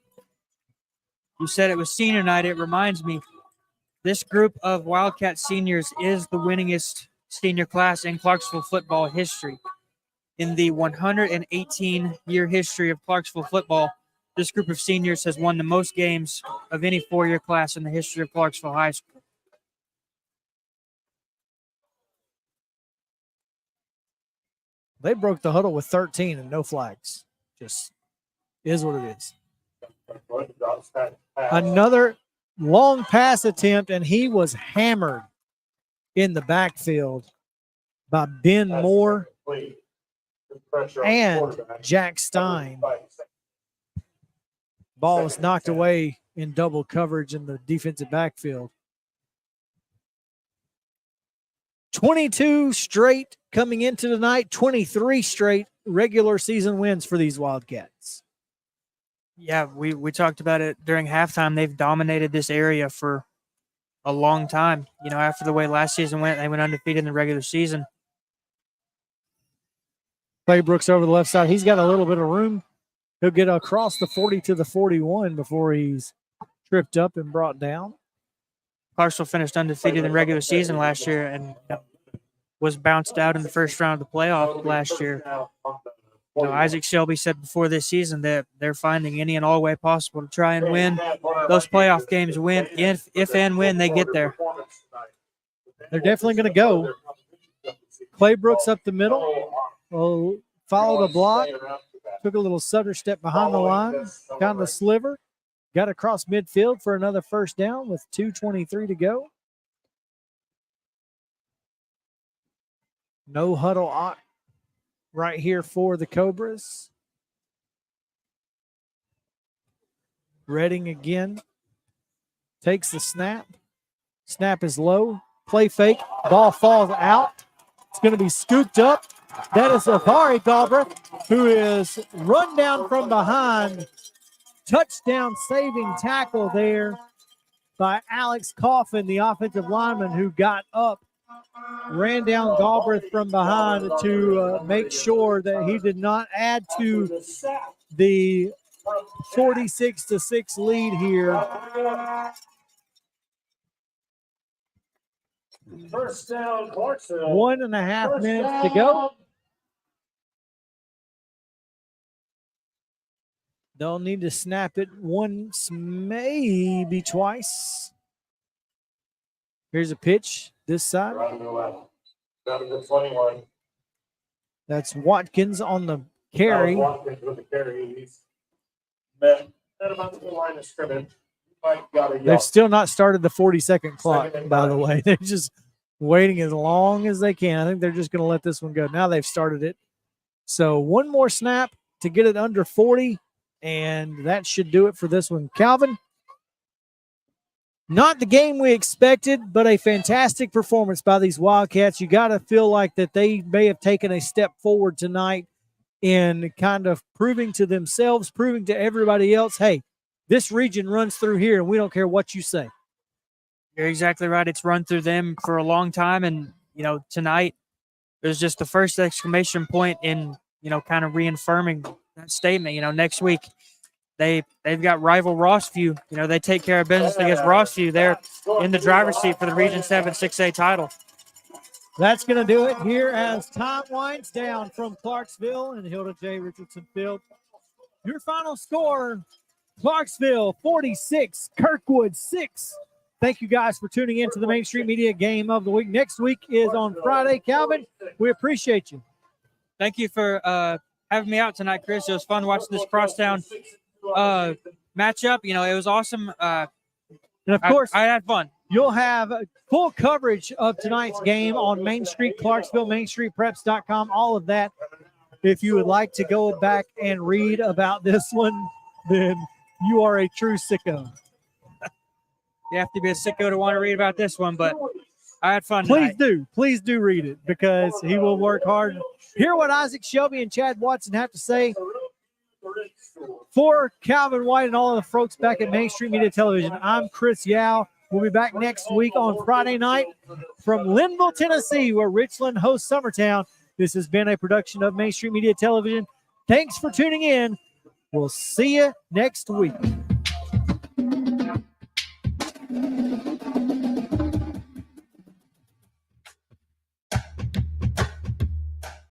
you said it was senior night. It reminds me, this group of Wildcat seniors is the winningest senior class in Clarksville football history. In the 118-year history of Clarksville football, this group of seniors has won the most games of any four-year class in the history of Clarksville High School. They broke the huddle with 13 and no flags. Just is what it is. Another long pass attempt, and he was hammered in the backfield by Ben Moore and Jack Stein. Ball was knocked away in double coverage in the defensive backfield. 22 straight coming into tonight, 23 straight regular season wins for these Wildcats. Yeah, we talked about it during halftime. They've dominated this area for a long time. You know, after the way last season went, they went undefeated in the regular season. Claybrooks over the left side. He's got a little bit of room. He'll get across the 40 to the 41 before he's tripped up and brought down. Clarksville finished undefeated in regular season last year and was bounced out in the first round of the playoff last year. You know, Isaac Shelby said before this season that they're finding any and all way possible to try and win those playoff games. Win if and when they get there. They're definitely going to go. Claybrooks up the middle. Followed a block. Took a little stutter step behind the line. Got the sliver. Got across midfield for another first down with 2:23 to go. No huddle right here for the Cobras. Redding again. Takes the snap. Snap is low. Play fake. Ball falls out. It's going to be scooped up. That is Avari Galbraith, who is run down from behind. Touchdown saving tackle there by Alex Coffin, the offensive lineman who got up, ran down Galbraith from behind to make sure that he did not add to the 46-6 lead here. First down, Clarksville. 1.5 minutes to go. They'll need to snap it once, maybe twice. Here's a pitch this side. That's Watkins on the carry. Watkins with the carry. He's met at about the line of scrimmage. They've still not started the 40-second clock, by the way. They're just waiting as long as they can. I think they're just going to let this one go. Now they've started it. So one more snap to get it under 40. And that should do it for this one. Calvin, not the game we expected, but a fantastic performance by these Wildcats. You got to feel like that they may have taken a step forward tonight in kind of proving to themselves, proving to everybody else, hey, this region runs through here, and we don't care what you say. You're exactly right. It's run through them for a long time, and, you know, tonight it was just the first exclamation point in, you know, kind of reaffirming that statement. You know, next week they've got rival Rossview. You know, they take care of business against Rossview. They're in the driver's seat for the Region 7 6A title. That's going to do it here as time winds down from Clarksville and Hilda J. Richardson Field. Your final score, Clarksville 46, Kirkwood 6. Thank you guys for tuning in to the Main Street Media Game of the Week. Next week is on Friday. Calvin, we appreciate you. Thank you for having me out tonight, Chris. It was fun watching this crosstown matchup. You know, it was awesome. And of course, I had fun. you'll have full coverage of tonight's game on Main Street, Clarksville, MainStreetPreps.com, all of that. If you would like to go back and read about this one, then you are a true sicko. You have to be a sicko to want to read about this one, but I had fun. Please do read it, because he will work hard. Hear what Isaac Shelby and Chad Watson have to say. For Calvin White and all of the folks back at Main Street Media Television, I'm Chris Yow. We'll be back next week on Friday night from Linville, Tennessee, where Richland hosts Summertown. This has been a production of Main Street Media Television. Thanks for tuning in. We'll see you next week.